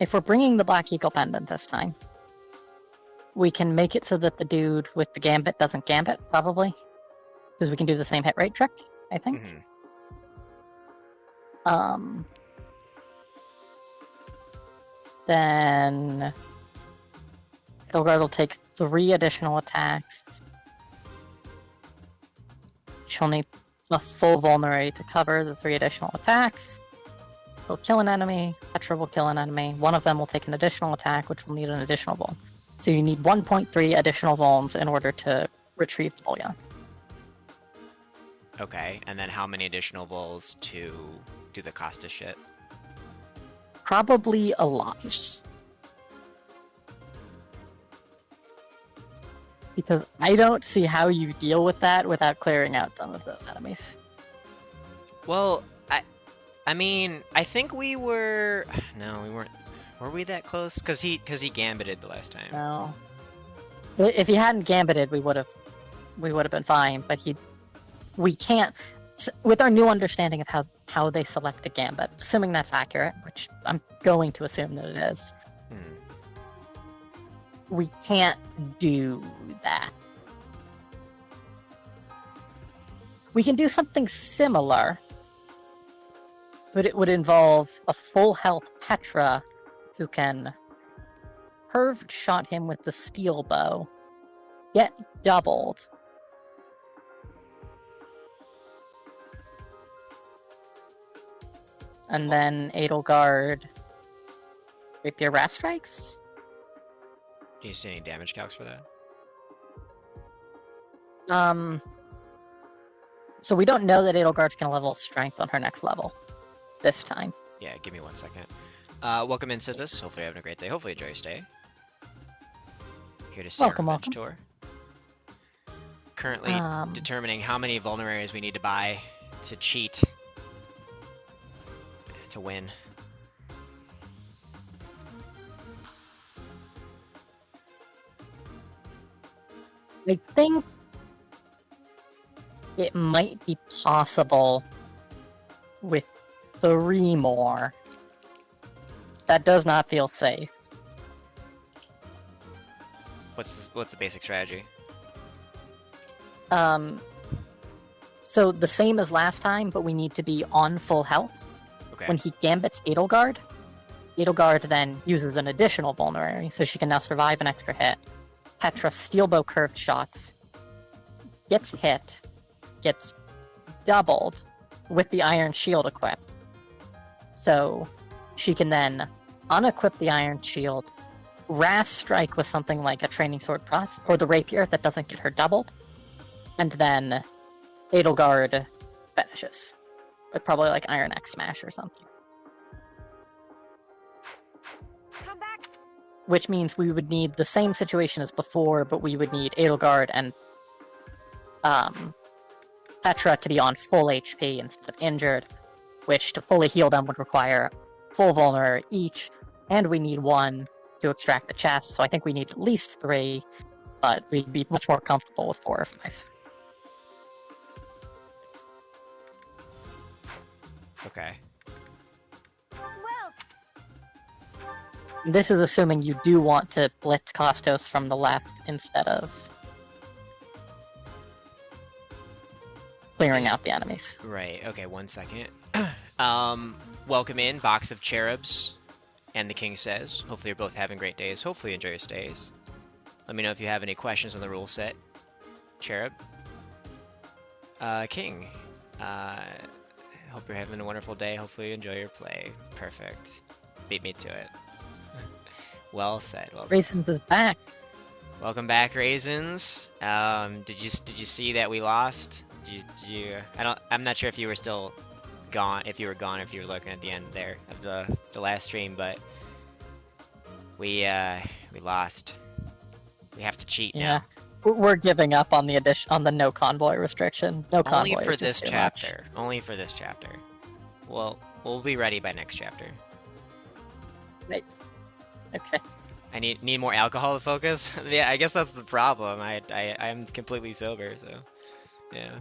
if we're bringing the Black Eagle Pendant this time, we can make it so that the dude with the gambit doesn't gambit, probably. Because we can do the same hit rate trick, I think. Then Hilgard will take 3 additional attacks. She'll need a full vulnerability to cover the 3 additional attacks. He'll kill an enemy. Petra will kill an enemy. One of them will take an additional attack, which will need an additional vuln. So you need 1.3 additional vulns in order to retrieve the bullion. Okay, and then how many additional vulns to do the Costa shit? Probably a lot. Because I don't see how you deal with that without clearing out some of those enemies. Well, I mean, I think we were... No, we weren't. Were we that close? Because he gambited the last time. No. If he hadn't gambited, we would have been fine. But we can't. With our new understanding of how they select a gambit, assuming that's accurate, which I'm going to assume that it is, we can't do that. We can do something similar, but it would involve a full health Petra who can curved shot him with the steel bow, get doubled, and then Edelgard rapier rat strikes. Do you see any damage calcs for that? So we don't know that Edelgard's gonna level strength on her next level this time. Yeah, give me 1 second. Welcome into this. Hopefully you're having a great day. Hopefully you enjoy your stay. Here to see our revenge tour. Currently determining how many vulneraries we need to buy to cheat to win. I think it might be possible with 3 more. That does not feel safe. What's the basic strategy? So the same as last time, but we need to be on full health. Okay. When he gambits Edelgard then uses an additional vulnerary, so she can now survive an extra hit. Petra steelbow curved shots, gets hit, gets doubled with the iron shield equipped. So she can then unequip the iron shield, Ras strike with something like a training sword plus, or the rapier that doesn't get her doubled, and then Edelgard finishes. With probably like Iron X Smash or something. Come back. Which means we would need the same situation as before, but we would need Edelgard and Petra to be on full HP instead of injured, which to fully heal them would require full vulner each, and we need 1 to extract the chest, so I think we need at least 3, but we'd be much more comfortable with 4 or 5. Okay. Well. This is assuming you do want to blitz Kostos from the left instead of clearing out the enemies. Right, okay, 1 second. Welcome in, Box of Cherubs, and the King says. Hopefully you're both having great days. Hopefully you enjoy your stays. Let me know if you have any questions on the rule set. Cherub. King. Hope you're having a wonderful day. Hopefully you enjoy your play. Perfect. Beat me to it. Well said, well said. Raisins is back. Welcome back, Raisins. Did you see that we lost? Did you I'm not sure if you were still gone, if you were looking at the end there of the last stream, but we lost. We have to cheat now. We're giving up on the no convoy restriction. No convoy. Only for this chapter. Only for this chapter. Well, we'll be ready by next chapter. Right. Okay. I need more alcohol to focus. Yeah, I guess that's the problem. I'm completely sober, so yeah.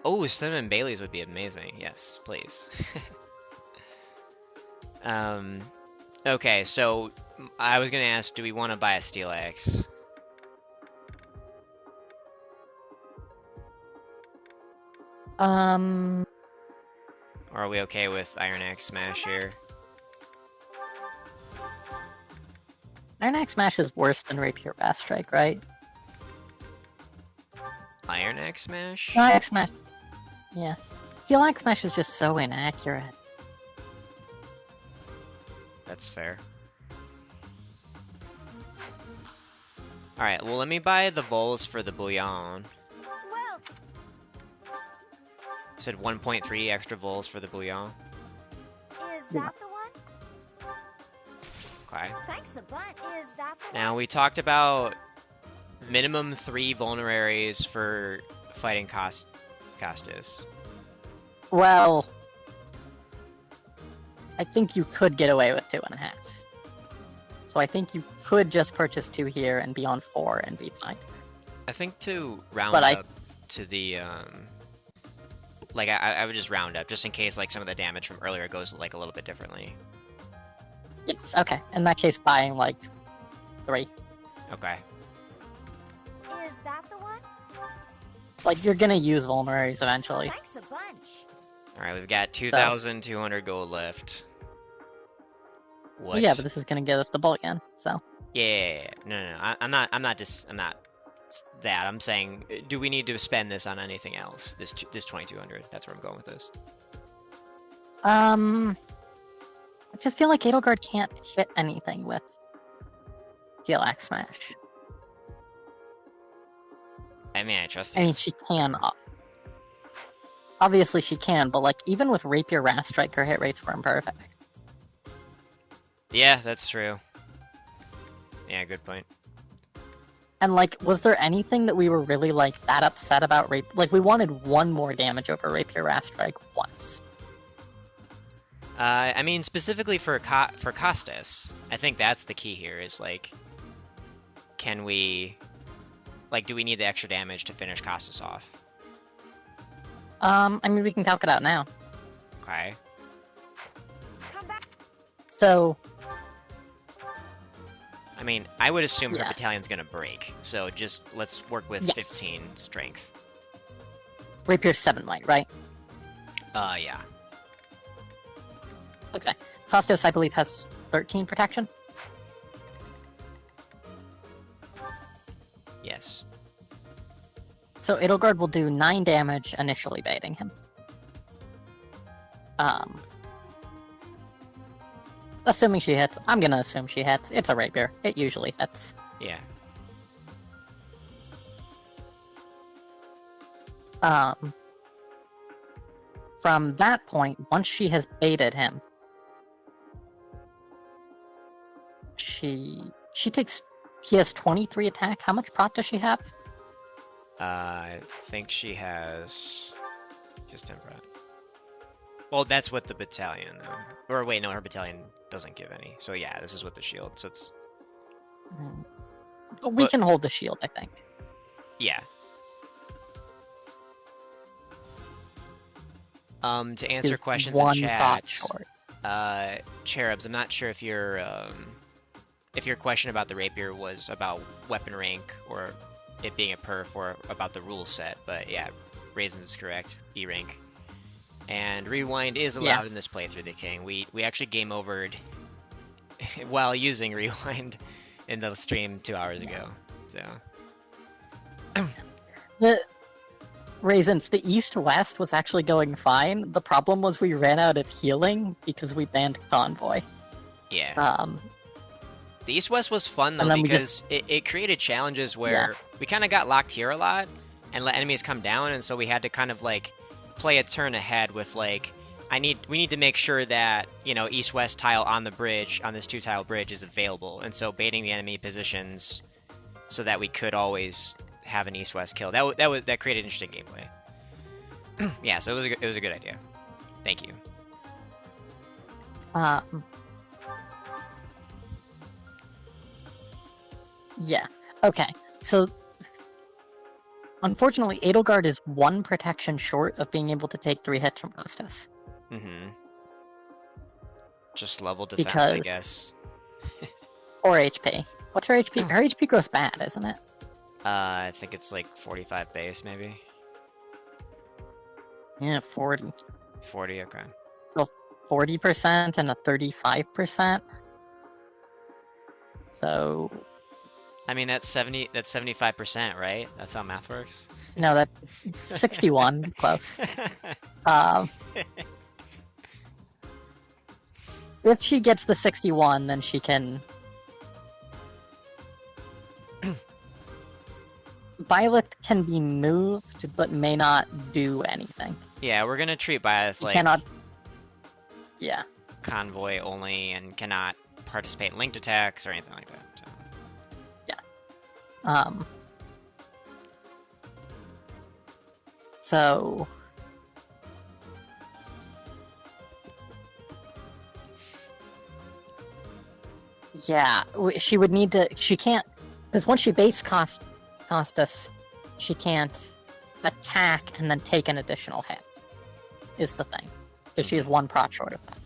Oh, Cinnamon Baileys would be amazing. Yes, please. Okay, so I was gonna ask, do we want to buy a Steel Axe? Um, Or are we okay with Iron Axe Smash here? Iron Axe Smash is worse than Rapier Fast Strike, right? Iron Axe Smash? Iron Axe Smash. Yeah. Steel Axe Smash is just so inaccurate. That's fair. Alright, well, let me buy the vols for the bouillon. Well, You said 1.3 extra vols for the bouillon. is that the one? Okay. Thanks a bunch. Is that the Now, we talked about minimum 3 vulneraries for fighting Costas. Well, I think you could get away with 2.5. So I think you could just purchase 2 here and be on 4 and be fine. I think to round But up to the, like, I would just round up, just in case, like, some of the damage from earlier goes, like, a little bit differently. Yes, okay. In that case, buying, like, 3. Okay. Is that the one? Like, you're gonna use vulneraries eventually. Thanks a bunch. Alright, we've got 2,200 gold left. What? Yeah, but this is gonna get us the bullion, so. Yeah. No. I'm not that. I'm saying, do we need to spend this on anything else? This 2,200. That's where I'm going with this. I just feel like Edelgard can't hit anything with Steel Axe Smash. I mean, I trust I you. mean, she can. Obviously, she can, but, like, even with Rapier Rast Strike, her hit rates were imperfect. Yeah, that's true. Yeah, good point. And, like, was there anything that we were really, like, that upset about Like, we wanted 1 more damage over Rapier Rast Strike once. I mean, specifically for Costas, I think that's the key here. Is like, can we, like, do we need the extra damage to finish Costas off? I mean, we can calc it out now. Okay. Come back. So, I mean, I would assume her Yes. battalion's gonna break, so just let's work with Yes. 15 strength. Rapier's 7 might, right? Yeah. Okay. Kostos, I believe, has 13 protection. Yes. So Edelgard will do 9 damage initially baiting him. Assuming she hits. I'm gonna assume she hits. It's a rapier. It usually hits. Yeah. From that point, once she has baited him, she takes. He has 23 attack. How much prot does she have? I think she has just 10 prot. Well, that's with the battalion, though. Or wait, no, her battalion doesn't give any. So yeah, this is with the shield. So it's We can hold the shield, I think. yeah. To answer Is questions one in prot chat, short. Cherubs, I'm not sure if your question about the rapier was about weapon rank or it being a perf or about the rule set, but yeah, Raisins is correct. E rank. And rewind is allowed in this playthrough, the King. We actually game overed while using rewind in the stream 2 hours ago. So The Raisins, the east-west was actually going fine. The problem was we ran out of healing because we banned Convoy. yeah. The East-West was fun, though, And then because it created challenges where we kind of got locked here a lot and let enemies come down, and so we had to kind of, like, play a turn ahead with, like, we need to make sure that, you know, East-West tile on the bridge, on this 2-tile bridge, is available, and so baiting the enemy positions so that we could always have an East-West kill. That created interesting gameplay. Yeah, so it was a good idea. Thank you. Yeah. Okay. So Unfortunately, Edelgard is 1 protection short of being able to take 3 hits from Hostess. Mm-hmm. Just level defense, I Because... guess. Or HP. What's her HP? Her HP grows bad, isn't it? I think it's like 45 base, maybe. Yeah, 40. 40, okay. So 40% and a 35%. So... I mean, that's 75%, right? That's how math works? No, that's 61. Close. If she gets the 61, then she can... Violet can be moved, but may not do anything. Yeah, we're gonna treat Byleth like Cannot... Yeah. convoy only and cannot participate in linked attacks or anything like that. So. So... Yeah, she would need to... She can't... Because once she baits Costas, she can't attack and then take an additional hit, is the thing. Because she is 1 prot short of that.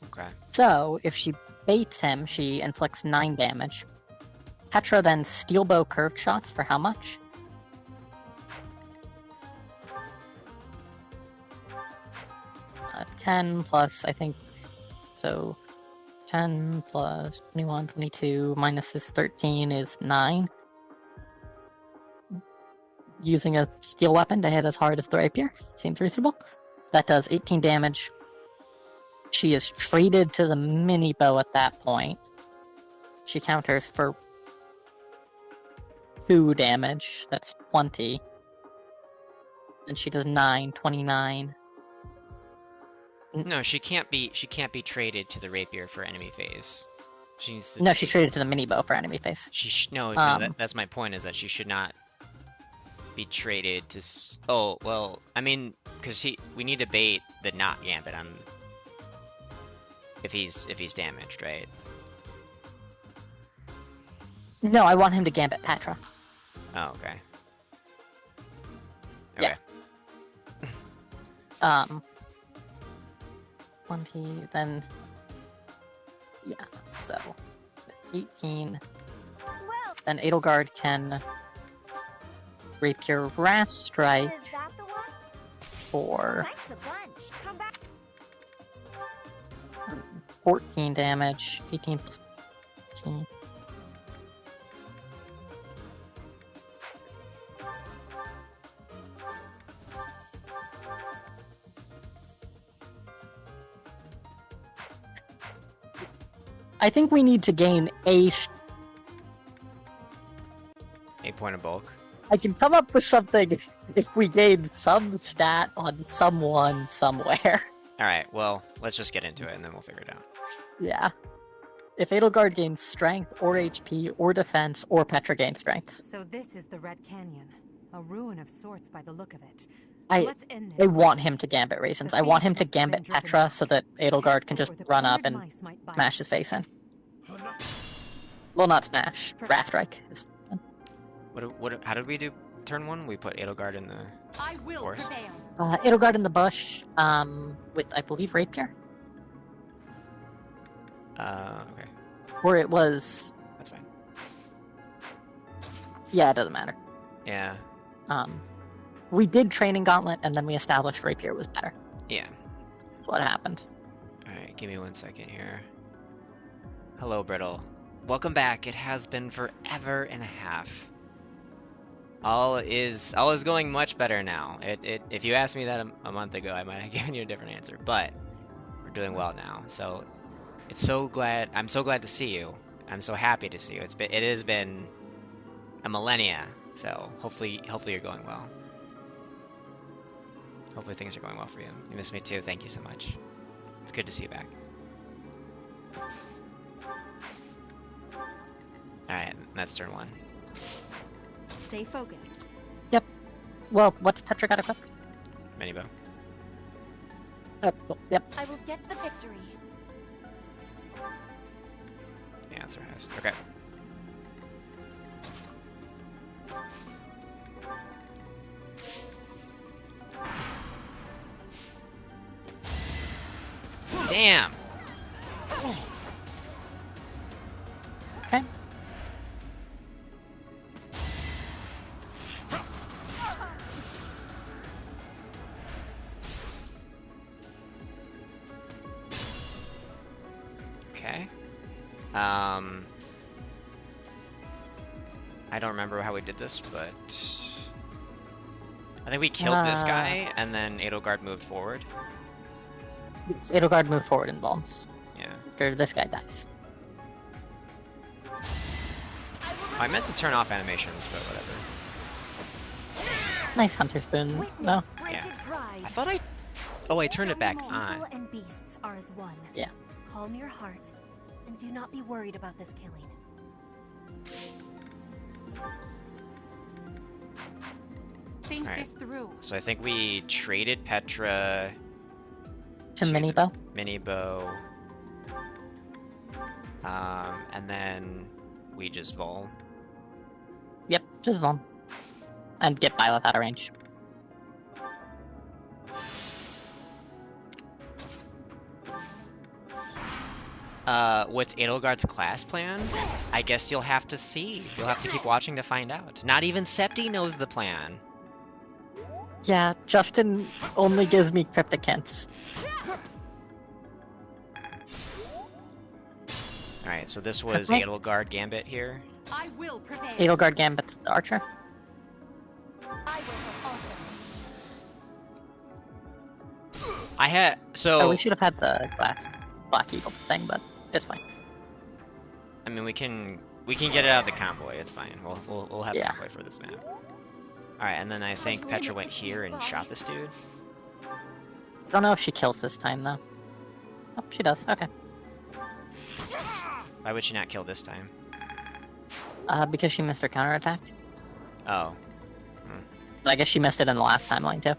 Okay. So, if she baits him, she inflicts 9 damage. Petra then steel bow curved shots for how much? Uh, 10 plus, I think, so 10 plus 21, 22 minus his 13 is 9. Using a steel weapon to hit as hard as the rapier seems reasonable. That does 18 damage. She is traded to the mini bow at that point. She counters for 2 damage. That's 20. And she does 9, 29. No, she can't be traded to the rapier for enemy phase. She needs to No, she's traded to the mini bow for enemy phase. That's my point, is that she should not be traded to... Oh, well, I mean, because we need to bait the not Gambit on... If he's damaged, right? No, I want him to Gambit Petra. Oh, okay. Yeah. Okay. 20, then... Yeah, so... 18... Well, Then Edelgard can... Rapier Wrath Strike is that the one? for Thanks a bunch. Come back. 14 damage, 18 plus 15. I think we need to gain a... Point of bulk. I can come up with something if we gain some stat on someone somewhere. Alright, well, let's just get into it and then we'll figure it out. Yeah. If Edelgard gains strength, or HP, or defense, or Petra gains strength. So this is the Red Canyon. A ruin of sorts by the look of it. I Let's end this. want him to Gambit Raisins. The I want him beast to must have been Gambit driven Petra back. so that Edelgard can just Or the run up cornered and mice might bite smash his us. face in. Well, not smash. Wrath Strike. How did we do turn 1? We put Edelgard in the... I will Force. prevail. Edelgard in the bush, with, I believe, Rapier? Okay. Or it was... That's fine. Yeah, it doesn't matter. Yeah. We did Training Gauntlet, and then we established Rapier was better. Yeah. That's what happened. Alright, give me 1 second here. Hello, Brittle. Welcome back. It has been forever and a half. All is going much better now. If you asked me that a month ago, I might have given you a different answer, but we're doing well now. So I'm so glad to see you. I'm so happy to see you. It has been a millennia. So hopefully you're going well. Hopefully things are going well for you. You miss me too. Thank you so much. It's good to see you back. Alright, that's turn 1. Stay focused. Yep. Well, what's Petra got equipped? Mini bow. Oh, cool. Yep. I will get the victory. The answer has. Okay. Damn. Okay. Okay. I don't remember how we did this, but I think we killed this guy, and then Edelgard moved forward. Edelgard moved forward in bombs. Yeah. After this guy dies. I meant to turn off animations, but whatever. Nice hunter spoon. No. Witness granted Yeah. pride. I thought I... Oh, I turned it back People on. and beasts are as one. Yeah. Calm your heart, and do not be worried about this killing. Think Alright. this through. So I think we traded Petra To to Minibo. Minibo. And then we just vol. Yep, just Vaughn. And get Violet out of range. What's Edelgard's class plan? I guess you'll have to see. You'll have to keep watching to find out. Not even Septi knows the plan. Yeah, Justin only gives me cryptic hints. Alright, so this was Okay. Edelgard Gambit here. I will prevail. Edelgard Gambit's the archer. I will also. I had... So... Oh, we should have had the Black Eagle thing, but it's fine. I mean, we can get it out of the convoy. It's fine. We'll have Yeah. convoy for this map. All right, and then I think Petra went here and shot this dude. I don't know if she kills this time, though. Oh, she does. Okay. Why would she not kill this time? Because she missed her counterattack. Oh, But I guess she missed it in the last timeline, too.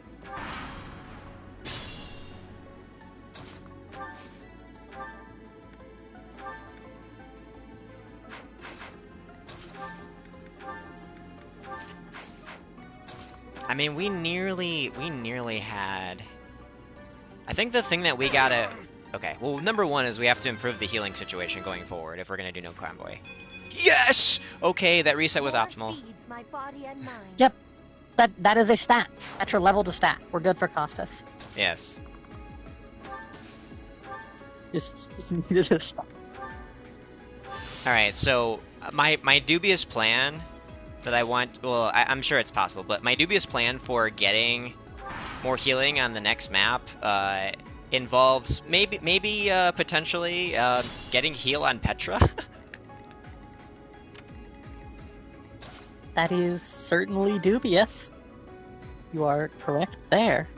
I mean, we nearly had. I think the thing that we gotta. Okay, well, number one is we have to improve the healing situation going forward if we're gonna do no convoy. Yes. Okay, that reset was War optimal. feeds my body and mind. Yep. That is a stat. Petra leveled a stat. We're good for Costas. Yes. Just needed a stat. All right, so my dubious plan that I want. Well, I'm sure it's possible, but my dubious plan for getting more healing on the next map involves maybe potentially getting heal on Petra. That is certainly dubious. You are correct there.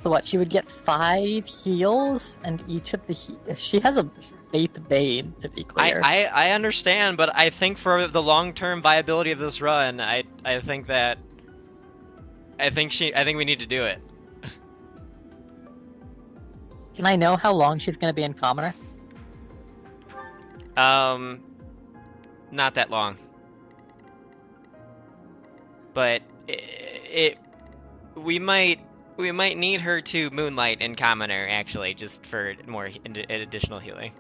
So what, she would get 5 heals, and each of the she has a 8th Bane, to be clear. I understand, but I think for the long-term viability of this run, I think we need to do it. Can I know how long she's going to be in Commoner? Not that long. But we might need her to moonlight in Commoner, actually, just for more additional healing.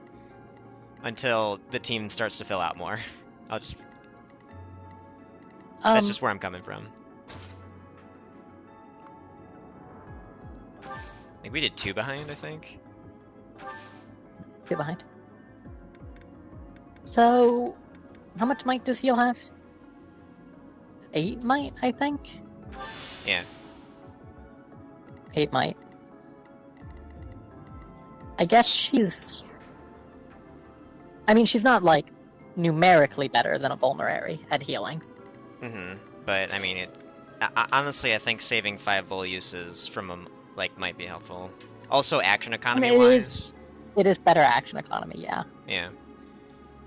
Until the team starts to fill out more. That's just where I'm coming from. I think we did 2 behind, I think. Get behind. So, how much might does heal have? 8 might, I think? Yeah. 8 might. I guess she's... I mean, she's not, like, numerically better than a Vulnerary at healing. Mm-hmm. But, I mean, honestly, I think saving 5 vol uses from them, might be helpful. Also, action economy-wise. It is better action economy, yeah. Yeah.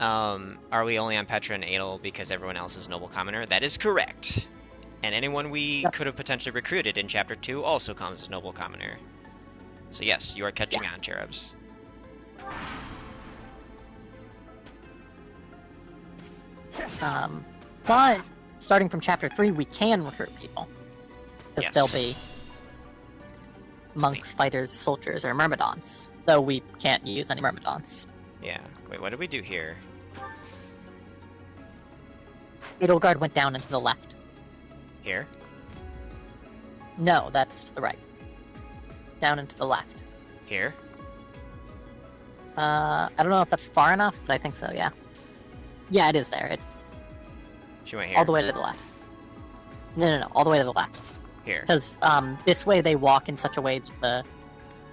Are we only on Petra and Adel because everyone else is Noble Commoner? That is correct. And anyone we could have potentially recruited in Chapter 2 also comes as Noble Commoner. So yes, you are catching on, Cherubs. But starting from Chapter 3, we can recruit people. Because Yes. they'll be monks, fighters, soldiers, or myrmidons. Though we can't use any myrmidons. Yeah. Wait, what did we do here? Edelgard went down and to the left. Here? No, that's to the right. Down and to the left. Here? I don't know if that's far enough, but I think so, yeah. Yeah, it is there. It's She went here. all the way to the left. No, all the way to the left. Here. Because this way they walk in such a way that the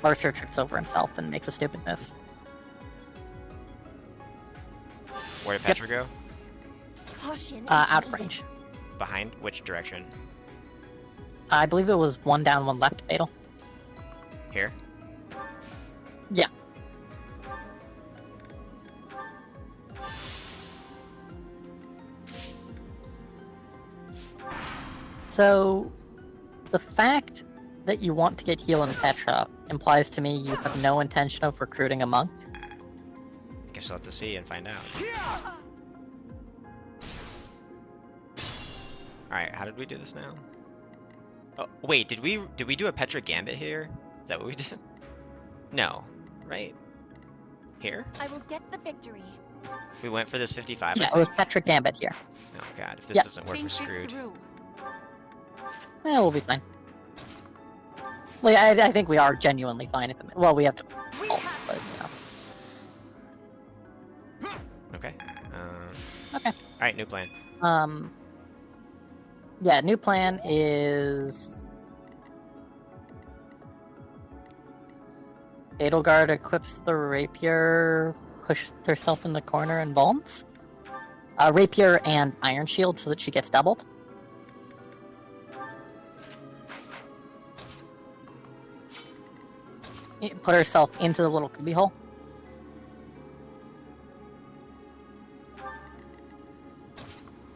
archer trips over himself and makes a stupid move. Where did Petra go? Caution is Out of needed. range. Behind? Which direction? I believe it was one down, one left, fatal. Here? Yeah. So, the fact that you want to get heal in Petra implies to me you have no intention of recruiting a monk. Guess we'll have to see and find out. Alright, how did we do this now? Oh, wait, did we do a Petra Gambit here? Is that what we did? No, right? Here? I will get the victory. We went for this 55, Yeah, I it was think? Petra Gambit here. Oh god, if this Yeah. doesn't work, we're Think this screwed. through. Yeah, we'll be fine. Well, I think we are genuinely fine if it... Well, we have to pulse, but, you know. Okay. Okay. Alright, new plan. Yeah, new plan is... Edelgard equips the rapier, pushes herself in the corner and vulns. Rapier and Iron Shield so that she gets doubled. Put herself into the little cubby hole.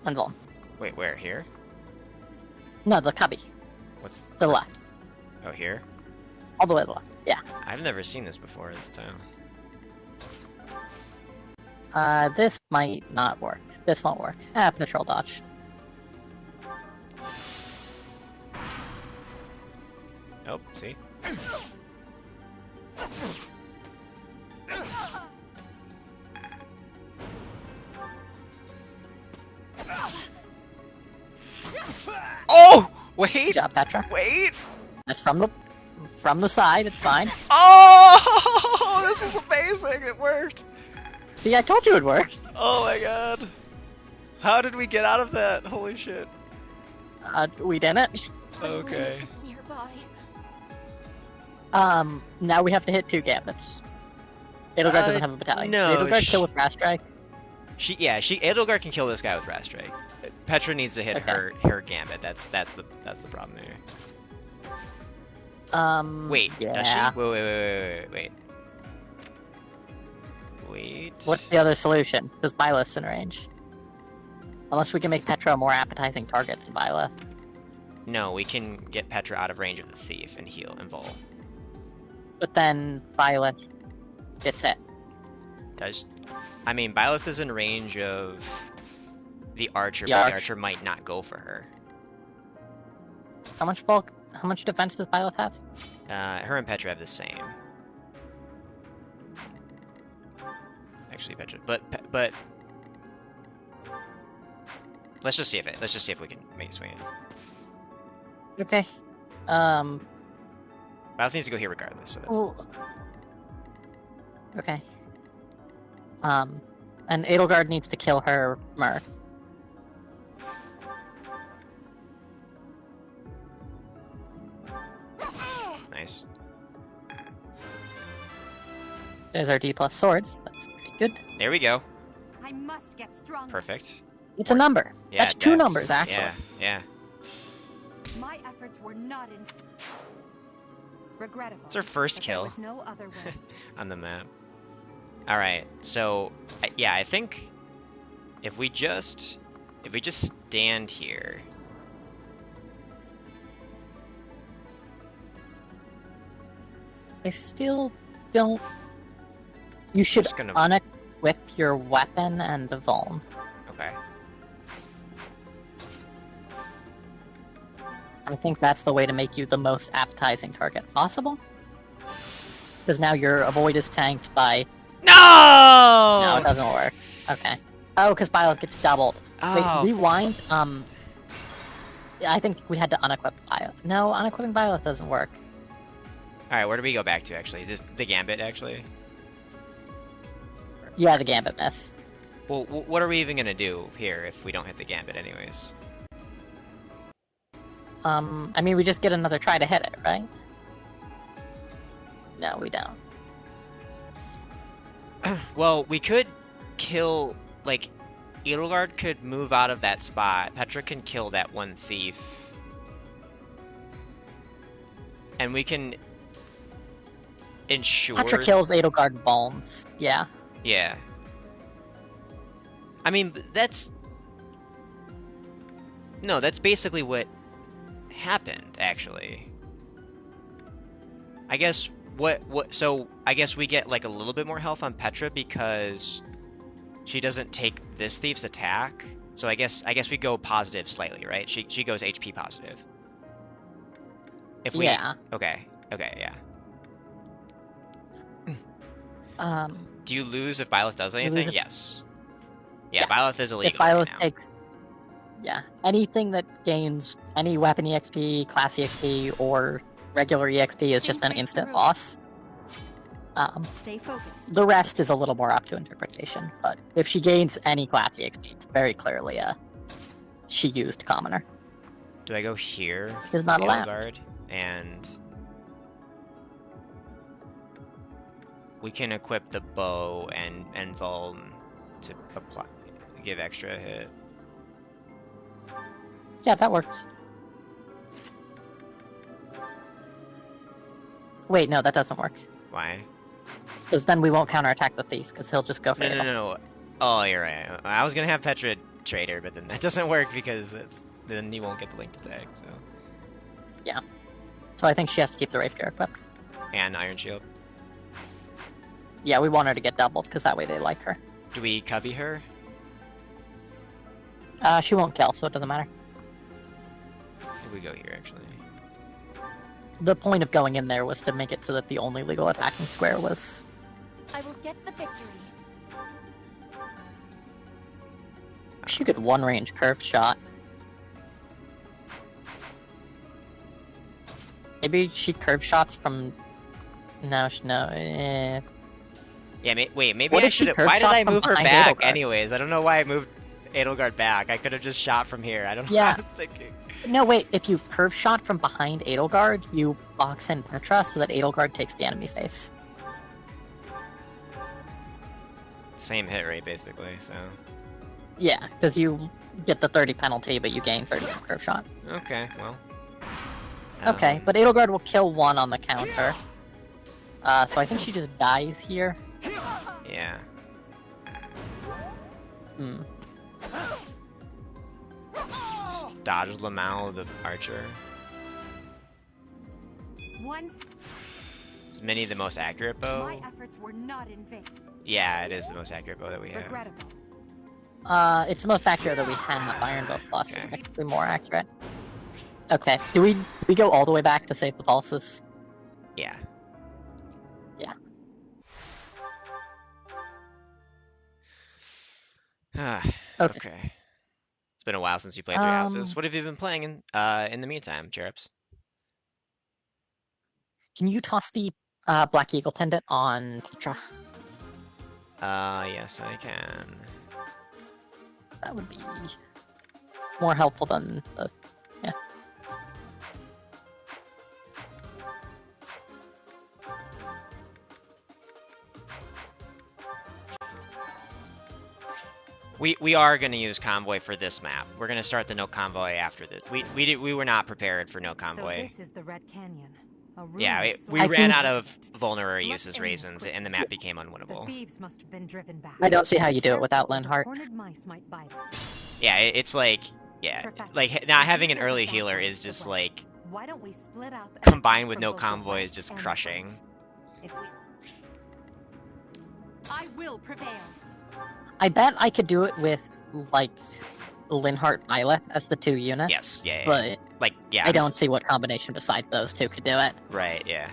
And vuln. Wait, where? Here? No, the cubby. What's... To the left. Oh, here? All the way to the left. Yeah. I've never seen this before this time. This might not work. This won't work. Patrol dodge. Oh, see? Oh! Good Wait! job, Petra. Wait! That's from the side. It's fine. Oh! This is amazing! It worked! See, I told you it worked. Oh my god. How did we get out of that? Holy shit. We didn't. Okay. Is nearby. Now we have to hit 2 gambits. Edelgard doesn't have a battalion. no, Edelgard kill with Fast Strike. Edelgard can kill this guy with Fast Strike. Petra needs to hit Okay. her gambit. That's the problem here. Wait, yeah. does she? Wait. Wait. What's the other solution? Because Byleth's in range. Unless we can make Petra a more appetizing target than Byleth. No, we can get Petra out of range of the thief and heal and vol. But then Byleth gets hit. I mean, Byleth is in range of the archer, The but the arch- archer might not go for her. How much bulk? How much defense does Byleth have? Her and Petra have the same. Actually, Petra, but let's just see if we can make swing. Okay. Byleth needs to go here regardless. So that's, Well, okay. And Edelgard needs to kill her Myr. nice. There's our D plus swords. That's pretty good. There we go. I must get stronger. Perfect. It's a number. Yeah, That's 2 that's- numbers, actually. Yeah. My efforts were not in. Regrettable. It's our first but kill. There was no other way. On the map. Alright, so, yeah, I think if we just stand here. I still don't... You should Just gonna- unequip your weapon and the vuln. Okay. I think that's the way to make you the most appetizing target possible. Because now your avoid is tanked by... No! No, it doesn't work. Okay. Oh, because Violet gets doubled. Oh, Wait, rewind. Yeah, I think we had to unequip Violet. No, unequipping Violet doesn't work. Alright, where do we go back to, actually? The Gambit, actually? Yeah, the Gambit miss. Well, what are we even gonna do here if we don't hit the Gambit anyways? I mean, we just get another try to hit it, right? No, we don't. Well, we could kill, like, Edelgard could move out of that spot. Petra can kill that one thief. And we can ensure... Petra kills Edelgard Vulns. Yeah. Yeah. I mean, that's... No, that's basically what happened, actually. I guess so I guess we get like a little bit more health on Petra because she doesn't take this thief's attack. So I guess we go positive slightly, right? She goes HP positive. If we Yeah. Okay, yeah. Do you lose if Byleth does anything? Yes. Yeah, Byleth is illegal If Byleth right now. takes... Yeah. Anything that gains any weapon EXP, class EXP, or regular EXP is just an instant loss. Stay focused. The rest is a little more up to interpretation, but if she gains any class EXP, it's very clearly she used Commoner. Do I go here? Is not allowed. Edelgard, and we can equip the bow and Vuln to apply, give extra hit. Yeah, that works. Wait, no, that doesn't work. Why? Because then we won't counterattack the thief, because he'll just go for No. Oh, you're right. I was gonna have Petra trade her, but then that doesn't work because then you won't get the linked attack. So. Yeah. So I think she has to keep the rapier equipped. And Iron Shield. Yeah, we want her to get doubled, because that way they like her. Do we cubby her? She won't kill, so it doesn't matter. We go here, actually. The point of going in there was to make it so that the only legal attacking square was... I will get the victory. She could one-range curve shot. Maybe she curve shots from... No. Yeah, wait, maybe What I if she should have... curve Why did shot I from move her behind back Edelgard? anyways? I don't know why I moved Edelgard back. I could have just shot from here. I don't know Yeah. what I was thinking. No, wait, if you curve shot from behind Edelgard, you box in Petra so that Edelgard takes the enemy face. Same hit rate, basically, so... Yeah, because you get the 30 penalty, but you gain 30 from curve shot. Okay, well... Okay, but Edelgard will kill one on the counter. So I think she just dies here. Yeah. Just dodge Lamau, the archer. Is Mini the most accurate bow? My efforts were not in vain. Yeah, it is the most accurate bow that we have. Regrettable. It's the most accurate that we have. Iron Bow Plus is Okay. technically more accurate. Okay, do we go all the way back to save the pulses? Yeah. Yeah. Okay. It's been a while since you played Three Houses. What have you been playing in the meantime, Cherubs? Can you toss the Black Eagle pendant on Petra? Yes, I can. That would be more helpful than the... Yeah. We are going to use Convoy for this map. We're going to start the no Convoy after this. We were not prepared for no Convoy. So this is the Red Canyon. A ruin Yeah, of we sorts. ran think- out of vulnerary Let's uses end this raisins, quickly. and the map became The unwinnable. thieves must have been driven back. I don't see how you do it without Careful, the Linhart. cornered mice might bite us. Yeah, it's like, yeah, Professor, like not having an if you early get healer back is to just the like west, why don't we split up and combined attack with from no both the convoy is west just and the crushing. front? If we... I will prevail. I bet I could do it with, like, Linhardt Violet as the 2 units. Yes, yeah. But Like, yeah. I don't see what combination besides those 2 could do it. Right, yeah.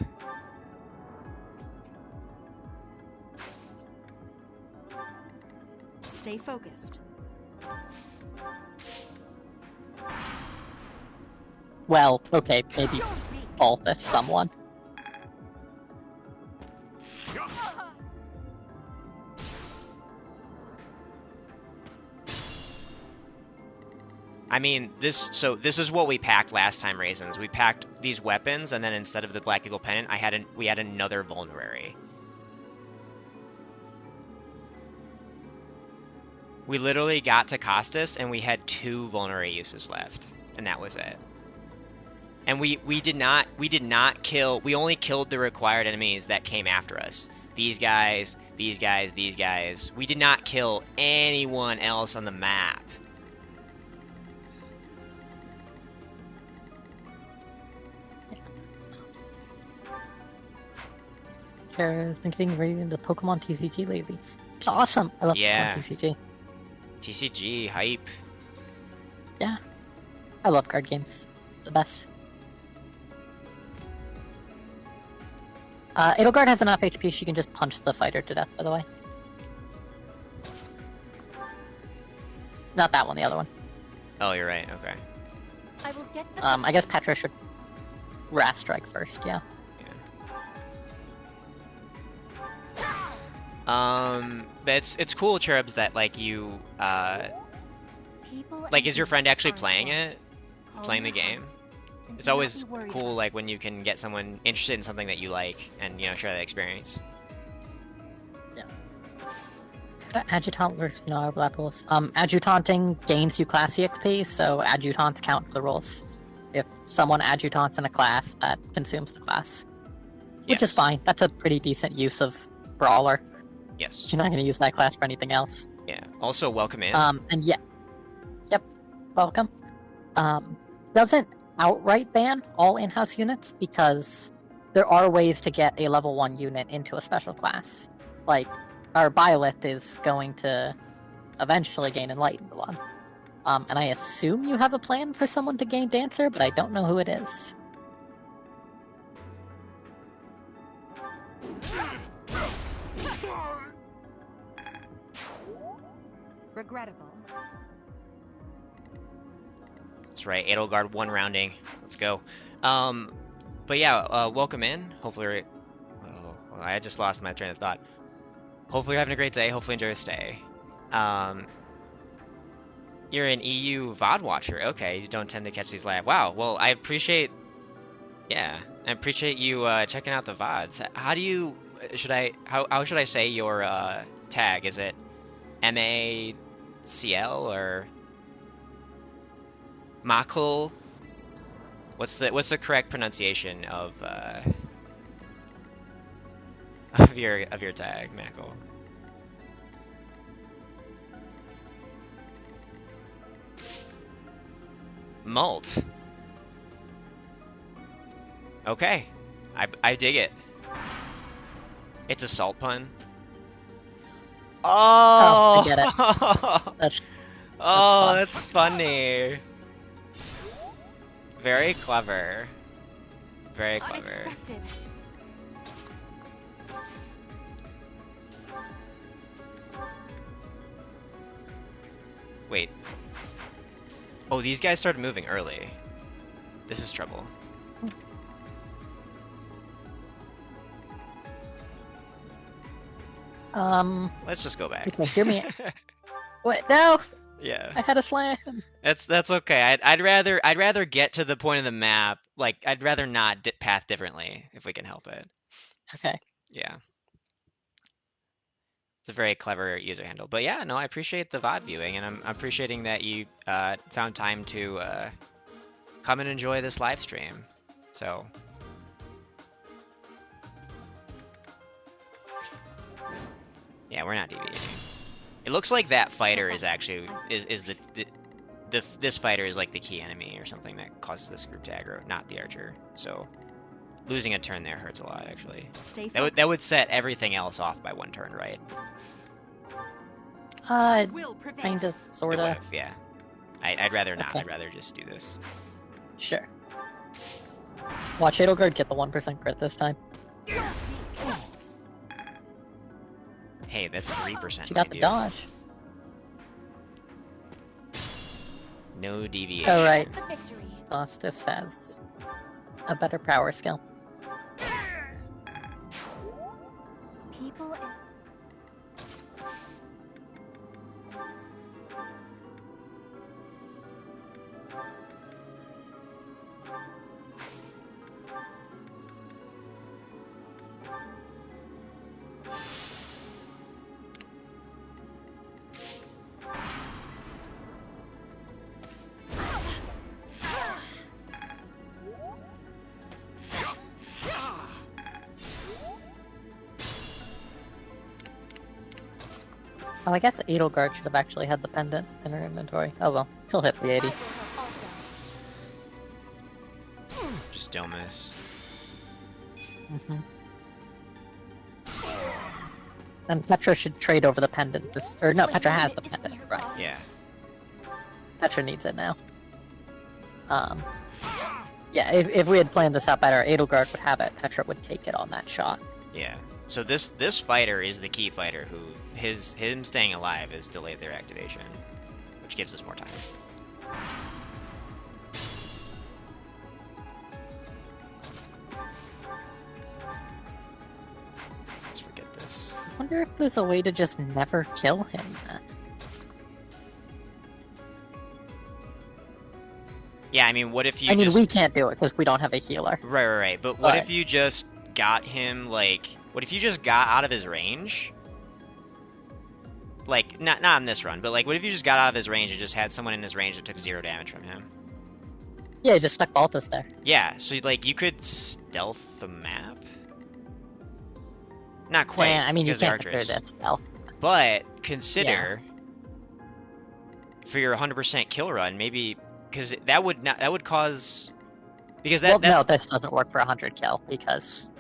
Stay focused. Well, okay, maybe Balthus someone. I mean, this is what we packed last time, Raisins. We packed these weapons, and then instead of the Black Eagle Pennant, we had another Vulnerary. We literally got to Costas, and we had 2 Vulnerary uses left, and that was it. And we did not kill. We only killed the required enemies that came after us. These guys, these guys, these guys. We did not kill anyone else on the map. I've been getting really into Pokemon TCG lately. It's awesome. I love Pokemon TCG. TCG hype. Yeah, I love card games. The best. Edelgard has enough HP, she can just punch the fighter to death, by the way. Not that one, the other one. Oh, you're right, okay. I will get the I guess Petra should Wrath Strike first, yeah. But it's cool, Cherubs, that, like, you, People like, is your friend actually are playing small. it? Calm Playing the your game? heart, and It's do not always be worried cool, about like, when you can get someone interested in something that you like, and, you know, share that experience. Adjutant versus overlap rules. Adjutanting gains you classy XP, so adjutants count for the rules. If someone adjutants in a class, that consumes the class. Which is Yes. fine. That's a pretty decent use of Brawler. Yes. You're not going to use that class for anything else. Yeah. Also, welcome in. And yeah. Yep. Welcome. Doesn't outright ban all in-house units, because there are ways to get a level 1 unit into a special class. Like, our Byleth is going to eventually gain Enlightened One. And I assume you have a plan for someone to gain Dancer, but I don't know who it is. Regrettable. That's right, Edelgard 1 rounding. Let's go. But yeah, welcome in. Hopefully, well, I just lost my train of thought. Hopefully you're having a great day. Hopefully enjoy your stay. You're an EU VOD watcher. Okay, you don't tend to catch these live. Wow. Well, I appreciate. Yeah, I appreciate you checking out the VODs. How do you? How should I say your tag? Is it MACL or Makul? What's the correct pronunciation of your tag, Makul? Malt. Okay, I dig it. It's a salt pun. Oh, I get it. That's oh, fun. that's funny. Very clever. Very clever. unexpected. Wait. Oh, these guys started moving early. This is trouble. Let's just go back. Okay, hear me. What? No! Yeah. I had a slam! That's okay. I'd rather get to the point of the map. Like, I'd rather not path differently if we can help it. Okay. Yeah. It's a very clever user handle. But yeah, no, I appreciate the VOD viewing, and I'm appreciating that you found time to come and enjoy this live stream. So. Yeah, we're not deviating. It looks like that fighter is actually this fighter is like the key enemy or something that causes this group to aggro, not the archer. So losing a turn there hurts a lot, actually. Stay That would set everything else off by 1 turn, right? Will prevail. Kinda, It sorta. would've, yeah. I'd rather not. Okay. I'd rather just do this. Sure. Watch Edelgard get the 1% crit this time. Hey, that's 3%. She got the dodge. No deviation. Oh, right. The victory. Costas has a better power skill. People and Oh, I guess Edelgard should have actually had the pendant in her inventory. Oh well, he'll hit the 80. I will have also. Just don't miss. Mm-hmm. And Petra should trade over the pendant. Or no, Petra has the pendant, right. Yeah. Petra needs it now. Yeah, if we had planned this out better, Edelgard would have it, Petra would take it on that shot. Yeah. So this fighter is the key fighter who him staying alive has delayed their activation, which gives us more time. Let's forget this. I wonder if there's a way to just never kill him then. Yeah, I mean, what if you I mean, just... we can't do it because we don't have a healer. Right. But what if you just got him, like... What if you just got out of his range? Like, not in this run, but like, what if you just got out of his range and just had someone in his range that took 0 damage from him? Yeah, he just stuck Baltus there. Yeah, so like, you could stealth the map? Not quite, Yeah, I mean, you because can't the get through archers. that stealth. But consider, for your 100% kill run, maybe... Because that would cause... Because Well, that's... no, this doesn't work for 100 kill, because...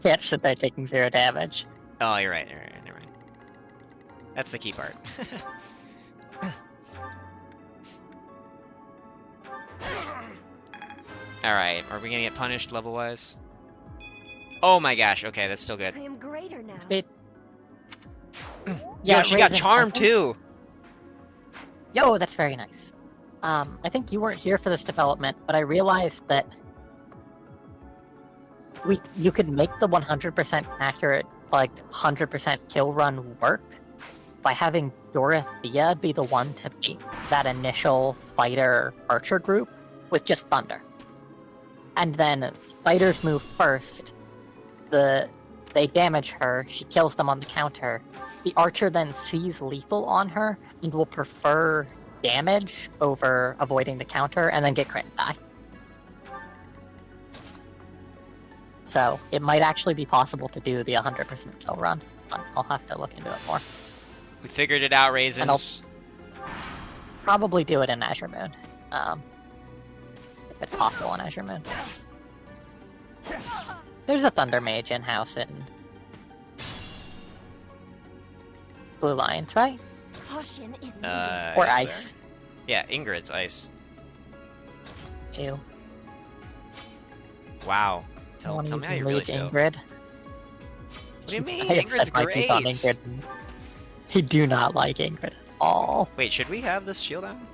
Can't sit there taking 0 damage. Oh, you're right, never mind. That's the key part. Alright, are we gonna get punished level-wise? Oh my gosh, okay, that's still good. I am greater now. Speed. Yo, she got Raisins, charmed I think- too! Yo, that's very nice. I think you weren't here for this development, but I realized that you could make the 100% accurate, like 100% kill run work by having Dorothea be the one to beat that initial fighter archer group with just thunder. And then fighters move first. They damage her, she kills them on the counter. The archer then sees lethal on her and will prefer damage over avoiding the counter and then get crit and die. So it might actually be possible to do the 100% kill run, but I'll have to look into it more. We figured it out, Raisins. Probably do it in Azure Moon. If it's possible in Azure Moon. There's a Thunder Mage in-house in Blue Lions, right? Caution is needed. Or Is Ice. there? Yeah, Ingrid's ice. Ew. Wow. I Tell want to me use how you really Mage feel. Ingrid. What do you mean? I have Ingrid's set my piece on great! Ingrid. I do not like Ingrid at all. Wait, should we have this shield on?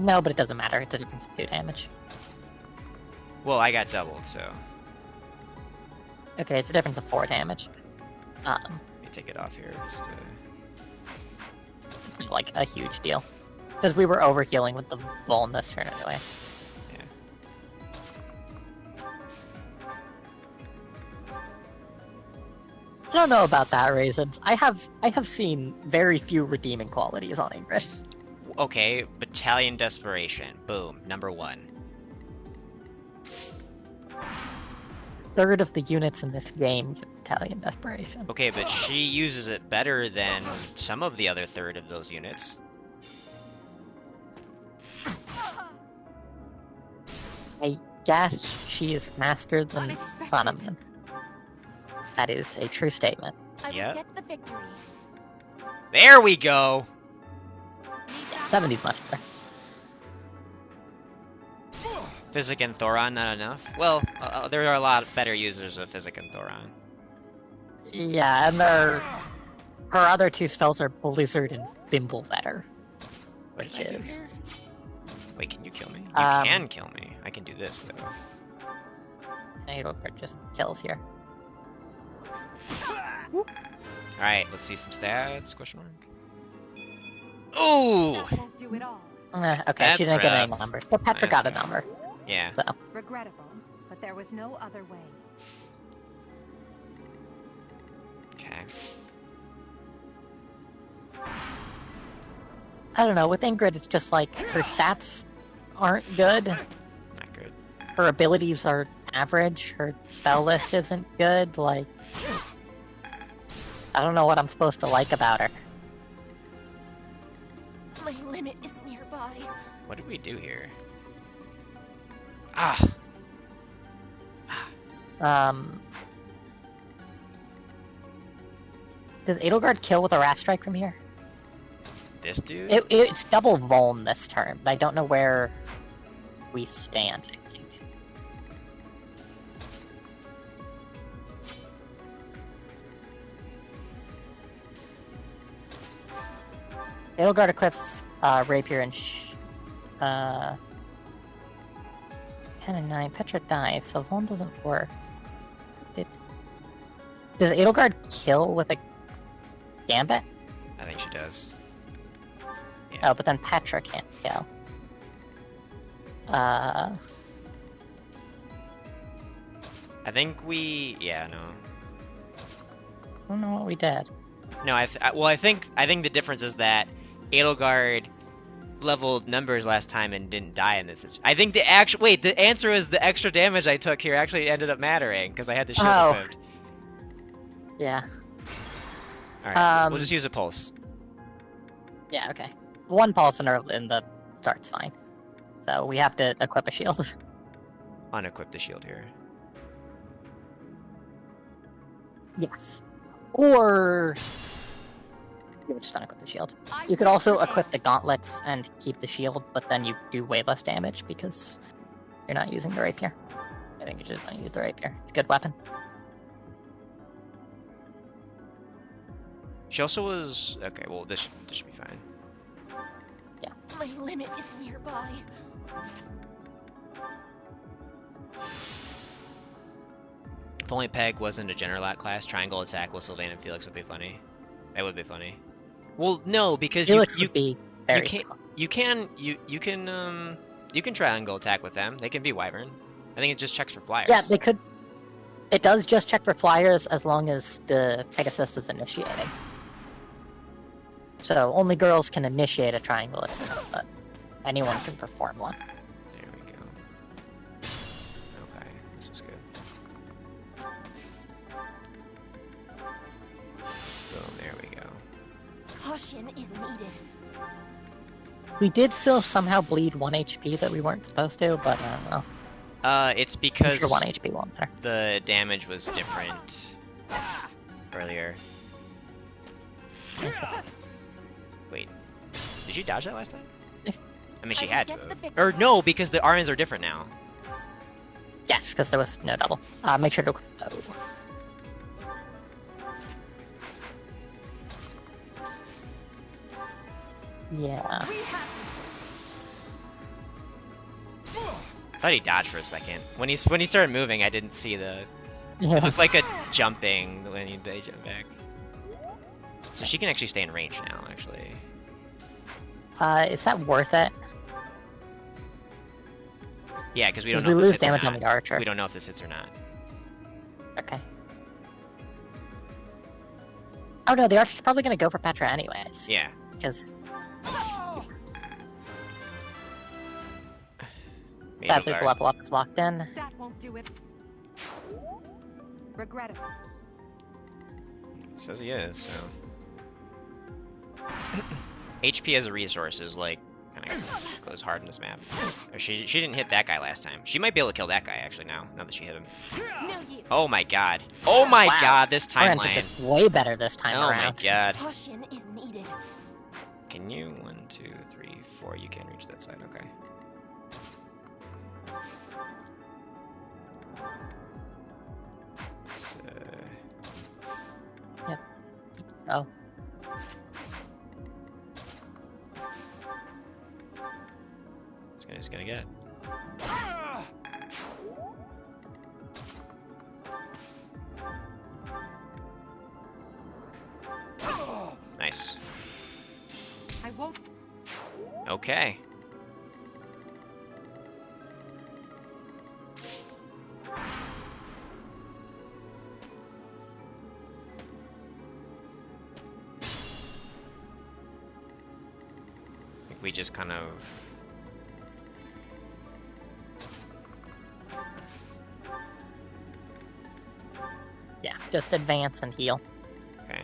No, but it doesn't matter. It's a difference of 2 damage. Well, I got doubled, so... Okay, it's a difference of 4 damage. Let me take it off here, just to... It's like a huge deal. Because we were overhealing with the Vuln this turn anyway. Yeah. I don't know about that, Raisins. I have seen very few redeeming qualities on Ingrid. Okay, Battalion Desperation. Boom, number 1. Third of the units in this game get Battalion Desperation. Okay, but she uses it better than some of the other third of those units. I guess she is faster than Sonoman. That is a true statement. I will Yeah. get the victory. There we go! Yeah, 70's much better. Physic and Thoron, not enough? Well, there are a lot better users of Physic and Thoron. Yeah, and her other two spells are Blizzard and Thimble better. What Which did I do is... here? Wait, can you kill me? You Um, can kill me. I can do this, though. Edelgard just kills here. Alright, let's see some stats, question mark. Ooh! That won't do it all. Okay, That's she didn't get any rough. numbers. But Petra That's got a rough. number. Yeah. So. Regrettable, but there was no other way. Okay. I don't know, with Ingrid it's just like, her stats aren't good. Not good. Her abilities are average. Her spell list isn't good. Like, I don't know what I'm supposed to like about her. My limit is nearby. What did we do here? Ah! Does Edelgard kill with a Wrath Strike from here? This dude? It's double Vuln this turn, but I don't know where we stand, I think. Edelgard equips Rapier and 10 and 9. Petra dies, so Vuln doesn't work. Does Edelgard kill with a Gambit? I think she does. Oh, but then Petra can't kill. I think we... Yeah, no. I don't know what we did. No, I think the difference is that Edelgard leveled numbers last time and didn't die in this situation. I think the answer is the extra damage I took here actually ended up mattering because I had the shield equipped. Yeah. Alright, we'll just use a pulse. Yeah, okay. One pulse in the start's fine. So we have to equip a shield. Unequip the shield here. Yes. Or... You would just unequip the shield. You could also equip the gauntlets and keep the shield, but then you do way less damage because you're not using the rapier. I think you just want to use the rapier. Good weapon. She also was... Okay, well, this should be fine. Yeah. My limit is nearby. If only Peg wasn't a Generalot class, triangle attack with Sylvain and Felix would be funny. That would be funny. Well, no, because Felix would be very you can triangle attack with them. They can be Wyvern. I think it just checks for flyers. Yeah, they could... It does just check for flyers as long as the Pegasus is initiating. So only girls can initiate a triangle attack, but anyone can perform one. There we go. Okay, this is good. Boom, there we go. Caution is needed. We did still somehow bleed 1 HP that we weren't supposed to, but I don't know. It's I'm because sure 1 HP won't matter. the damage was different earlier. Wait, did she dodge that last time? I mean, she had to. Or no, because the RNs are different now. Yes, because there was no double. Make sure to... Oh. Yeah. I thought he dodged for a second. When he started moving, I didn't see the... It Yeah. looked like a jumping when they jump back. So she can actually stay in range now, actually. Is that worth it? Yeah, because we don't Because know we if this lose hits or damage not. on the archer. We don't know if this hits or not. Okay. Oh no, the archer's probably gonna go for Petra anyways. Yeah. Because Maybe sadly the guard. level up is locked in. That won't do it. Regrettable. Says he is, so. HP as a resource is like kind of goes hard in this map. Or she didn't hit that guy last time. She might be able to kill that guy actually now that she hit him. No use. Oh my god. Oh my Wow. god, this Orange is timeline. just way better this time Oh around. my god. Caution is needed. can you? 1, 2, 3, 4. You can reach that side. Okay. Let's, Yep. Oh. It's gonna get. Nice. I won't. Okay. I think we just kind of. Yeah, just advance and heal. Okay.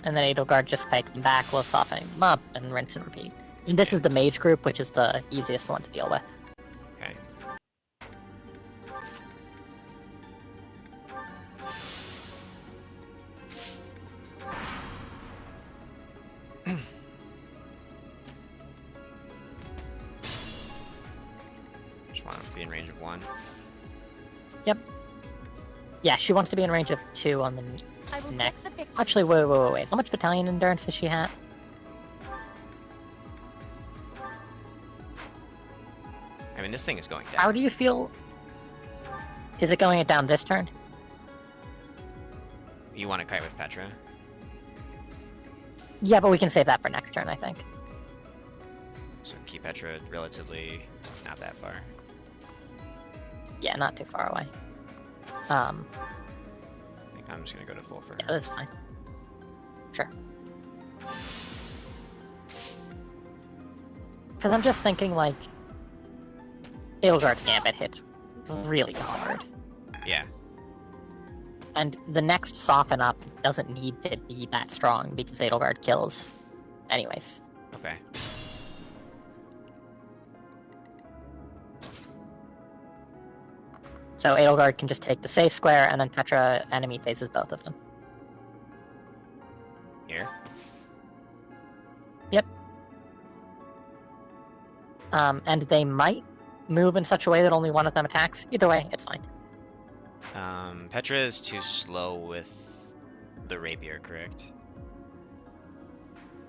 And then Edelgard just takes them back, we'll soften them up, and rinse and repeat. And this is the mage group, which is the easiest one to deal with. Okay. Just want to be in range of 1. Yep. Yeah, she wants to be in range of 2 on the I will next. get the victory. Actually, wait. How much battalion endurance does she have? I mean, this thing is going How down. do you feel? Is it going down this turn? You want to kite with Petra? Yeah, but we can save that for next turn, I think. So keep Petra relatively not that far. Yeah, not too far away. I think I'm just gonna go to full for Yeah, her. that's fine. Sure. Because I'm just thinking, like, Edelgard's Gambit hits really hard. Yeah. And the next Soften Up doesn't need to be that strong because Edelgard kills anyways. Okay. So Edelgard can just take the safe square, and then Petra enemy faces both of them. Here. Yep. And they might move in such a way that only one of them attacks. Either way, it's fine. Petra is too slow with the rapier, correct?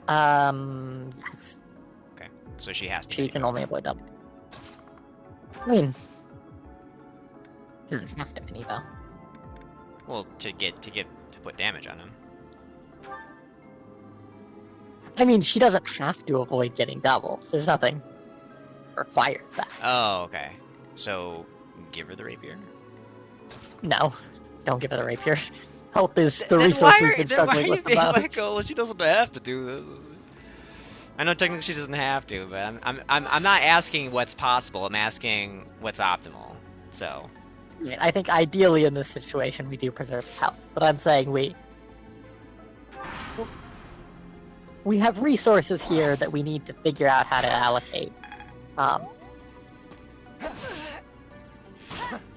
Yes. Okay. So she has to. She make can it. only avoid them. I mean, she doesn't have to many though. Well, to put damage on him. I mean, she doesn't have to avoid getting doubles. There's nothing required that. Oh, okay. So give her the rapier. No, don't give her the rapier. Health is the Then resource why we've are, been then why are struggling you with being about. like, oh, well, she doesn't have to do this. I know technically she doesn't have to, but I'm not asking what's possible. I'm asking what's optimal. So. I mean, I think ideally in this situation we do preserve health, but I'm saying we have resources here that we need to figure out how to allocate.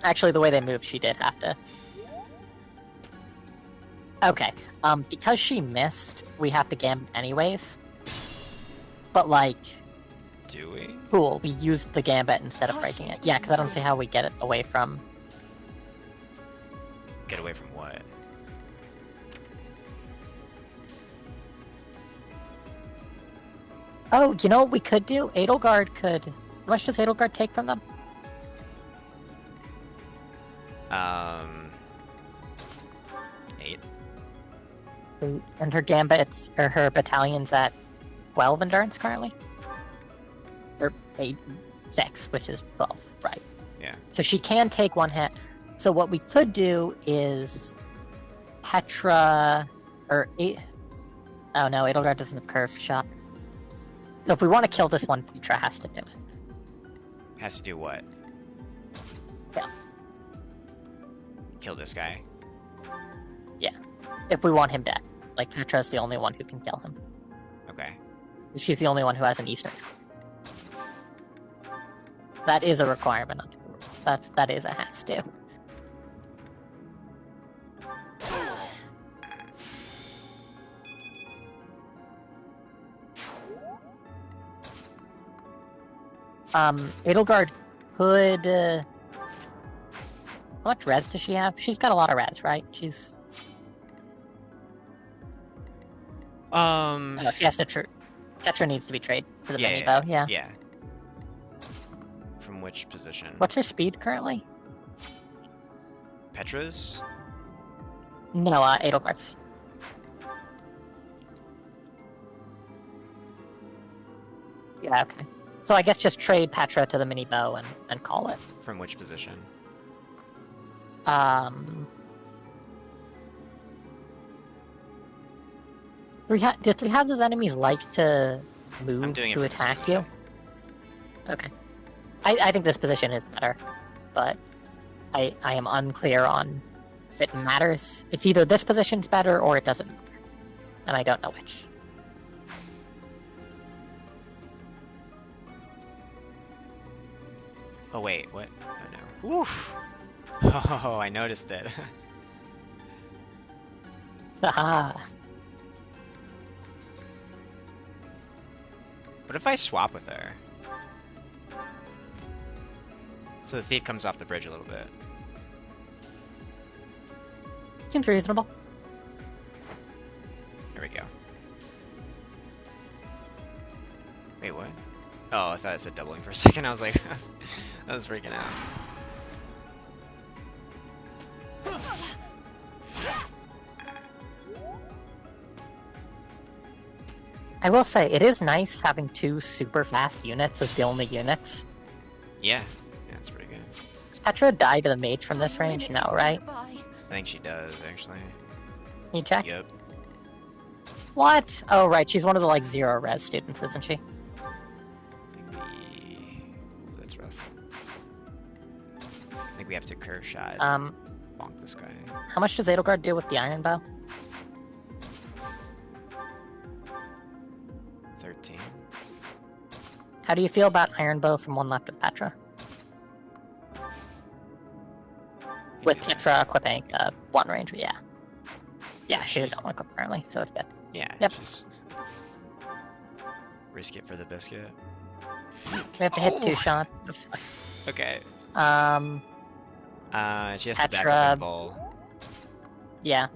Actually, the way they moved, she did have to. Okay, because she missed, we have to gambit anyways. But, like, Do we? cool, we used the gambit instead of breaking it. Yeah, because I don't see how we get it away from... Get away from what? Oh, you know what we could do? Edelgard could... How much does Edelgard take from them? 8. And her gambits, or her battalion's at 12 endurance currently? Or 6, which is 12, right. Yeah. So she can take one hit. So what we could do is... Petra... Or... Oh no, Edelgard doesn't have curved shot. So if we want to kill this one, Petra has to do it. Has to do what? Yeah. Kill this guy. If we want him dead. Like, Petra's the only one who can kill him. Okay. She's the only one who has an Eastern skill. That is a requirement under the rules. That is a has to. Edelgard could... how much res does she have? She's got a lot of res, right? She's... Oh, she has to... Petra needs to be traded for the mini bow, yeah. Yeah. From which position? What's her speed currently? Petra's? No, Edelgard's. Yeah, okay. So I guess just trade Petra to the mini bow and call it. From which position? Do 3 houses enemies like to move to attack you? Okay. I think this position is better, but I am unclear on if it matters. It's either this position's better or it doesn't matter, and I don't know which. Oh wait, what? Oh no. Oof! Oh, I noticed it. Haha. What if I swap with her? So the thief comes off the bridge a little bit. Seems reasonable. There we go. Wait, what? Oh, I thought it said doubling for a second. I was like, I was freaking out. I will say, it is nice having 2 super fast units as the only units. Yeah, that's pretty good. Does Petra die to the mage from this range? No, right? I think she does, actually. Can you check? Yep. What? Oh, right, she's one of the, like, 0 res students, isn't she? That's rough. I think we have to curve shot. Bonk this guy. How much does Edelgard do with the iron bow? 13. How do you feel about iron bow from 1 left of Petra? With Petra equipping 1 range, yeah. Yeah, she doesn't want to equip currently, so it's good. Yeah, Yep. just risk it for the biscuit. We have to hit 2 shots. Okay. She has to back Petra... up and bowl. Yeah.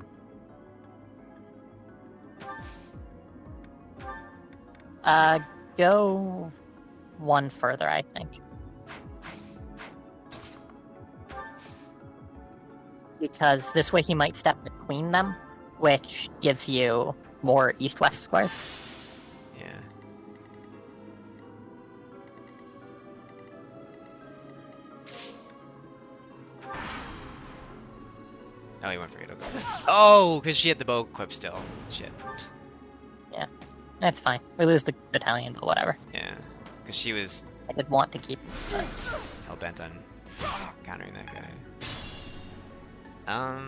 Go 1 further, I think. Because this way he might step between them, which gives you more east-west squares. Yeah. Oh, he went for Edelgard. Oh, because she had the bow equipped still. Shit. Yeah. That's fine. We lose the battalion, but whatever. Yeah. Because she was I did want to keep it, but... hell-bent on countering that guy. I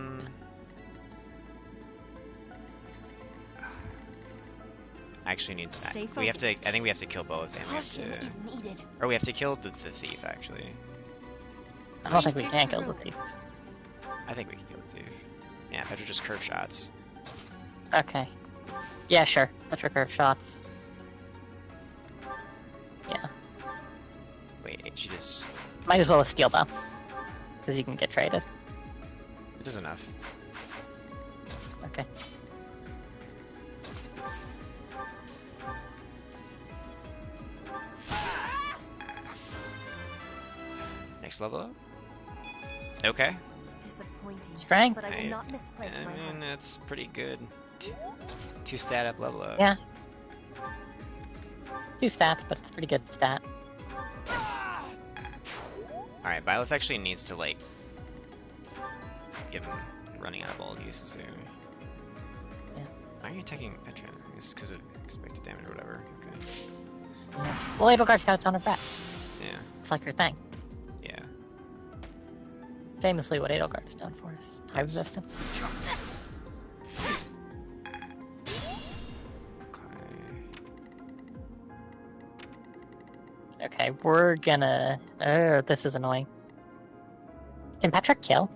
actually need to... We have to... I think we have to kill both, and we have to... Or we have to kill the thief, actually. I don't think we can kill the thief. I think we can kill the thief. Yeah, Petra just curve shots. Okay. Yeah, sure. Petra curve shots. Yeah. Wait, she just... Might as well a steel bow. Because you can get traded. It is enough. Okay. Next level up? Okay. Disappointing. Strength? But I will not misplace my mean, heart. that's pretty good. 2 stat up level up. Yeah. 2 stats, but it's a pretty good stat. Alright, Byleth actually needs to, like, give him running out of all his uses here. Yeah. Why are you attacking Petra? It's because of expected damage or whatever. Okay. Yeah. Well, Edelgard's got a ton of rats. Yeah. It's like her thing. Yeah. Famously, what Edelgard is known for is high resistance. Okay, we're gonna... this is annoying. Can Petra kill?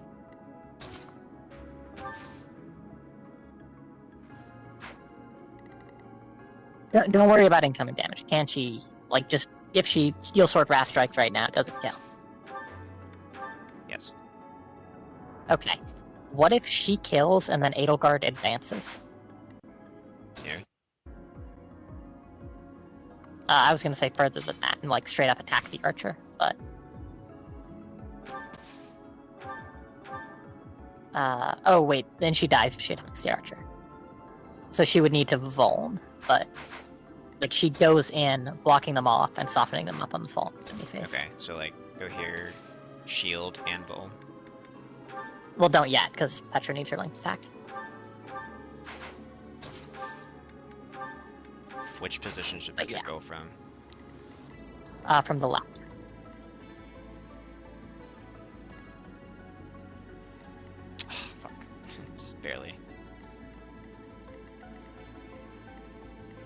Don't worry about incoming damage. Can she, like, just If she Steel Sword Wrath strikes right now, it doesn't kill. Yes. Okay. What if she kills and then Edelgard advances? Here. I was gonna say further than that and like straight up attack the archer, but oh wait, then she dies if she attacks the archer. So she would need to Vuln, but like she goes in, blocking them off and softening them up on the fall in the face. Okay, so like go here, shield and bowl. Well, don't yet, because Petra needs her length attack. Which position should But Petra yeah. go from? From the left. Oh, fuck. Just barely.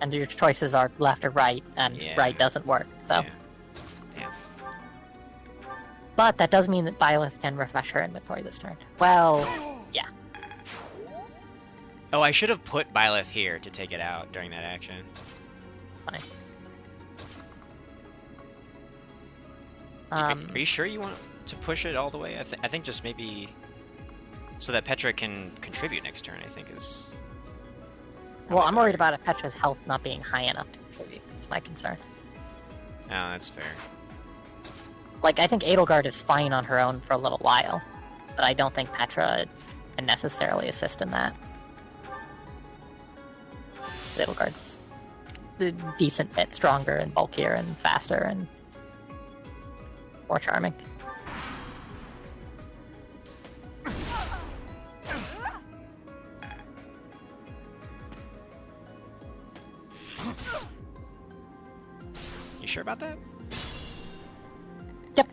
And your choices are left or right, and Yeah. right doesn't work. So, Yeah. Damn. but that does mean that Byleth can refresh her inventory this turn. Well, yeah. Oh, I should have put Byleth here to take it out during that action. Fine. Are you sure you want to push it all the way? I think just maybe so that Petra can contribute next turn, I think is... Well, I'm worried about Petra's health not being high enough to contribute. That's my concern. Oh, that's fair. Like, I think Edelgard is fine on her own for a little while, but I don't think Petra can necessarily assist in that. Edelgard's a decent bit stronger and bulkier and faster and more charming. You sure about that? Yep.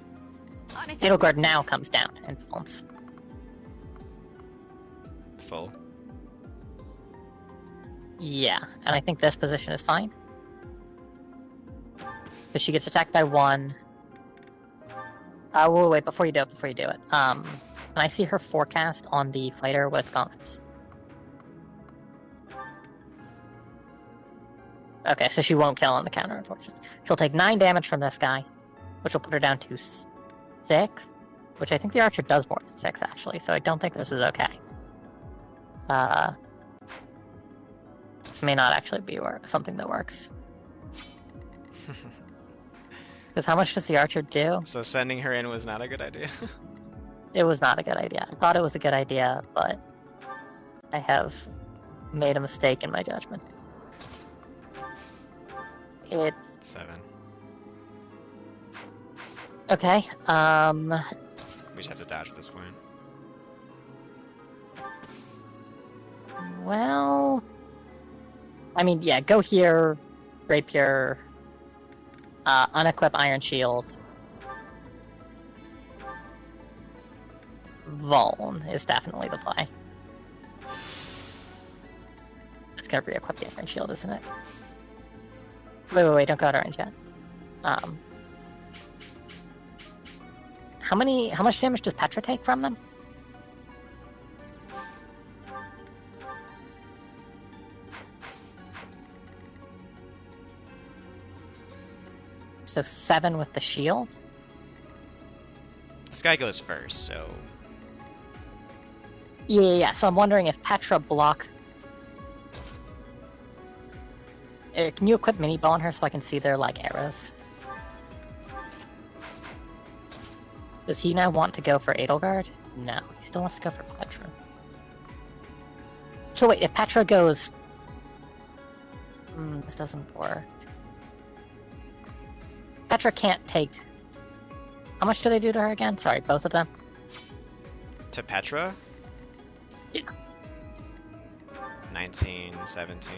Edelgard now comes down and phones. Full. Yeah, and I think this position is fine. Because she gets attacked by one. Wait, before you do it. Can I see her forecast on the fighter with gauntlets? Okay, so she won't kill on the counter, unfortunately. She'll take 9 damage from this guy, which will put her down to 6, which I think the archer does more than 6, actually, so I don't think this is okay. This may not actually be something that works. Because how much does the archer do? So sending her in was not a good idea. It was not a good idea. I thought it was a good idea, but I have made a mistake in my judgment. It's 7. okay. We just have to dodge at this point. Well, I mean, yeah, go here, rapier, unequip iron shield. Vuln is definitely the play. It's gonna re-equip the iron shield, isn't it? Wait, don't go out of range yet. How much damage does Petra take from them? So 7 with the shield? This guy goes first, so... Yeah. So I'm wondering if Petra block... Can you equip mini bow on her so I can see their, like, arrows? Does he now want to go for Edelgard? No, he still wants to go for Petra. So wait, if Petra goes... this doesn't work. Petra can't take... How much do they do to her again? Sorry, both of them? To Petra? Yeah. 19, 17.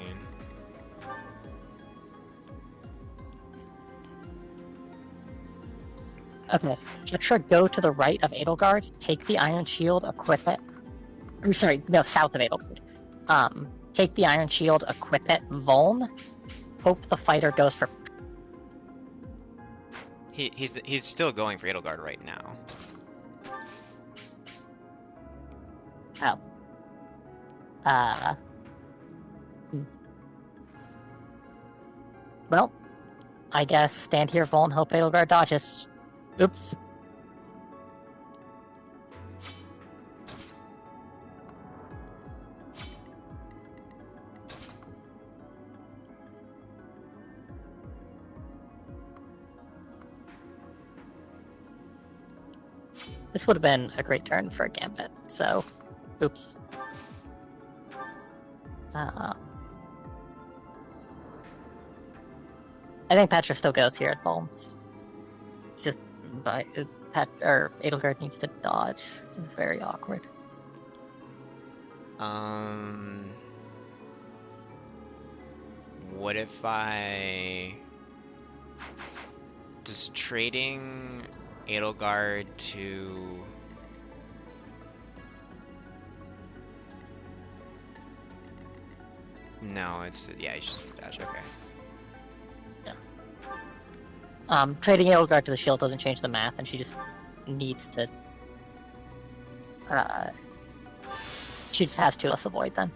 Okay. Petra, go to the right of Edelgard, take the iron shield, equip it. I'm sorry, no, south of Edelgard. Take the iron shield, equip it, Vuln. Hope the fighter goes for... He's still going for Edelgard right now. Oh. Well, I guess stand here, Vol, and hope Edelgard dodges. Oops. This would have been a great turn for a Gambit, so... Oops. I think Petra still goes here at Volms. Just by... Edelgard needs to dodge. It's very awkward. What if I... Does trading Edelgard to... No, it's... Yeah, you should dodge, okay. Trading Edelgard to the shield doesn't change the math, and she just needs to... she just has to less avoid then.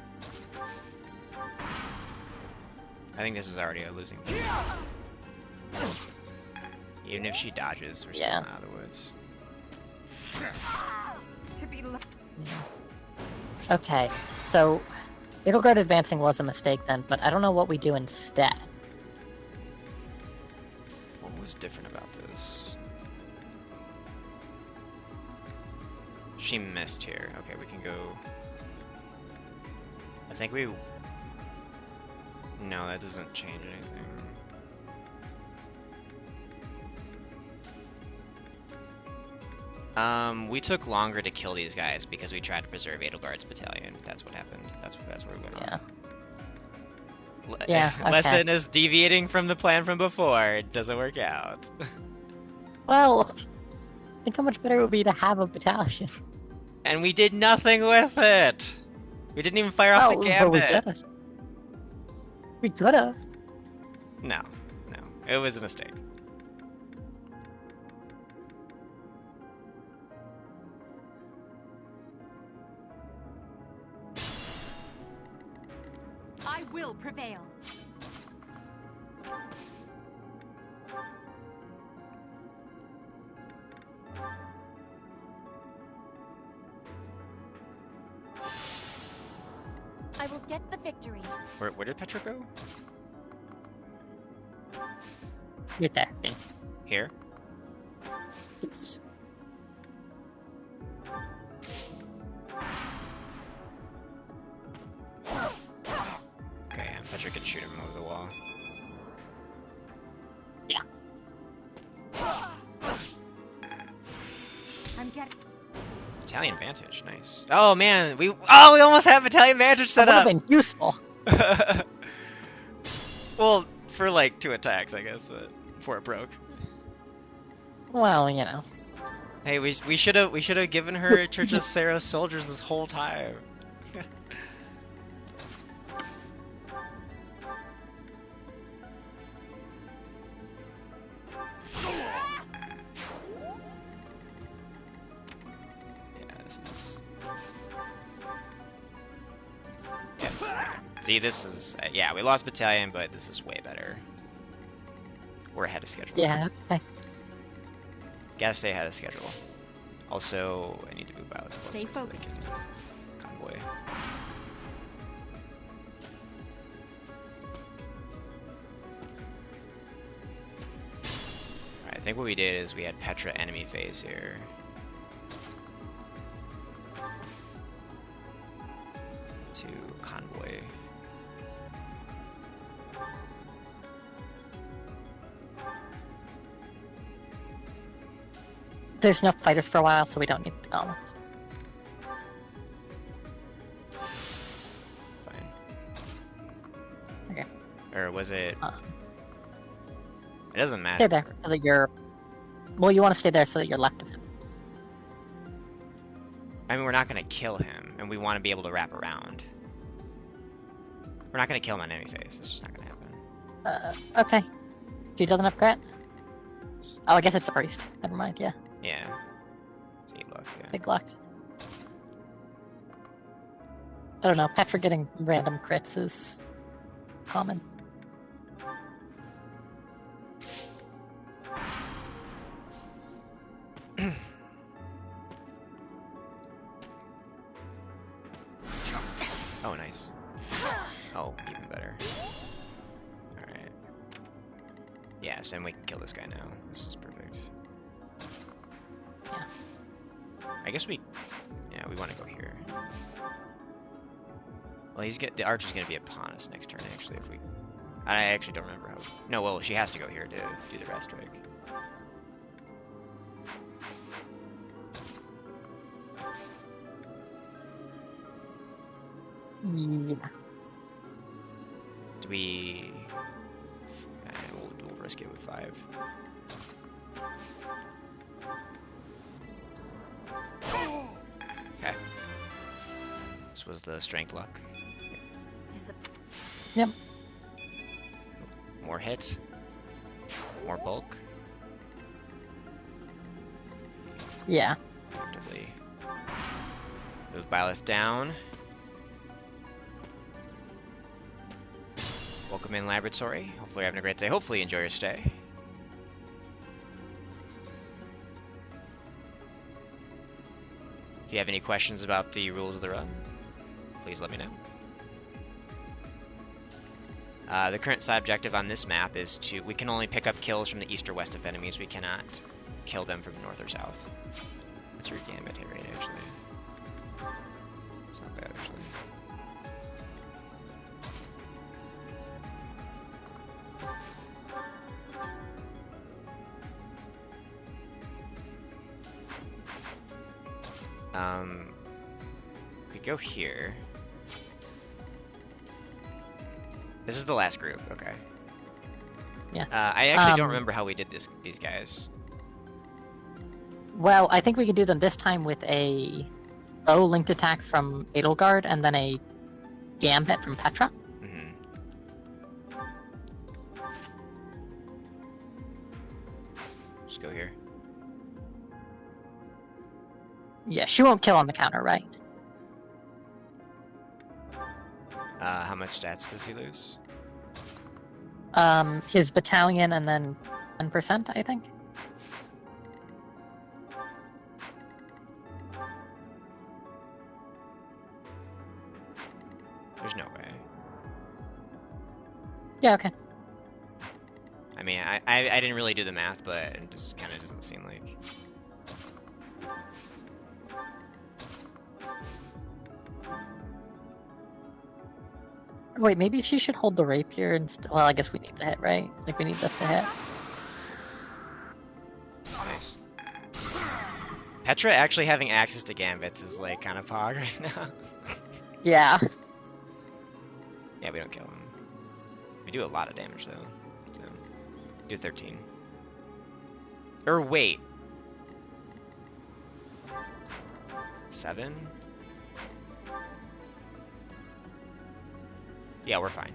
I think this is already a losing game. Even if she dodges, we're still not out of the woods. Okay, so Edelgard advancing was a mistake then, but I don't know what we do instead. What was different about this? She missed here. Okay, we can go... I think we... No, that doesn't change anything. We took longer to kill these guys because we tried to preserve Edelgard's battalion. That's what happened. That's where we went on. Yeah, okay. Lesson is deviating from the plan from before. It doesn't work out. Well, think how much better it would be to have a battalion. And we did nothing with it! We didn't even fire off the gambit! We could've. No. It was a mistake. I will prevail. I will get the victory. Where did Petra go? You're there. Here? Yes. Okay, and Petra can shoot him over the wall. Yeah. I'm getting... Battalion Vantage, nice. Oh man, we almost have Battalion Vantage set up! That would have been useful. Well, for like 2 attacks, I guess, but before it broke. Well, you know. Hey, we should have given her Church of Sarah soldiers this whole time. See, this is... yeah, we lost Battalion, but this is way better. We're ahead of schedule. Yeah, okay. Gotta stay ahead of schedule. Also, I need to move out. Stay focused. So convoy. Alright, I think what we did is we had Petra enemy phase here. To convoy. There's enough fighters for a while, so we don't need the gauntlets. Fine. Okay. Or was it... It doesn't matter. Stay there, so that you're... Well, you want to stay there so that you're left of him. I mean, we're not going to kill him, and we want to be able to wrap around. We're not going to kill him on enemy phase. It's just not going to happen. Okay. He doesn't have Grat? Oh, I guess it's a priest. Never mind, yeah. Yeah. See, look, yeah. Big luck. I don't know, Petra getting random crits is common. Oh, nice. Oh, even better. Alright. Yes, and we can kill this guy now. This is perfect. Yeah. I guess we... Yeah, we want to go here. Well, the archer's going to be upon us next turn, actually, if we... I actually don't remember how... No, well, she has to go here to do the rest trick. Yeah. Do we... we'll risk it with 5. Okay. This was the strength luck. Yep. More hit. More bulk. Yeah. Effectively. Move Byleth down. Welcome in, Laboratory. Hopefully you're having a great day. Hopefully you enjoy your stay. If you have any questions about the rules of the run, please let me know. The current side objective on this map is we can only pick up kills from the east or west of enemies. We cannot kill them from north or south. What's your gambit hit rate, actually? It's not bad, actually. We could go here. This is the last group, okay. Yeah. I actually don't remember how we did these guys. Well, I think we could do them this time with a bow linked attack from Edelgard and then a gambit from Petra. Mm-hmm. Just go here. Yeah, she won't kill on the counter, right? How much stats does he lose? His battalion and then 10%, I think. There's no way. Yeah, okay. I mean, I didn't really do the math, but it just kind of doesn't seem like... Wait, maybe she should hold the rapier and... Well, I guess we need the hit, right? Like, we need this to hit. Nice. Petra actually having access to gambits is, like, kind of pog right now. Yeah. Yeah, we don't kill him. We do a lot of damage, though. So, do 13. Or wait. 7? Yeah, we're fine.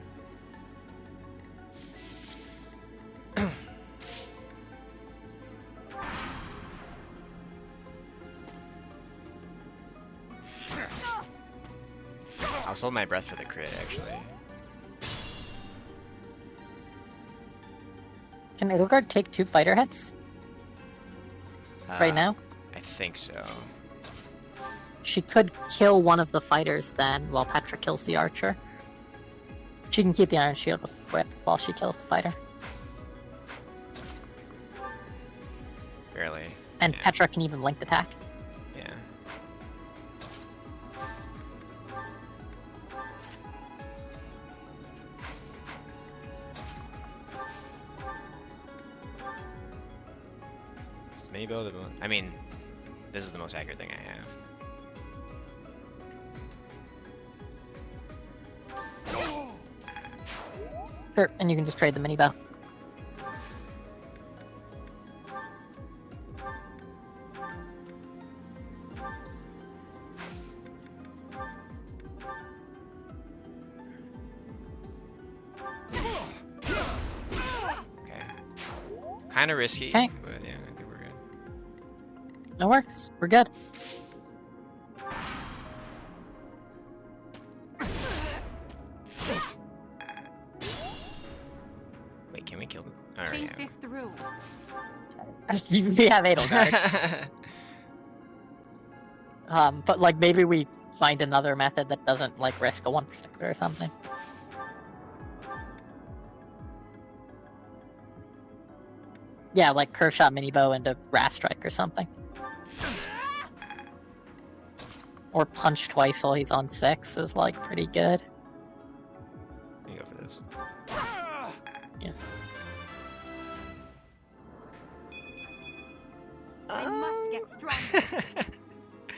I'll hold my breath for the crit, actually. Can Edelgard take 2 fighter hits? Right now? I think so. She could kill one of the fighters then, while Petra kills the archer. She can keep the Iron Shield equipped while she kills the fighter. Barely. And Yeah. Petra can even link attack. Yeah. Maybe I mean, this is the most accurate thing I have. Sure, and you can just trade the mini bow. Okay. Kind of risky, Okay. but yeah, I think we're good. No works. We're good. Wait, can we kill them? Alright, Think yeah. this through. We have Edelgard. But like maybe we find another method that doesn't like risk a 1% crit or something. Yeah, like curve shot mini bow into Wrath Strike or something. Or punch twice while he's on 6 is like pretty good. Let me go for this. Yeah. I must get stronger.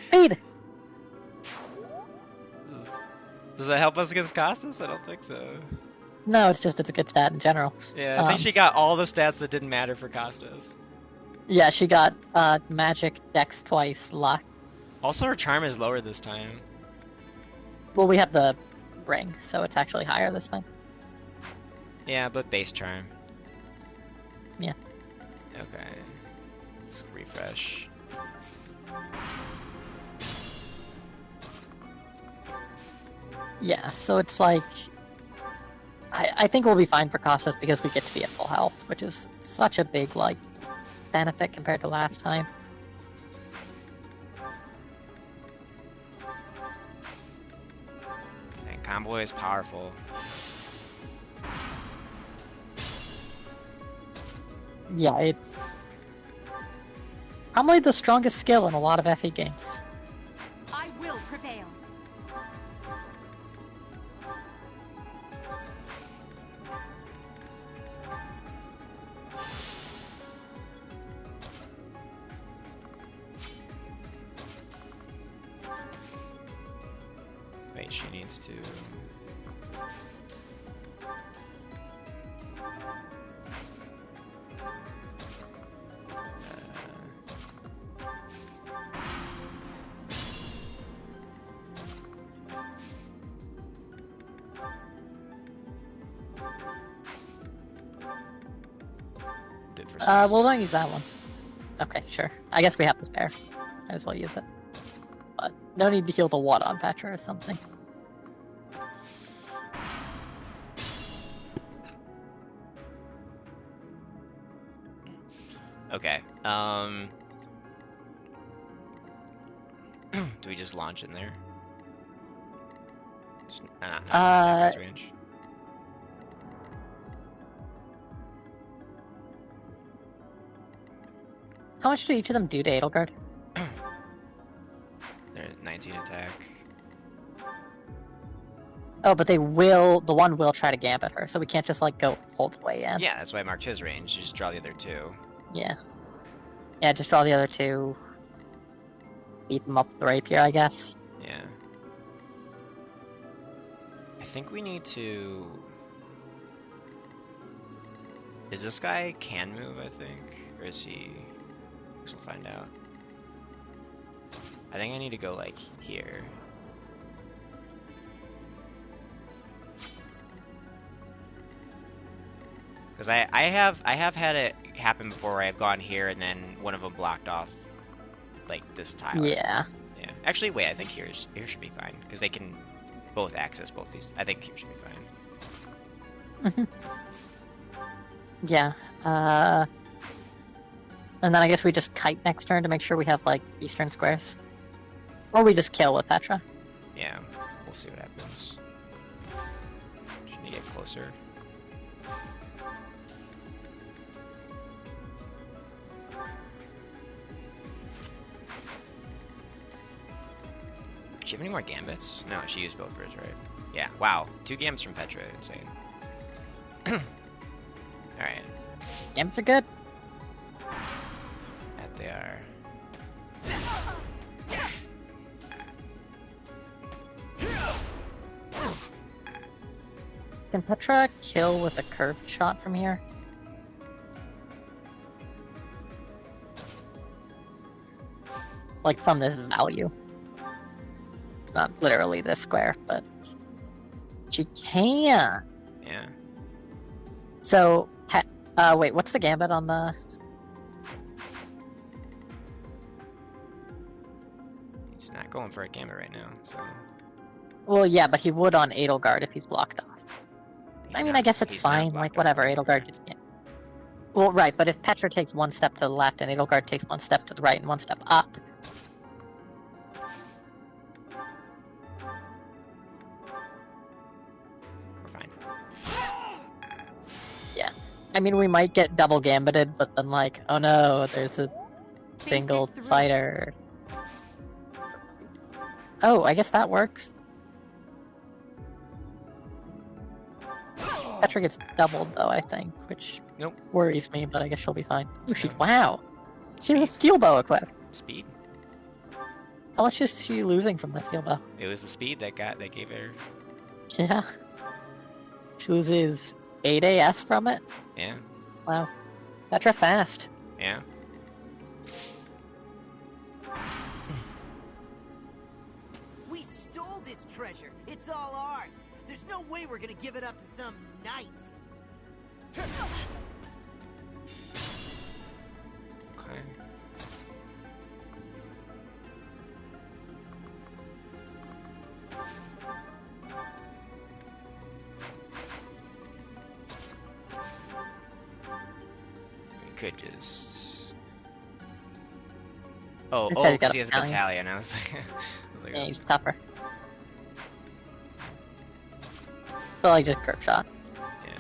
Speed! Does that help us against Costas? I don't think so. No, it's a good stat in general. Yeah, I think she got all the stats that didn't matter for Costas. Yeah, she got magic, dex twice, luck. Also, her charm is lower this time. Well, we have the ring, so it's actually higher this time. Yeah, but base charm. Yeah. Okay. Let's refresh. Yeah, so it's like... I think we'll be fine for Costas because we get to be at full health, which is such a big, like, benefit compared to last time. And Convoy is powerful. Yeah, it's probably the strongest skill in a lot of FE games. I will prevail. Wait, she needs to... Well, don't use that one. Okay, sure. I guess we have the spare. Might as well use it. But no need to heal the watt on Petra or something. Okay. Do we just launch in there? Just, not inside range. How much do each of them do to Edelgard? They're at 19 attack. Oh, but they will. The one will try to gambit her, so we can't just like go all the way in. Yeah, that's why I marked his range. You just draw the other two. Yeah. Yeah, just draw the other two. Beat them up with the rapier, I guess. Yeah. I think we need to... Is this guy can move, I think? Or is he... I guess we'll find out. I think I need to go, like, here. Because I have had it happen before where I've gone here and then one of them blocked off, like, this tile. Yeah. Yeah. Actually, wait, I think here should be fine. Because they can both access both these. I think here should be fine. Yeah. And then I guess we just kite next turn to make sure we have, like, eastern squares. Or we just kill with Petra. Yeah, we'll see what happens. Should we get closer? Does she have any more gambits? No, she used both of hers, right? Yeah, wow. 2 gambits from Petra, insane. Alright. Gambits are good. That they are. Can Petra kill with a curved shot from here? Like from this value. Not literally this square, but she can. Yeah. So, wait, what's the gambit on the... He's not going for a gambit right now, so... Well, yeah, but he would on Edelgard if he's blocked off. He's I mean, not- I guess it's he's not fine, blocked like, off. whatever, Edelgard gets... Yeah. Well, right, but if Petra takes one step to the left and Edelgard takes one step to the right and one step up... I mean, we might get double gambited, but then like, oh no, there's a single this through. fighter. Oh, I guess that works. Petra gets doubled though, I think, which Nope. worries me, but I guess she'll be fine. Oh, she, No. wow! She has a steel bow equipped. Speed. How much is she losing from the steel bow? It was the speed that gave her. Yeah. She loses 8 AS from it? Yeah. Wow. Petra fast. Yeah. We stole this treasure. It's all ours. There's no way we're gonna give it up to some knights. Okay. We could just. Oh, Okay, oh, you got because a he has a battalion. battalion. I was like, Yeah, oh. he's tougher. So like just curve shot. Yeah.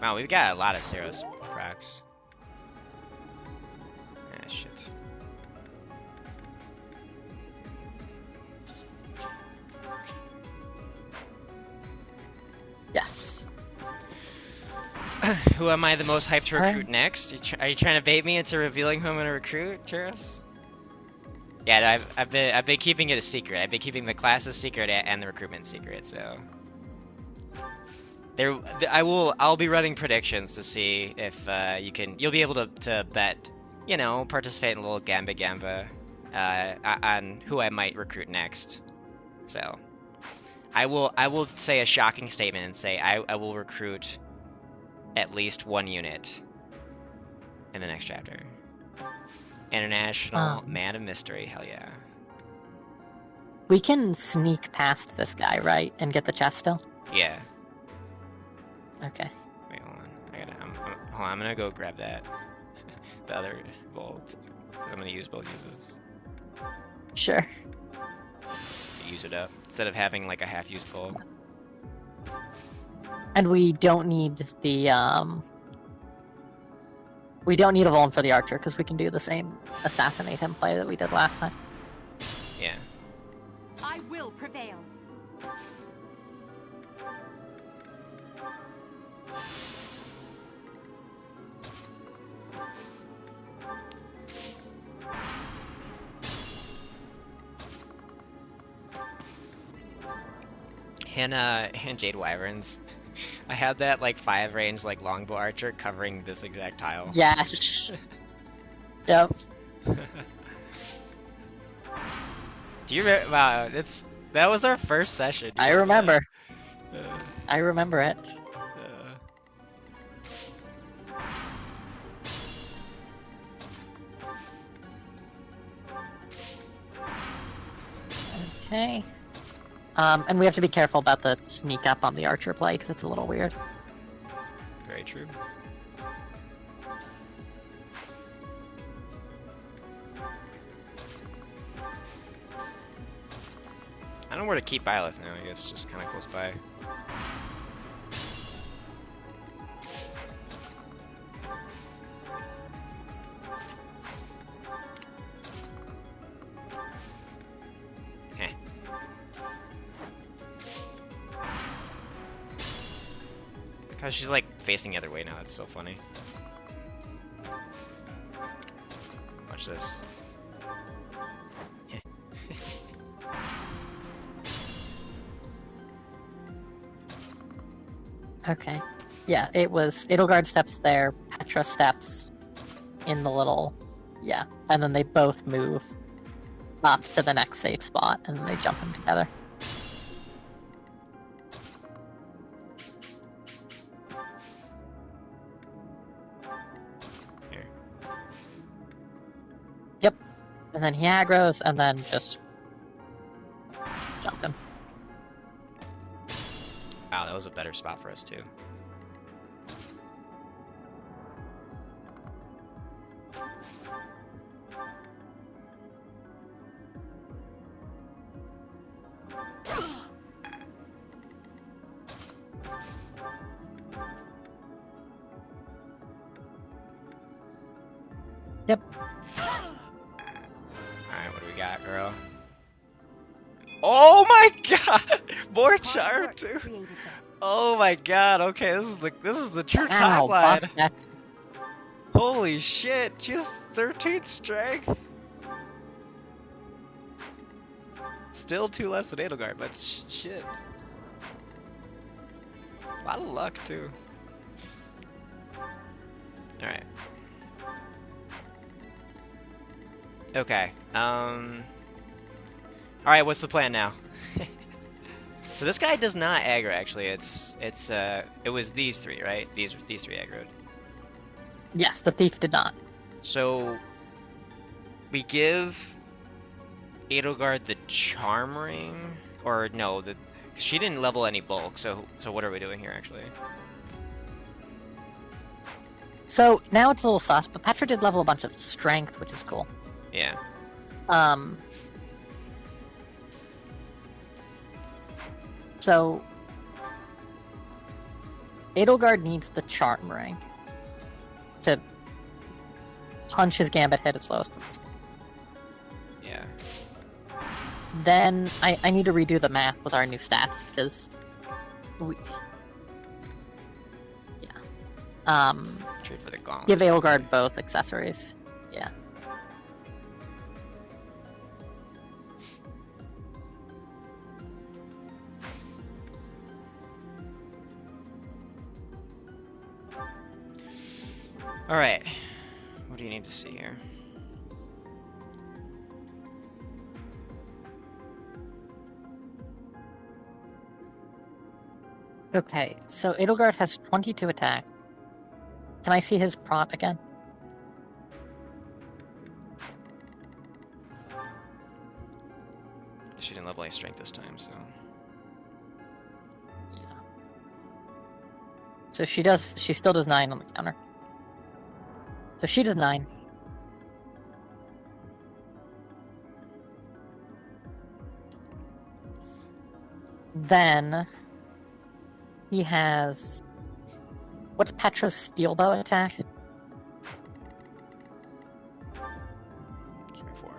Wow, we've got a lot of Ceros cracks. Ah, shit. Yes. Who am I the most hyped to recruit Alright. next? Are you trying to bait me into revealing who I'm gonna recruit, Cheros? Yeah, no, I've been keeping it a secret. I've been keeping the classes secret and the recruitment secret. So I'll be running predictions to see if you'll be able to bet, participate in a little gamba on who I might recruit next. So I will say a shocking statement and say I will recruit at least one unit in the next chapter. International Man of Mystery, hell yeah. We can sneak past this guy, right? And get the chest still? Yeah. Okay. Wait, hold on. Hold on, I'm gonna go grab that. The other bolt. Because I'm gonna use both uses. Sure. Use it up. Instead of having like a half-used bolt. And we don't need the, we don't need a Vuln for the archer, because we can do the same assassinate him play that we did last time. Yeah. I will prevail. And Jade Wyverns. I had that like 5 range like longbow archer covering this exact tile. Yeah. Yep. Do you remember? Wow, that was our first session. I remember. Uh, I remember it. Okay. And we have to be careful about the sneak up on the archer play, because it's a little weird. Very true. I don't know where to keep Byleth now, I guess just kind of close by. Heh. Because she's like facing the other way now, that's so funny. Watch this. Okay. Yeah, it was Edelgard steps there, Petra steps in the little... Yeah, and then they both move up to the next safe spot, and then they jump in together. Here. Yep. And then he aggroes, and then just jump in. Wow, that was a better spot for us too. Yep. Alright, what do we got, girl? Oh my god! More Hard charm work too! created this. Oh my god, okay, this is the true Ow, timeline. prospect. Holy shit, she has 13 strength. Still 2 less than Edelgard, but shit. A lot of luck too. Alright. Okay, alright, what's the plan now? So this guy does not aggro actually, it was these three, right? These three aggroed. Yes, the thief did not. So we give Edelgard the charm ring, or no, she didn't level any bulk. So what are we doing here actually? So now it's a little sus, but Petra did level a bunch of strength, which is cool. Yeah. So Edelgard needs the charm ring to punch his gambit hit its lowest possible. Yeah. Then I need to redo the math with our new stats because we Trade for the gauntlet. give Edelgard both accessories. Yeah. Alright. What do you need to see here? Okay, so Edelgard has 22 attack. Can I see his prot again? She didn't level any strength this time, so. Yeah. So she still does 9 on the counter. So she does 9. Then he has, what's Petra's steel bow attack? 24.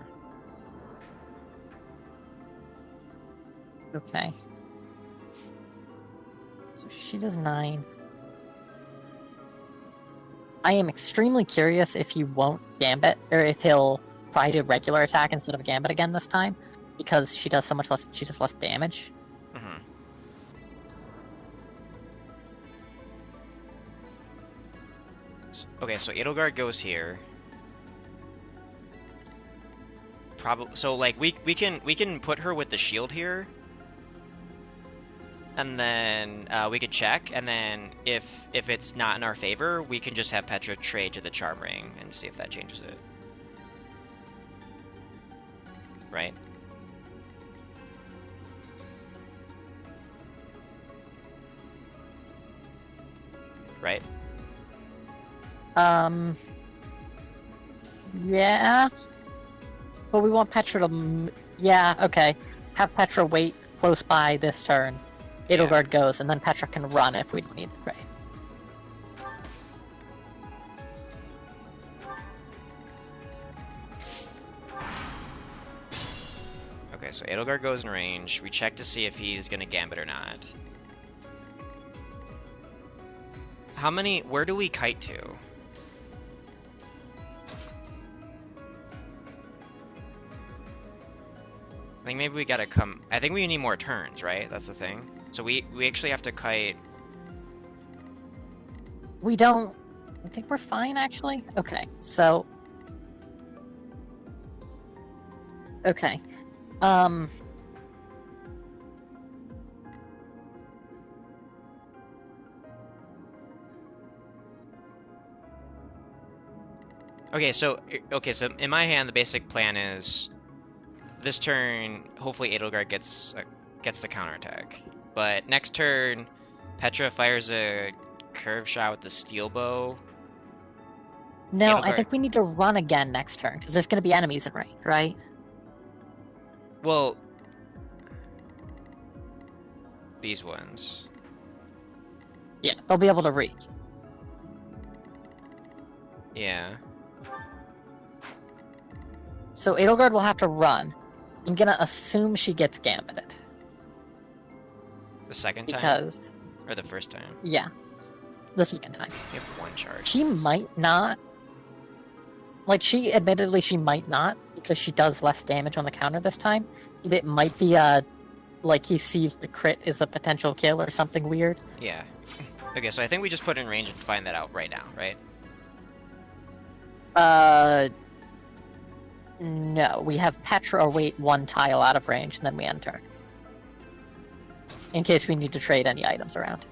Okay. So she does 9. I am extremely curious if he won't gambit, or if he'll try to regular attack instead of gambit again this time, because she does so much less. She does less damage. Mm-hmm. Okay, so Edelgard goes here. Probably. So like we can put her with the shield here. And then we could check, and then if it's not in our favor, we can just have Petra trade to the charm ring and see if that changes it. Right? Right? Yeah. But we want Petra to... Yeah, okay. Have Petra wait close by this turn. Edelgard goes, and then Petra can run if we don't need it, right? Okay, so Edelgard goes in range. We check to see if he's gonna gambit or not. How many... Where do we kite to? I think maybe we gotta come... I think we need more turns, right? That's the thing. So we actually have to kite... We don't... I think we're fine, actually. Okay, so... Okay. Okay, so in my hand, the basic plan is this turn, hopefully Edelgard gets the counterattack. But next turn, Petra fires a curve shot with the steel bow. No, I Edelgard. think we need to run again next turn, because there's going to be enemies in range, right? Well, these ones. Yeah, they'll be able to reach. Yeah. So Edelgard will have to run. I'm gonna assume she gets gambited. The second time? Because, Or the first time? yeah, the second time. You have one charge. She might not. Like, admittedly, she might not, because she does less damage on the counter this time. It might be, like he sees the crit is a potential kill or something weird. Yeah. Okay, so I think we just put in range and find that out right now, right? No, we have Petra wait one tile out of range, and then we enter. In case we need to trade any items around.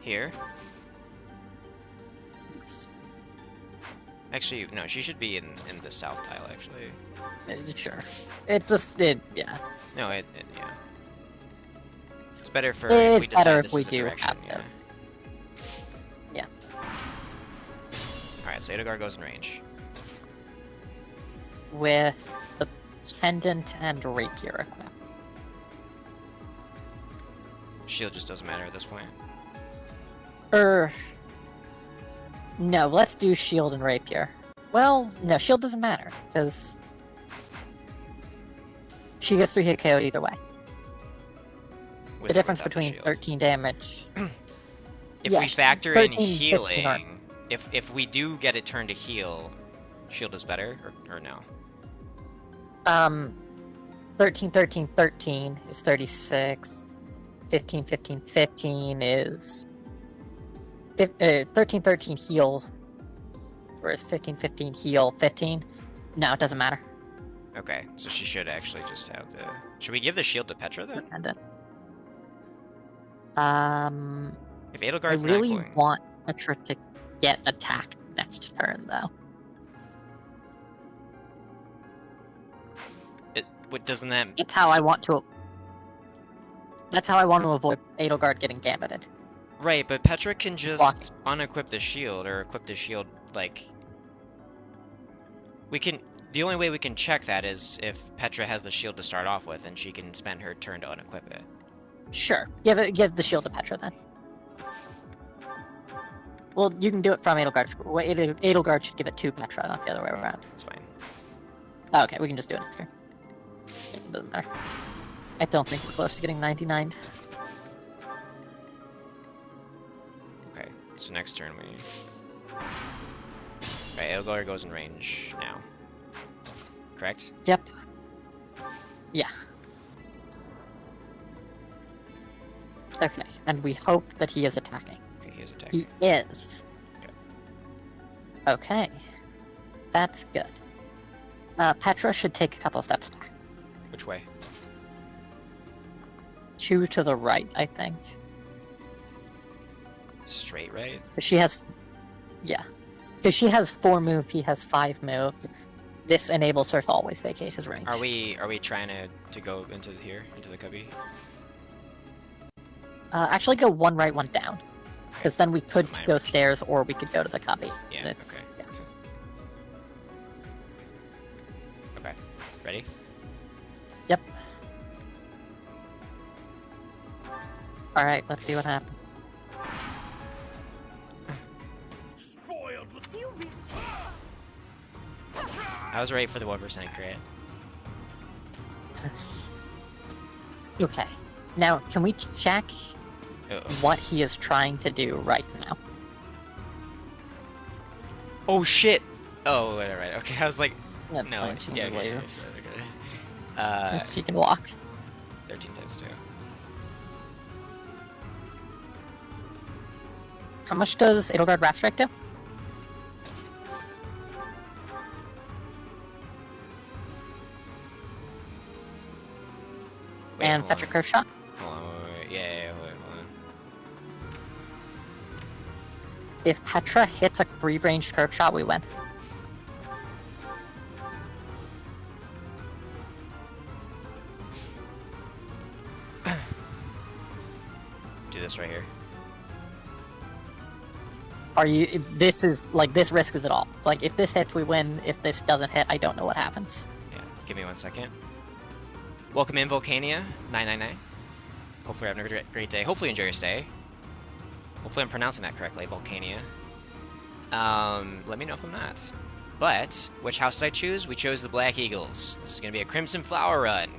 Here? Actually, no, she should be in the south tile, actually. Sure. It's just, yeah. No, yeah. It's better for It's if we decide better this if we is a do direction, have yeah. to. Yeah. Alright, so Edelgard goes in range. With the pendant and rapier equipped. Shield just doesn't matter at this point. No, let's do shield and rapier. Well, no, shield doesn't matter, because she gets 3-hit KO'd either way. With The or difference without the between shield. 13 damage. If Yeah, we factor in 13, 15 healing, if we do get a turn to heal, shield is better, or no? 13, 13, 13 is 36. 15, 15, 15 is 13, 13 heal. Whereas 15, 15 heal 15. No, it doesn't matter. Okay, so she should actually just have the... Should we give the shield to Petra then? Pendant. If I Edelgard's really not going... want Petra to get attacked next turn, though. Doesn't that... That's how I want to. That's how I want to avoid Edelgard getting gambited. Right, but Petra can just Block. unequip the shield, or equip the shield, like... We can... The only way we can check that is if Petra has the shield to start off with, and she can spend her turn to unequip it. Sure, give the shield to Petra then. Well, you can do it from Edelgard's. Well, Edelgard should give it to Petra, not the other way around. It's fine. Oh, okay, we can just do it next turn. It doesn't matter. I don't think we're close to getting 99. Okay, so next turn we... Right, Edelgard goes in range now. Correct? Yep. Yeah. Okay, and we hope that he is attacking. Okay, he is attacking. He is. Okay. That's good. Petra should take a couple steps back. Which way? 2 to the right, I think. Straight right? She has... Yeah. Because she has 4 move, he has 5 move. This enables her to always vacate his range. Are we trying to go into here, into the cubby? Actually go 1 right, 1 down. Because then we could My go range. stairs, or we could go to the cubby. Yeah, It's- okay. Okay. Ready? Yep. Alright, let's see what happens. Do you really? I was right for the 1% crit. Okay. Now, can we check Uh-oh. what he is trying to do right now? Oh shit! Oh, right. Okay, I was like, Yeah, no. like, she Yeah, can okay, leave. okay. So she can walk. 13 times 2. How much does Edelgard Wrath Strike do? Wait, And hold Petra on. Curve Shot? Hold on, wait. Yeah, wait, hold on. If Petra hits a free-range Curve Shot, we win. Do this right here. Are you? This is like this risk is it all. Like if this hits, we win. If this doesn't hit, I don't know what happens. Yeah, give me 1 second. Welcome in, Volcania 999. Hopefully, you're having a great day. Hopefully, you enjoy your stay. Hopefully, I'm pronouncing that correctly, Volcania. Let me know if I'm not. But which house did I choose? We chose the Black Eagles. This is gonna be a Crimson Flower run.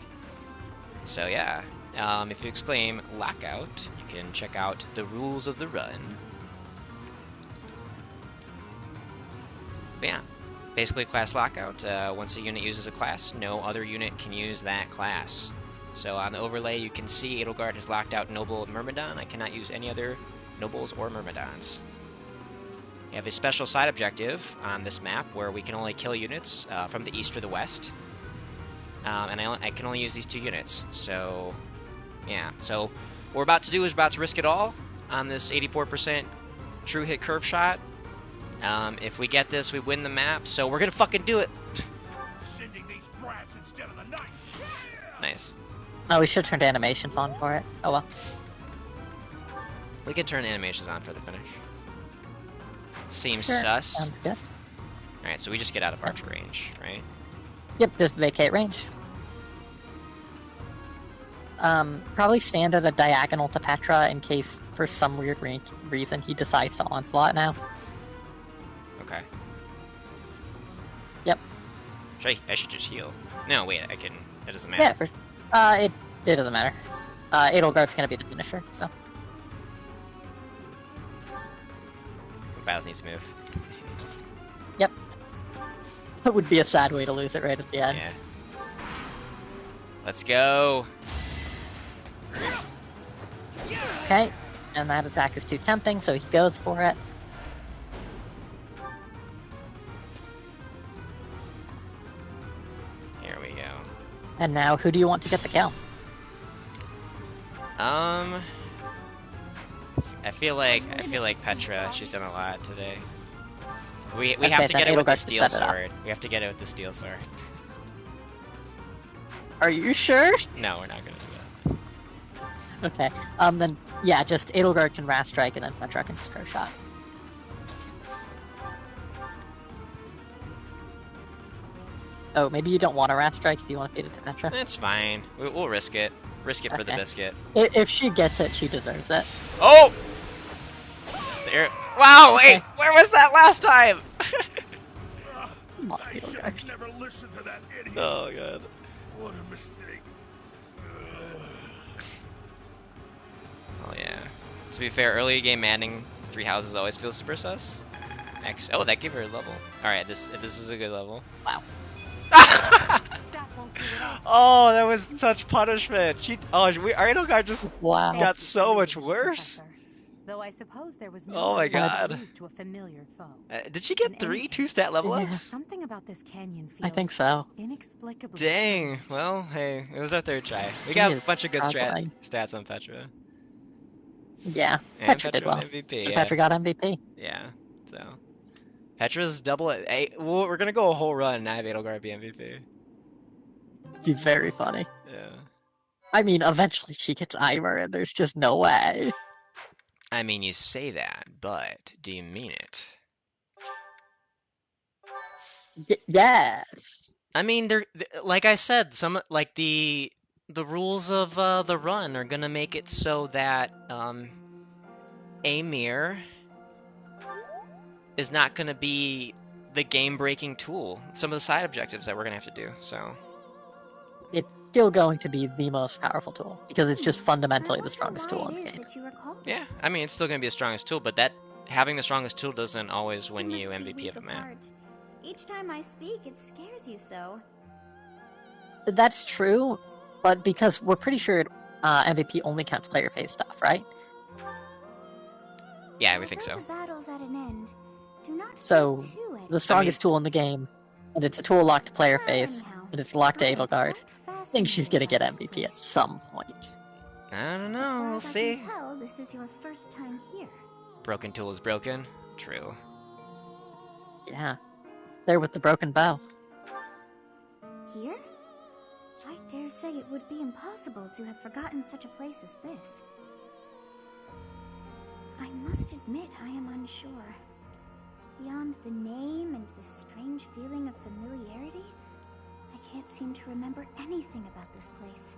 So yeah, if you exclaim Lockout, you can check out the rules of the run. But yeah, basically class Lockout. Once a unit uses a class, no other unit can use that class. So on the overlay, you can see Edelgard has locked out Noble Myrmidon. I cannot use any other Nobles or Myrmidons. We have a special side objective on this map where we can only kill units from the east or the west. And I can only use these 2 units. So, yeah. So, what we're about to do is about to risk it all on this 84% true hit curve shot. If we get this, we win the map. So, we're gonna fucking do it! Sending these brats instead of the knight. Nice. Oh, we should turn animations on for it. Oh well. We can turn animations on for the finish. Seems Sure. sus. Sounds good. Alright, so we just get out of archer range, right? Yep, just vacate range. Probably stand at a diagonal to Petra in case, for some weird reason, he decides to onslaught now. Okay. Yep. I should just heal. No, wait, I can... That doesn't Yeah, matter. it doesn't matter. Edelgard's gonna be the finisher, so. Battle needs to move. Yep. That would be a sad way to lose it right at the end. Yeah. Let's go! Okay, and that attack is too tempting, so he goes for it. Here we go. And now, who do you want to get the kill? I feel like Petra. She's done a lot today. We Okay, have to then get it with the Edelgard steel can set it up. sword. We have to get it with the steel sword. Are you sure? No, we're not gonna do that. Okay, then, yeah, just Edelgard can Wrath Strike and then Petra can just Curve Shot. Oh, maybe you don't want a Wrath Strike if you want to feed it to Petra? That's fine. We'll risk it. Risk it for the Okay. biscuit. If she gets it, she deserves it. Oh! There. Wow, wait! Where was that last time? Come on, I should Edelgard. have never listened to that idiot. Oh, God. What a mistake. Oh, yeah. To be fair, early game Maddening 3 houses always feel super sus. Oh, that gave her a level. Alright, this is a good level. Wow. That won't do it all. Oh, that was such punishment. Our Edelgard just Wow. got so much Thank you, worse. Professor. Though I suppose there was no Oh my way to God. lose to a familiar foe. Did she In get any 3 case, 2-stat level Yeah. ups? Something about this canyon feels I think so. inexplicably Dang. strange. Well, hey, it was our 3rd try. We She got a is bunch of good struggling. stats on Petra. Yeah, And Petra did well. MVP. And Yeah. Petra got MVP. Yeah. So Petra's double. Well, we're gonna go a whole run and have Edelgard be MVP. Be very funny. Yeah. I mean, eventually she gets Eimer, and there's just no way. I mean, you say that, but do you mean it? Yes. I mean, like I said, the rules of the run are gonna make it so that Amir is not gonna be the game-breaking tool. Some of the side objectives that we're gonna have to do. So It's still going to be the most powerful tool, because it's just fundamentally the strongest tool in the game. yeah, I mean, it's still gonna be the strongest tool, but having the strongest tool doesn't always win you MVP of a map. Each time I speak, it scares you so. That's true, but because we're pretty sure MVP only counts player phase stuff, right? Yeah, we think Although so. the battle's at an end, do not So, feel too anxious. the strongest tool in the game, and it's a tool locked to player phase, Anyhow, and it's locked to I am Edelgard. quite I think she's gonna get fascinated by MVP this at some point. I don't As know. far We'll as I see. can tell, this is your first time here. Broken tool is broken. True. Yeah. There with the broken bow. Here? I dare say it would be impossible to have forgotten such a place as this. I must admit I am unsure. Beyond the name and this strange feeling of familiarity, I can't seem to remember anything about this place.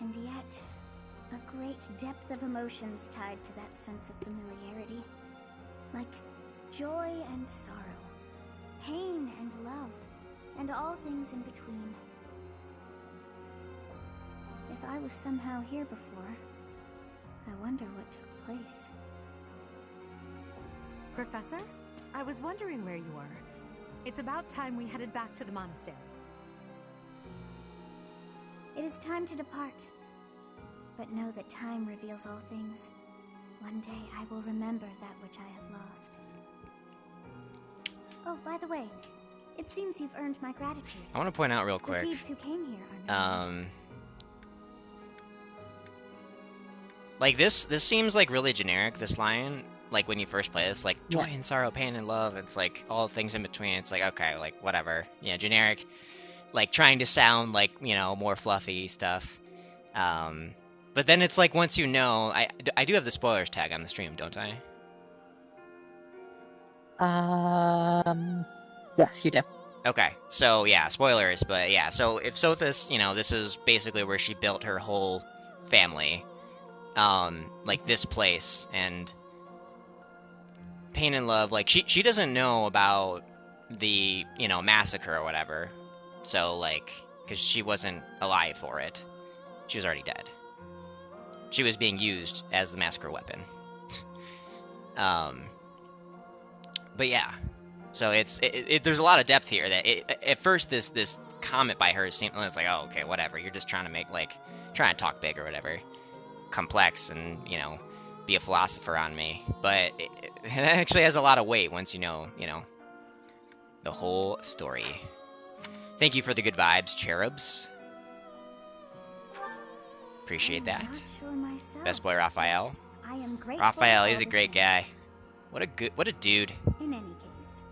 And yet, a great depth of emotions tied to that sense of familiarity. Like joy and sorrow, pain and love, and all things in between. If I was somehow here before, I wonder what took place. Professor? I was wondering where you were. It's about time we headed back to the monastery. It is time to depart. But know that time reveals all things. One day I will remember that which I have lost. Oh, by the way, it seems you've earned my gratitude. I want to point out real The quick. thieves who came here are no more. Like this seems like really generic, this line. Like when you first play this, like joy and sorrow, pain and love, it's like all things in between. It's like, okay, like whatever. Yeah, generic. Like trying to sound like, you know, more fluffy stuff. But then it's like once you know, I do have the spoilers tag on the stream, don't I? Yes, you do. Okay, so yeah, spoilers, but yeah, so if Sothis, you know, this is basically where she built her whole family, like this place, and pain and love, like she doesn't know about the, you know, massacre or whatever, so like, because she wasn't alive for it, she was already dead. She was being used as the massacre weapon. But yeah. So there's a lot of depth here that at first this comment by her seemed, it's like, oh, okay, whatever. You're just trying to talk big or whatever, complex, and, you know, be a philosopher on me. But it actually has a lot of weight once you know the whole story. Thank you for the good vibes, cherubs. Appreciate that. Not sure myself, Best boy Raphael. but I am grateful Raphael, he's all a the great same. guy. What a dude. In any case,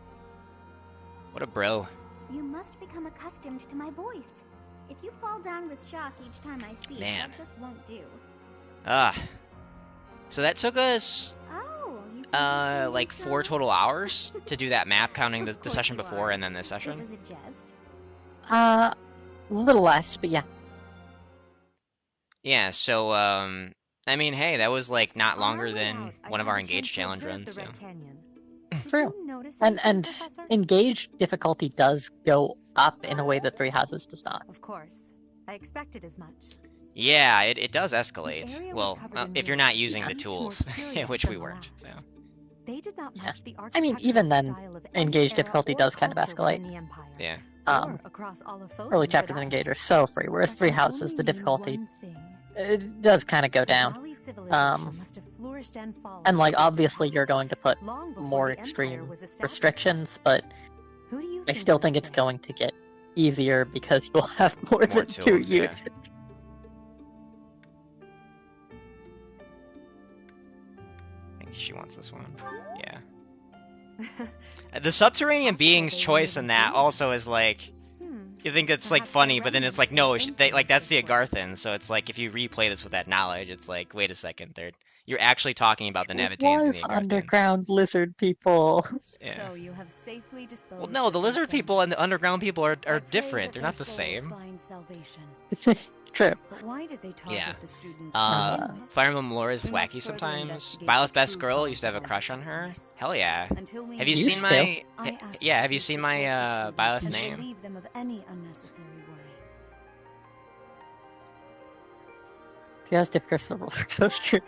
What a bro. you must become accustomed to my voice. If you fall down with shock each time I speak, Man. that just won't do. So that took us Oh, you think this game like is 4 strong? total hours to do that map, counting the Of course session you before are. and then this It session. was a jest. A little less, but yeah. Yeah, so I mean, hey, that was like not On longer our way than out, I one of had our the chance engaged to challenge observe runs. the So. Red Canyon. Did True. you notice And anything, Professor? engaged difficulty does go up in a way that Three Houses does not. Of course. I expected as much. Yeah, it does The escalate. area was Well, covered in if you're not ruins, using the each tools, more curious which than we the weren't. So. last. They did not Yeah. match the I mean, even architectural then, style of any engaged era difficulty or does kind of Oh, culture within escalate. the Empire, Yeah. or across all of Foden, Early for chapters that of Engage matter. are so free, whereas That Three can Houses, only the mean difficulty one thing. it does kind of go The down. Valley civilization Um, must have flourished and fallen And like just obviously you're fast, going to put long before more the Empire extreme was established. restrictions, but Who do you I still will think it's obey? going to get easier because you'll have more More than two tools, yeah. units. I think she wants this one. Yeah. The subterranean possible being's they choice may in be that human. also is like, you think it's like Perhaps funny, their but then it's remnants like, no, still like that's the influence this Agarthan, so it's like if you replay this with that knowledge, it's like, wait a second, you're actually talking about the It Navatans and was the Agarthans. underground lizard people. Yeah. So you have safely disposed Well, no, of the these lizard people and the bandits. underground people I are pray different. that They're not their the souls same. find salvation. True. But why did they target Yeah. the students to begin with? Fire Emblem lore is We must wacky further sometimes. investigate Byleth the Best true Girl cause used to have a of all crush that on took her. place. Hell yeah. Until we Have you know Used seen to. my? I ask Yeah, that have you seen my support the students Byleth and name? relieve them of any unnecessary worry. Three Houses difficulty roller coaster.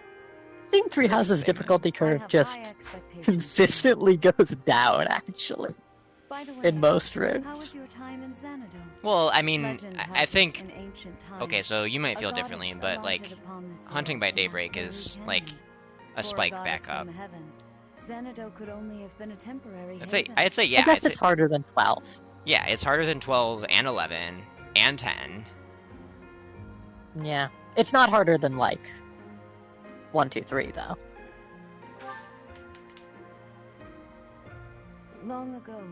I think Three Is it the Houses same, difficulty I curve have just high expectations. consistently goes down, actually, By the way, in most how rooms. was your time in Xanadu? Well, I mean, Legend I has it think. in ancient times, Okay, so you might a feel goddess differently, but like, alighted upon this Hunting world by from that Daybreak very is canyon. like For a spike goddess back up. from the heavens, Xanadu could only have been a temporary I'd say, haven. I'd say, I yeah, guess it's harder than 12. yeah, it's harder than 12 and 11 and 10. Yeah. It's not harder than, like, 1, 2, 3, though. Long ago,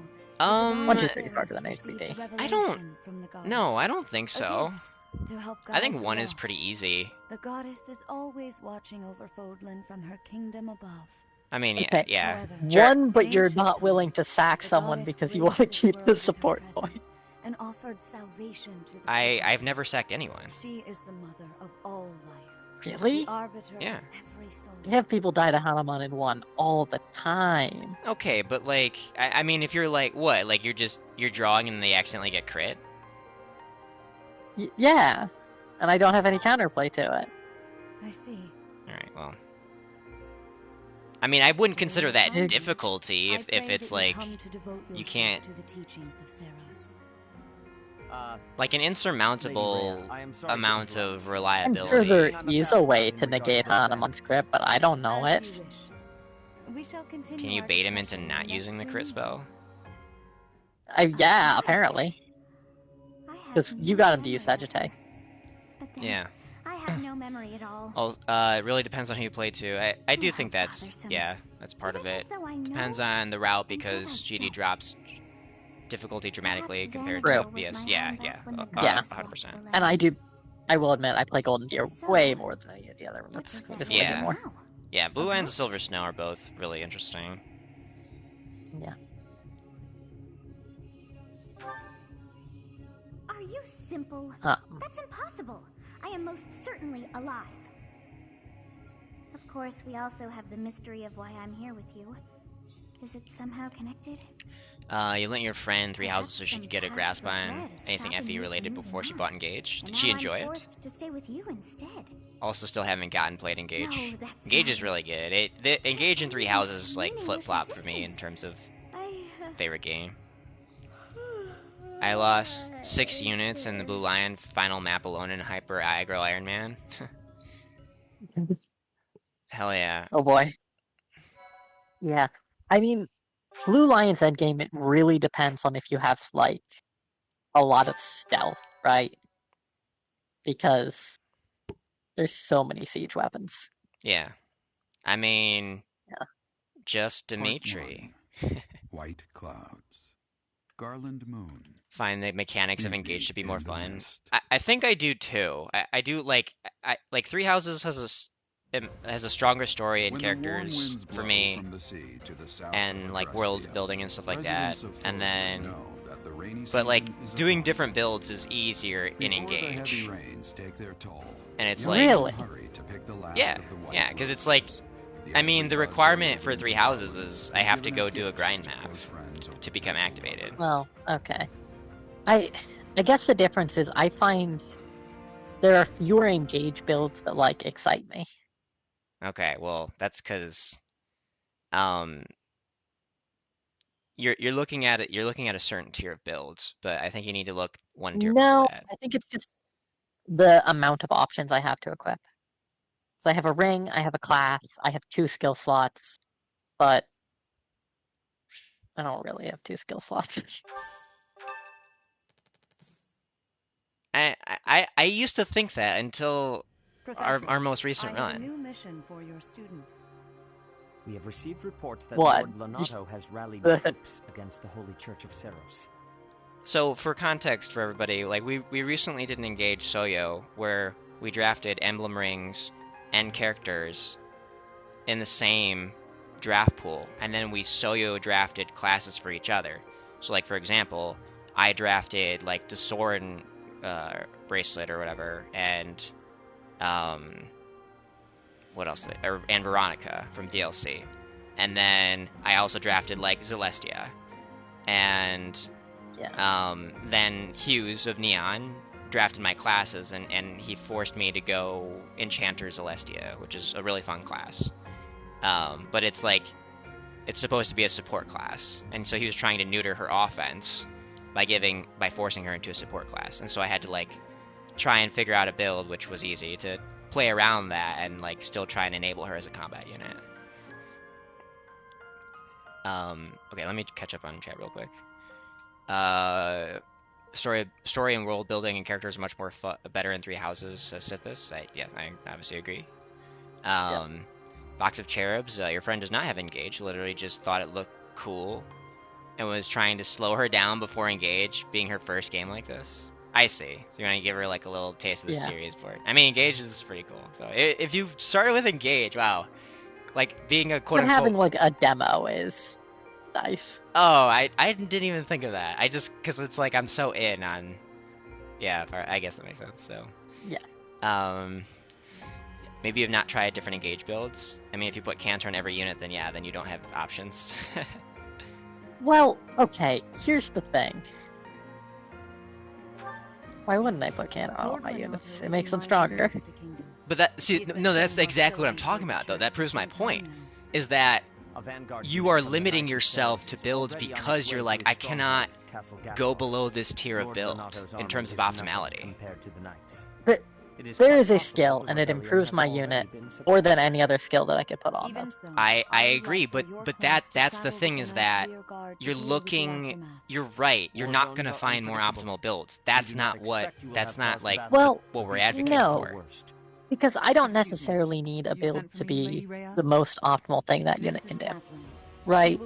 Um, 1, 2, 3 is harder than received HBD. a I don't- revelation from the goddess. No, I don't think A so. gift To help I think guide the 1 is pretty lost. easy. The goddess is always watching over Fodlan from her kingdom above. I mean, Okay. yeah. However, Sure. 1, but in you're ancient not willing to times, sack the someone goddess because you want to graced this keep world the with her support point. presence and offered salvation to the I've people. never sacked anyone. She is the mother of all life. Really? The arbiter Yeah. of every soul. We have people die to Hanuman in 1 all the time. Okay, but like, I mean, if you're like, what? Like, you're drawing and they accidentally get crit? Yeah, and I don't have any counterplay to it. I see. Alright, well. I mean, I wouldn't consider that It- difficulty I if pray it's that like, come to devote you yourself can't- to the teachings of Seros. like an insurmountable Lady Rhea, I am sorry to amount interrupt. of I'm sure reliability. there I must is ask a way in to regards negate to those Hanuman's bandits. grip, but I don't know As it. you wish. We shall continue Can you our bait him into discussion not in the using the next crit room. spell? Yeah, apparently. I have Because you no got him to use memory of her. Sagittae. But then, Yeah. I have no memory at all. Oh, it really depends on who you play to. I do Oh, think how that's, bothersome. yeah, that's part It of is as it. though I know Depends on the route until because I GD don't. drops difficulty dramatically Perhaps compared Xanadu to was BS. my Yeah, hand yeah, back when the Yeah. goddess 100%. walked the And land. I will admit, I play Golden Deer So, way more than any of the other What maps. does I that just mean like it Yeah. more. now? Yeah, Blue A and ghost? Silver Snow are both really interesting. Yeah. Are you simple? Huh. That's impossible. I am most certainly alive. Of course, we also have the mystery of why I'm here with you. Is it somehow connected? You lent your friend 3 houses Perhaps so she some could get a past grasp on regret is anything stopping FE you from related moving before she on. bought Engage. And Did she now enjoy I'm it? forced to stay with you instead. Also, still haven't gotten played Engage. No, that's Engage not is really it. good. The Engage in 3 believe this houses like meaningless flip flop for me in existence. terms of I favorite game. I lost 6 units in the Blue Lion final map alone in Hyper Aggro Iron Man. Hell yeah. Oh boy. Yeah. I mean, Blue Lion's endgame, it really depends on if you have, like, a lot of stealth, right? Because there's so many siege weapons. Yeah. I mean, Yeah. just Part Dimitri. 1. White clouds. Garland moon. Find the mechanics of Maybe Engage to be in more the fun. mist. I think I do too. I do like 3 houses has a stronger story and When the warm characters winds for blow me, from the sea to the south and of like world Adrastia, building and stuff like that. residents of And Fodlan then, know that the rainy but like season is doing upon different them. builds is easier in Before the Engage. heavy rains take their toll, And it's young like, Really? hurry to pick the last yeah, of the white yeah, because it's like, roses. I mean, the angry requirement buds for are 3 into houses flowers is and I have to given go as do a gifts grind to map close friends or to become potential activated. lovers. Well, okay. I guess the difference is I find there are fewer Engage builds that, like, excite me. Okay, well, that's because um you're looking at it. You're looking at a certain tier of builds, but I think you need to look one tier before No, that. I think it's just the amount of options I have to equip. So I have a ring, I have a class, I have 2 skill slots, but I don't really have 2 skill slots. I used to think that until Professor, our most recent I have a run. new mission for your students. We have received reports that What? Lord Lonato has rallied Good. troops against the Holy Church of Seros. So for context for everybody, like we recently did an Engage Soyo where we drafted emblem rings and characters in the same draft pool, and then we Soyo drafted classes for each other. So like for example, I drafted like the Soren bracelet or whatever, and what else? And Veronica from DLC, and then I also drafted like Celestia, and Yeah. then Hughes of Neon drafted my classes, and he forced me to go Enchanter Celestia, which is a really fun class. But it's like, it's supposed to be a support class, and so he was trying to neuter her offense by forcing her into a support class, and so I had to like try and figure out a build which was easy to play around that and like still try and enable her as a combat unit. Okay, let me catch up on chat real quick. Story and world building and characters are much more better in 3 houses, says Sithis. I obviously agree. Box of Cherubs, your friend does not have Engage, literally just thought it looked cool and was trying to slow her down before Engage, being her first game like this. I see. So you want to give her like a little taste of the Yeah. series board. I mean, Engage is pretty cool. So if you started with Engage, wow, like being a quote But having unquote. like a demo is nice. Oh, I didn't even think of that. I just because it's like I'm so in on. Yeah, I guess that makes sense. So. Yeah. Maybe you've not tried different Engage builds. I mean, if you put Cantor on every unit, then yeah, then you don't have options. Well, okay, here's the thing. Why wouldn't I put Cantor on all my units? It makes them stronger. But that's exactly what I'm talking about, though. That proves my point, is that you are limiting yourself to builds because you're like, I cannot go below this tier of build in terms of optimality. But there is a skill, and it improves my unit more than any other skill that I could put on them. I agree, but that's the thing is that you're right. You're not gonna find more optimal builds. That's not like what we're advocating for. Because I don't necessarily need a build to be the most optimal thing that unit can do. Right?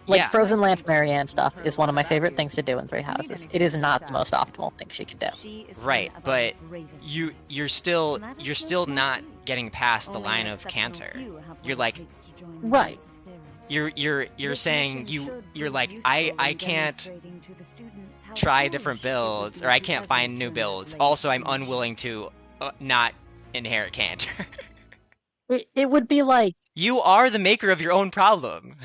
Like, Frozen Lance Marianne stuff is one of my favorite things to do in Three Houses. It is not the most optimal thing she can do. Right, but you're still not getting past the line of Cantor. You're like, right. You're saying you're like I can't try different builds, or I can't find new builds. Also, I'm unwilling to not inherit Cantor. It would be like, you are the maker of your own problem.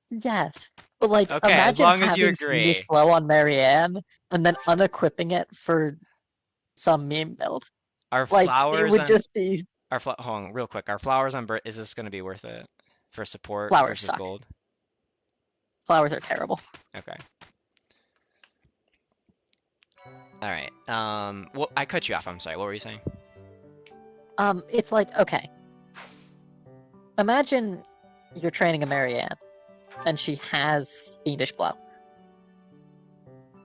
yes, but like, okay, imagine as long as you having agree. Fiendish Blow on Marianne and then unequipping it for some meme build. Our like, flowers it would on, just be. Hold on, real quick. Our flowers on is this going to be worth it for support Flowers versus suck. gold? Flowers are terrible. Okay. All right. Well, I cut you off. I'm sorry. What were you saying? It's like, okay. Imagine you're training a Marianne, and she has Fiendish Blow.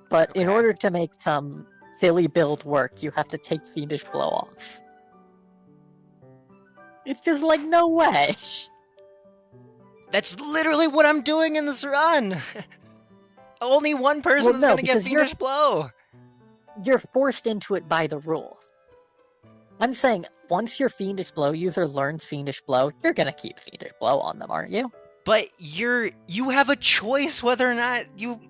But in order to make some Philly build work, you have to take Fiendish Blow off. It's just like, no way. That's literally what I'm doing in this run. Only one person is going to get Fiendish Blow. You're forced into it by the rules. I'm saying, once your Fiendish Blow user learns Fiendish Blow, you're going to keep Fiendish Blow on them, aren't you? But you have a choice whether or not you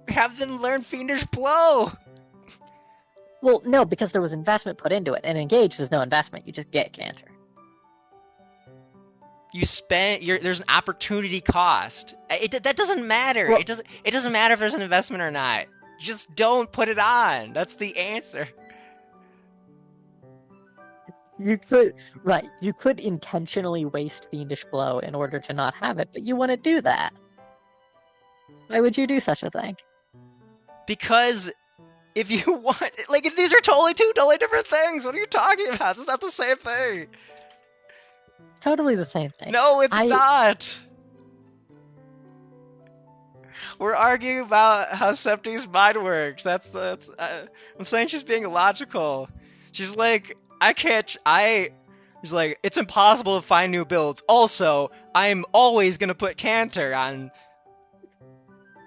have them learn Fiendish Blow. Well, no, because there was investment put into it. And Engage, there's no investment. You just get Cantor. You spent there's an opportunity cost. That doesn't matter. Well, it doesn't matter if there's an investment or not. Just don't put it on. That's the answer. You could intentionally waste Fiendish Blow in order to not have it, but you want to do that. Why would you do such a thing? Because if you want, like, these are two totally different things. What are you talking about? It's not the same thing. Totally the same thing. No, it's not. We're arguing about how Septi's mind works. I'm saying she's being illogical. She's like, she's like, it's impossible to find new builds. Also, I'm always gonna put Cantor on.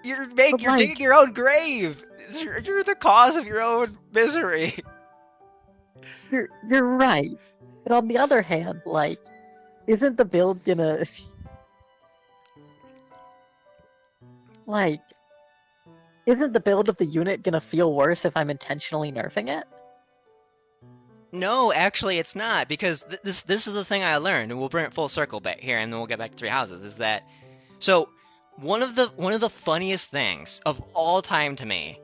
You're digging your own grave. You're the cause of your own misery. You're right. But on the other hand, like, isn't the build gonna... Like, isn't the build of the unit gonna feel worse if I'm intentionally nerfing it? No, actually it's not, because this is the thing I learned, and we'll bring it full circle back here, and then we'll get back to Three Houses, is that... So, one of the funniest things of all time to me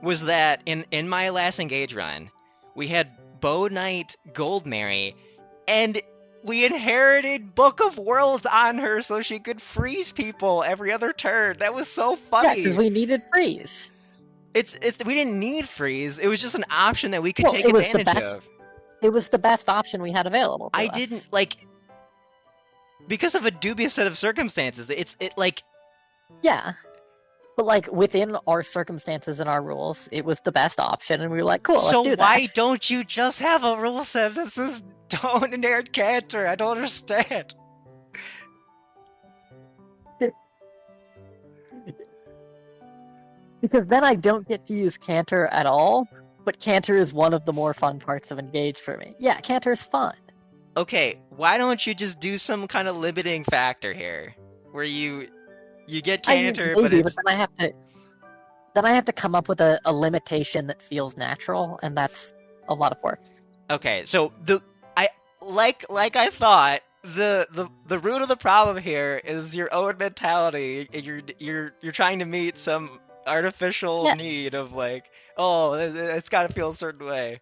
was that in my last Engage run, we had Bow Knight Gold Mary, and we inherited Book of Worlds on her so she could freeze people every other turn. That was so funny. Yeah, because we needed freeze. We didn't need freeze. It was just an option that we could take advantage of. It was the best option we had available to us. Didn't, like... Because of a dubious set of circumstances, Yeah. But, like, within our circumstances and our rules, it was the best option, and we were like, cool, let's do that. So why don't you just have a rule set that says don't inherit Cantor? I don't understand. Because then I don't get to use Canter at all, but Canter is one of the more fun parts of Engage for me. Yeah, Canter's fun. Okay, why don't you just do some kind of limiting factor here, where you get Canter, but maybe, it's but then I have to come up with a limitation that feels natural, and that's a lot of work. okay. So like I thought, the root of the problem here is your own mentality. You're trying to meet some artificial need of like, oh, it's got to feel a certain way.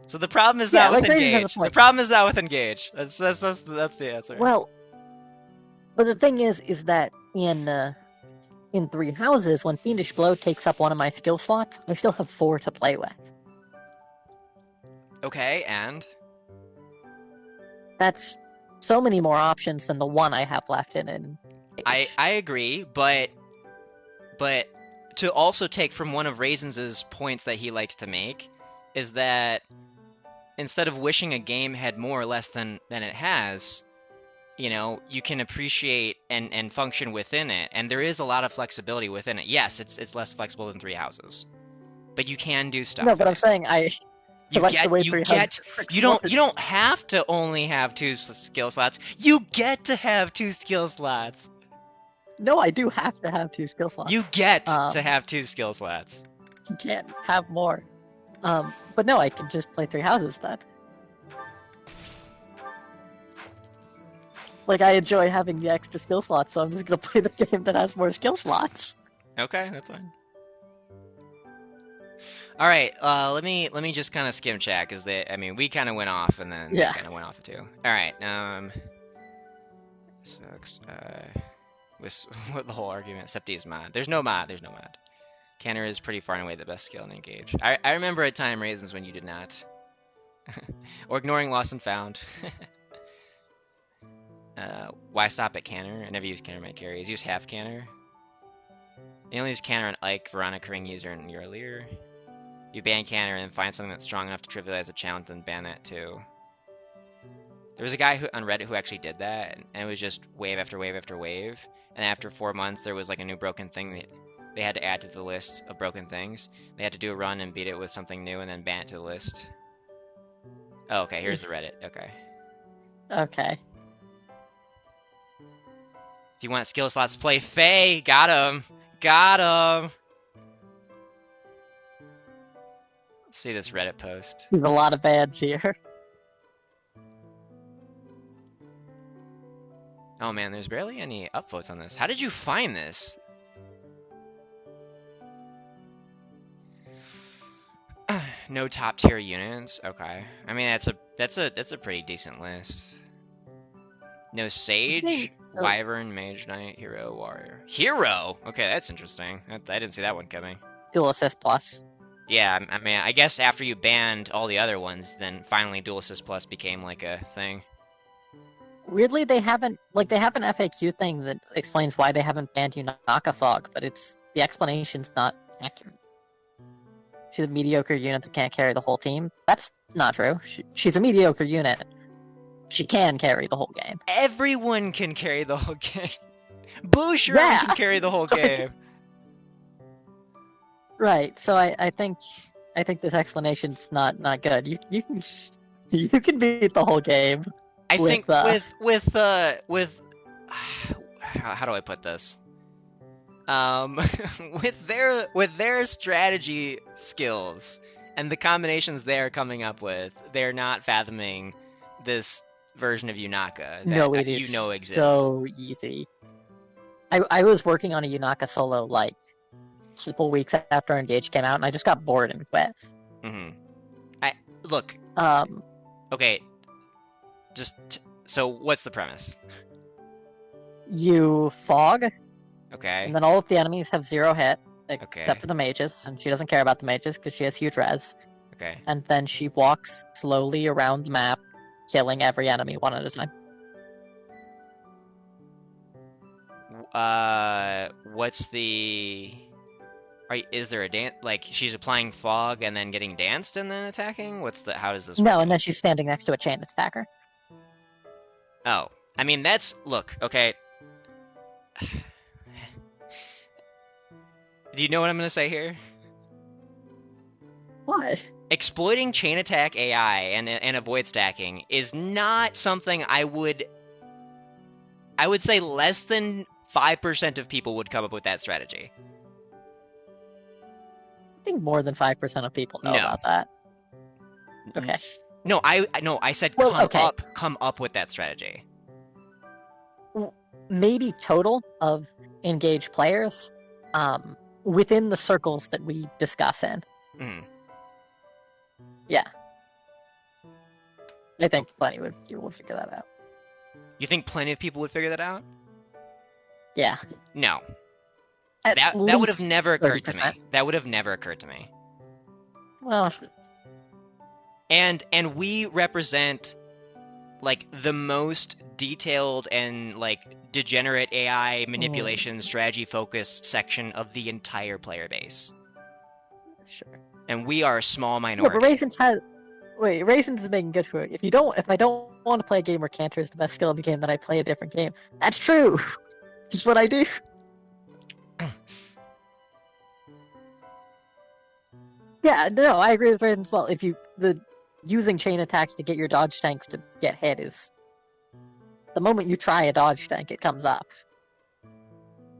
So the problem is not with Engage. The problem is not with Engage. That's the answer. Well, but the thing is that in 3 houses, when Fiendish Blow takes up one of my skill slots, I still have 4 to play with. Okay, and? That's so many more options than the one I have left in I agree, but to also take from one of Raisins' points that he likes to make is that instead of wishing a game had more or less than it has, you know, you can appreciate and function within it, and there is a lot of flexibility within it. Yes, it's less flexible than 3 houses, but you can do stuff. No, but I'm saying you don't have to only have 2 skill slots. You get to have 2 skill slots. No, I do have to have 2 skill slots. You get to have 2 skill slots. You can't have more. But no, I can just play 3 houses then. Like, I enjoy having the extra skill slots, so I'm just gonna play the game that has more skill slots. Okay, that's fine. All right, let me just kind of skim chat because we kind of went off and then they kind of went off too. All right, sucks. With the whole argument, except he's mod. There's no mod. Canter is pretty far and away the best skill in Engage. I remember a time, Raisins, when you did not, or ignoring Lost and Found. Why stop at Canter? I never use Canter in my carries. Use half Canter. You only use Canter on Ike, Veronica, Ring User, and your Lear. You ban Canter and then find something that's strong enough to trivialize the challenge and ban that too. There was a guy on Reddit who actually did that, and it was just wave after wave after wave. And after 4 months, there was like a new broken thing that they had to add to the list of broken things. They had to do a run and beat it with something new and then ban it to the list. Oh, okay, here's the Reddit. Okay. Okay. If you want skill slots, play Faye. Got him. Got him. Let's see this Reddit post. There's a lot of bans here. Oh man, there's barely any upvotes on this. How did you find this? No top tier units. Okay. I mean that's a pretty decent list. No Sage, Wyvern, Mage Knight, Hero, Warrior. Hero? Okay, that's interesting. I didn't see that one coming. Dual Assist Plus. Yeah, I mean, I guess after you banned all the other ones, then finally Dual Assist Plus became like a thing. Weirdly, they have an FAQ thing that explains why they haven't banned Yunaka Fog, but the explanation's not accurate. She's a mediocre unit that can't carry the whole team. That's not true. She's a mediocre unit. She can carry the whole game. Everyone can carry the whole game. Boucheron can carry the whole game. Right. So I think this explanation's not good. You can beat the whole game. I think with how do I put this? With their strategy skills and the combinations they're coming up with, they're not fathoming this version of Yunaka that exists. So easy. I was working on a Yunaka solo like a couple weeks after Engage came out, and I just got bored and quit. Look. Okay. So what's the premise? You fog. Okay. And then all of the enemies have 0 hit, except for the mages, and she doesn't care about the mages because she has huge res. Okay. And then she walks slowly around the map, killing every enemy one at a time. What's the... Is there a dance? Like, she's applying fog and then getting danced and then attacking? How does this work? No, and then she's standing next to a chain attacker. Oh. I mean, look, okay. Do you know what I'm gonna say here? What? Exploiting chain attack AI and avoid stacking is not something I would say less than 5% of people would come up with that strategy. I think more than 5% of people know No. about that. Okay. No, I said Well, okay. come up with that strategy. Maybe total of engaged players, within the circles that we discuss in. Mm. Yeah. I think plenty would figure that out. You think plenty of people would figure that out? Yeah. No. At That would have least never occurred 30%. to me. That would have never occurred to me. Well, And we represent like the most detailed and like degenerate AI manipulation strategy focused section of the entire player base. sure. And we are a small Yeah, minority. but Raisins is making good for it. If I don't want to play a game where Cantor is the best skill in the game, then I play a different game. That's true. It's what I do. Yeah, no, I agree with Raisins as well. If using chain attacks to get your dodge tanks to get hit is the moment you try a dodge tank, it comes up.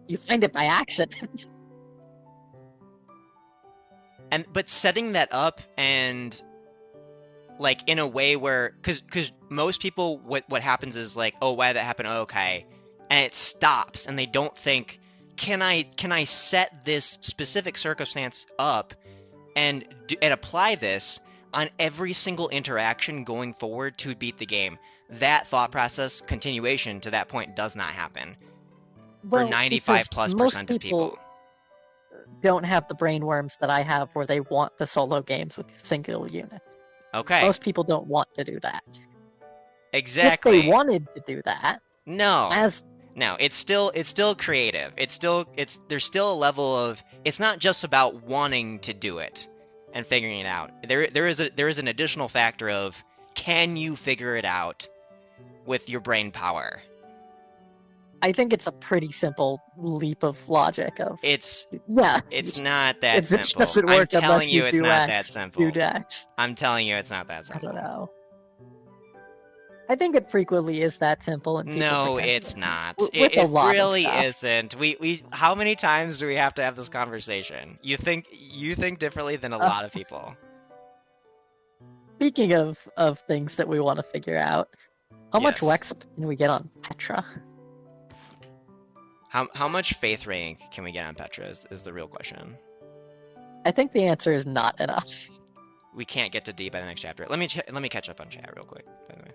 You find it by accident. But setting that up and like in a way where because most people what happens is like, oh, why did that happen? Oh, okay, and it stops and they don't think, can I set this specific circumstance up and apply this on every single interaction going forward to beat the game? That thought process continuation to that point does not happen for 95+% of people. Don't have the brain worms that I have where they want to solo games with single units. Okay. Most people don't want to do that. Exactly. If they wanted to do that, no, it's still creative. There's still a level of, it's not just about wanting to do it and figuring it out. There is an additional factor of, can you figure it out with your brain power? I think it's a pretty simple leap of logic. It's not that it simple. doesn't work I'm telling unless you it's do not X, that simple. do X. I'm telling you it's not that simple. I don't know. I think it frequently is that simple. And no, it's not. With It a lot really of stuff. isn't. We how many times do we have to have this conversation? You think differently than a lot of people. Speaking of things that we want to figure out, how much Wex can we get on Petra? How much faith rank can we get on Petra is the real question. I think the answer is not enough. We can't get to D by the next chapter. Let me catch up on chat real quick, by the way.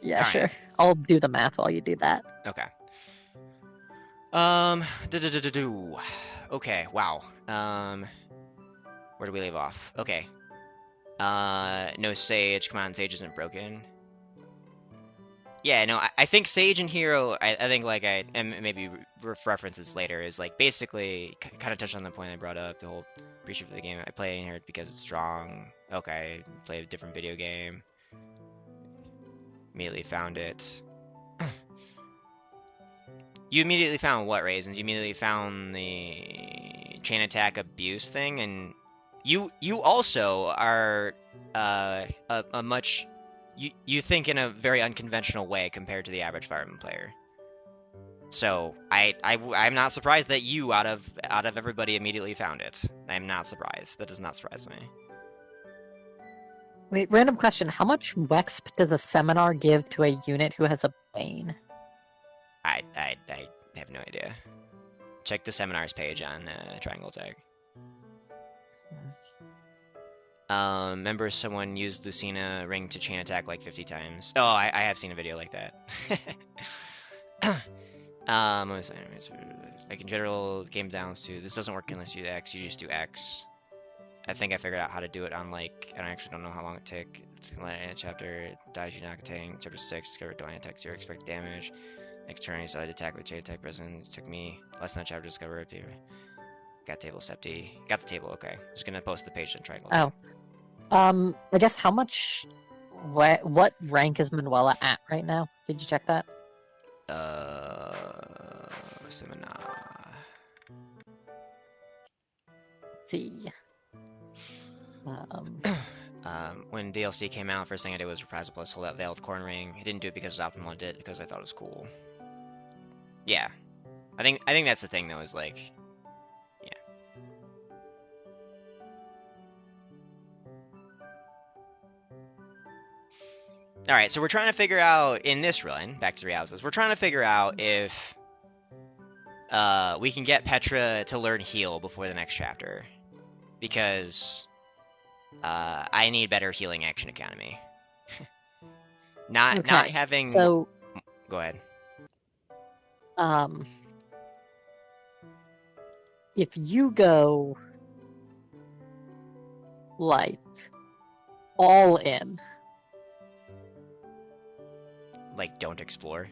Yeah, All sure. right. I'll do the math while you do that. Okay. Okay, wow. Where do we leave off? Okay. No Sage. Come on, Sage isn't broken. Yeah, no, I think Sage and Hero, I think, like, and maybe references later, is, like, basically kind of touched on the point I brought up, the whole appreciation for the game. I play in here because it's strong. Okay, play a different video game. Immediately found it. You immediately found what, Raisins? You immediately found the chain attack abuse thing, and you also are a much... You think in a very unconventional way compared to the average fireman player. So I'm not surprised that you out of everybody immediately found it. I'm not surprised. That does not surprise me. Wait, random question. How much Wexp does a seminar give to a unit who has a Bane? I have no idea. Check the seminars page on Triangle Tag. Remember someone used Lucina Ring to chain attack like 50 times. Oh, I have seen a video like that. Like in general, game downs to this doesn't work unless you do X. You just do X. I think I figured out how to do it on, like, I actually don't know how long it took. Chapter dies you knock a tank. Chapter 6 discover divine attack 0 expect damage. Next turn you started attack with chain attack present. It took me less than a chapter to discover it. Got table septi. Got the table. Okay, just gonna post the page on Triangle. Oh. I guess how much... What rank is Manuela at right now? Did you check that? Seminar. see. Um, When DLC came out, first thing I did was Reprisal plus hold out Veil with Corn Ring. I didn't do it because Optimal did it because I thought it was cool. Yeah. I think that's the thing though, is like, yeah. Alright, so we're trying to figure out, in this run, back to 3 houses, we're trying to figure out if we can get Petra to learn heal before the next chapter. Because I need better healing action economy. Not having... So, go ahead. If you go, like, all in. Like, don't explore?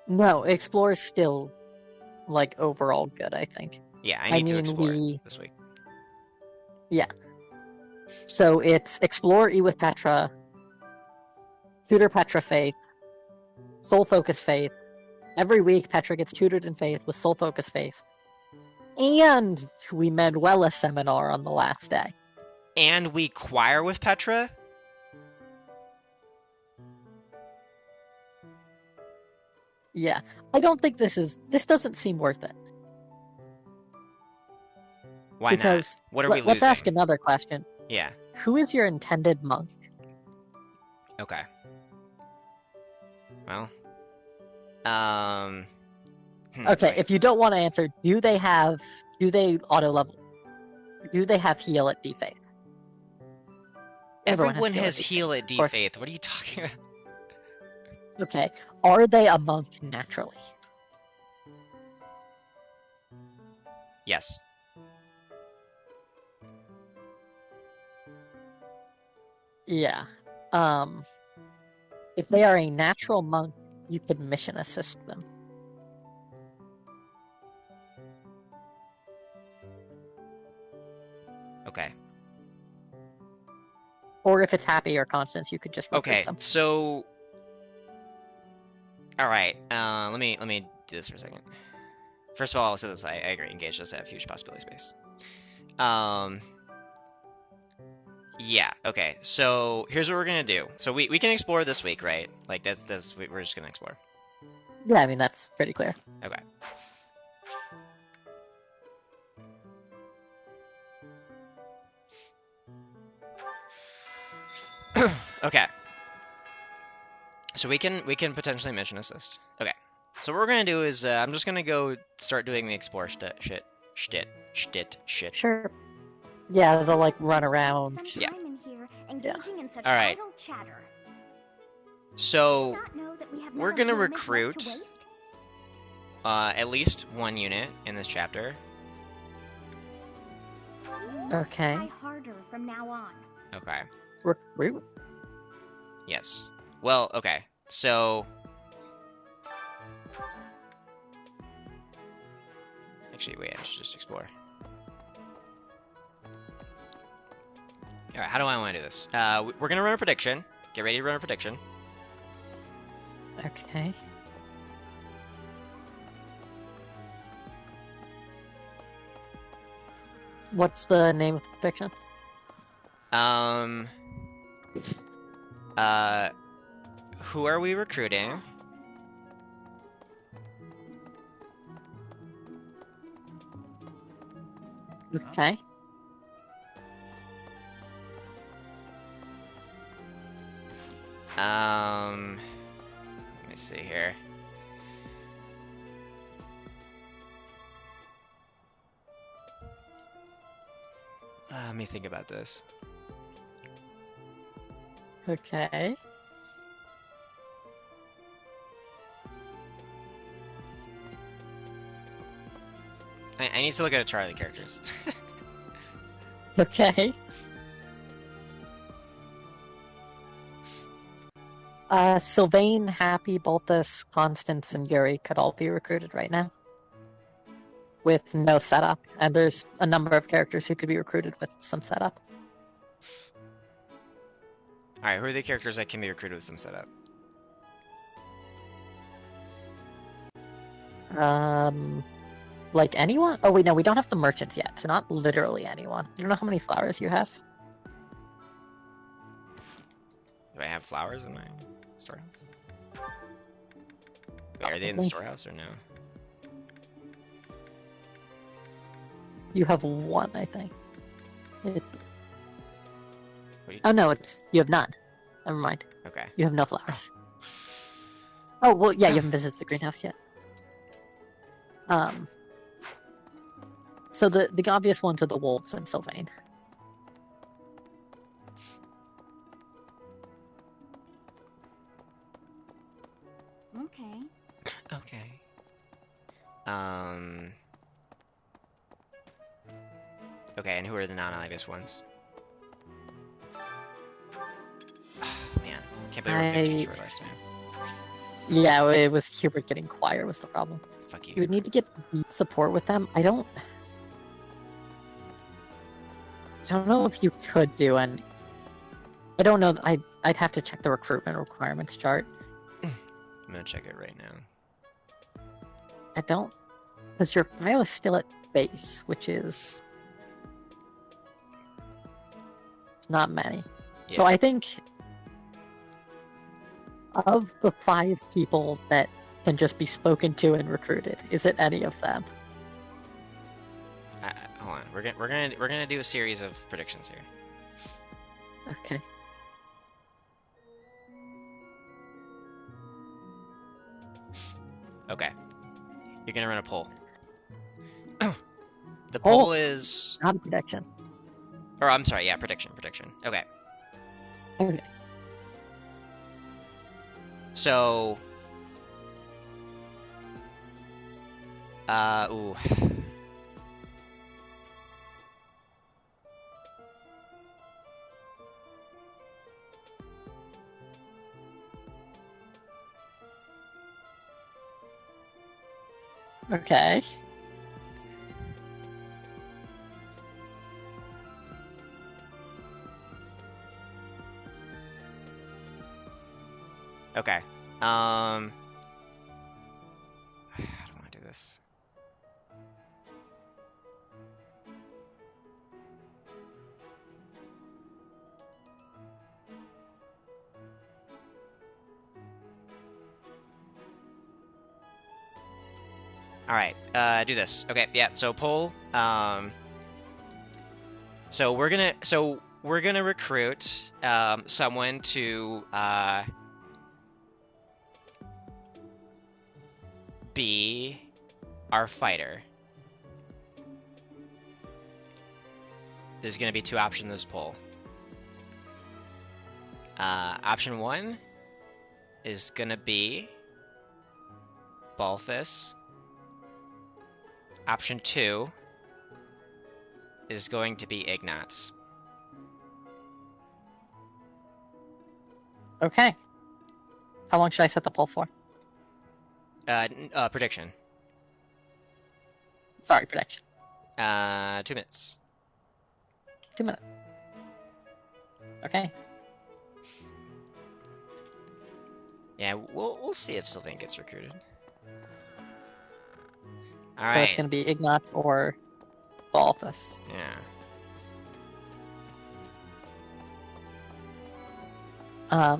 No, explore is still, like, overall good, I think. Yeah, I need to explore this week. Yeah. So it's explore E with Petra, tutor Petra Faith, soul focus Faith. Every week Petra gets tutored in Faith with soul focus Faith. And we Manuela seminar on the last day. And we choir with Petra? Yeah. I don't think this doesn't seem worth it. Why because not? What are we losing? Let's ask another question. Yeah. Who is your intended monk? Okay. Well. Okay, wait. if you don't want to answer, do they auto level? Do they have heal at D-Faith? Everyone has heal at D-Faith. What are you talking about? Okay. Are they a monk naturally? Yes. Yeah. If they are a natural monk, you could mission assist them. Okay. Or if it's Happy or Constance, you could just recruit them. So... Alright, let me do this for a second. First of all, I'll say this, I agree, Engage does have huge possibility space. Yeah, okay, so here's what we're gonna do. So we can explore this week, right? Like, we're just gonna explore. Yeah, I mean, that's pretty clear. Okay. Okay. So we can potentially mission assist. Okay. So what we're gonna do is I'm just gonna go start doing the explore shit. Sure. Yeah, they'll like run around. Yeah. In such all right. chatter. So we're gonna recruit at least one unit in this chapter. Okay. Try harder from now on. Okay. Recruit. Yes. Well, okay. So actually, wait. I should just explore. All right. How do I want to do this? We're gonna run a prediction. Get ready to run a prediction. Okay. What's the name of the prediction? Who are we recruiting? Okay. Let me see here. Let me think about this. Okay. I need to look at a chart of the characters. Okay. Sylvain, Happy, Balthus, Constance, and Yuri could all be recruited right now. With no setup. And there's a number of characters who could be recruited with some setup. Alright, who are the characters that can be recruited with some setup? Like anyone? Oh wait, no, we don't have the merchants yet, so not literally anyone. You don't know how many flowers you have? Do I have flowers in my storehouse? Wait, are they in the storehouse or no? You have one, I think. Oh no, you have none. Never mind. Okay. You have no flowers. Oh well, yeah, you haven't visited the greenhouse yet. So the obvious ones are the wolves and Sylvain. Okay. Okay. Okay, and who are the non-obvious ones? Man, can't believe we're 15 short last time. Yeah, it was Hubert getting choir was the problem. Fuck you. You would need to get support with them. I don't know if you could do any. I don't know. I'd have to check the recruitment requirements chart. I'm gonna check it right now. I don't, because your file is still at base, which is it's not many. Yeah. So I think of the 5 people that can just be spoken to and recruited, is it any of them? Hold on, we're gonna do a series of predictions here. Okay. Okay. You're gonna run a poll. The poll is not a prediction. Or I'm sorry, yeah, prediction. Okay. Okay. So ooh. Okay. Okay. How do I want to do this? All right. Do this. Okay. Yeah. So poll. So we're gonna recruit someone to be our fighter. There's gonna be 2 options in this poll. Option 1 is gonna be Balthus. Option 2 is going to be Ignatz. Okay. How long should I set the poll for? Prediction. Sorry, prediction. 2 minutes. 2 minutes. Okay. Yeah, we'll see if Sylvain gets recruited. All So right. it's gonna be Ignatz or Balthus. Yeah.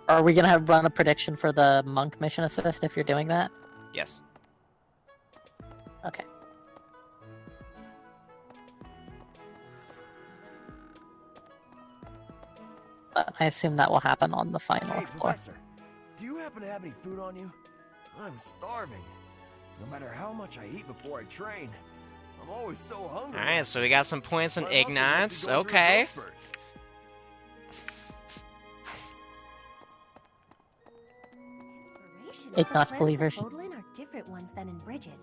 Are we gonna run a prediction for the monk mission assist if you're doing that? Yes. Okay. But I assume that will happen on the final Hey, explore. Professor, do you happen to have any food on you? I'm starving. No matter how much I eat before I train, I'm always so hungry. All right, so we got some points on My muscles must Ignatz. be going through a Okay. growth spurt. Ignatz The believers. plans of Fodlan are different ones than in Brigid.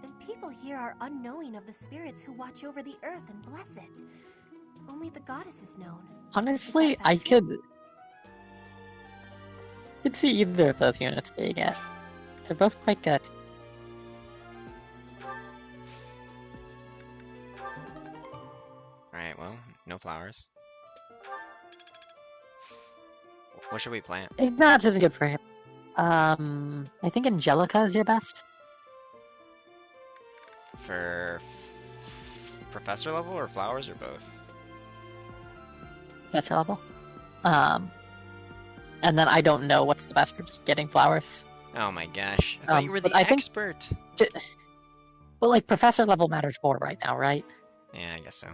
And people here are unknowing of the spirits who watch over the earth and bless it. Only the goddess is known. Honestly, I could see either of those units being it. They're both quite good. Alright, well, no flowers. What should we plant? Ignatz isn't good for him. I think Angelica is your best. For professor level or flowers or both? Professor level. And then I don't know what's the best for just getting flowers. Oh my gosh. I thought you were the but I think expert. Well, like, professor level matters more right now, right? Yeah, I guess so.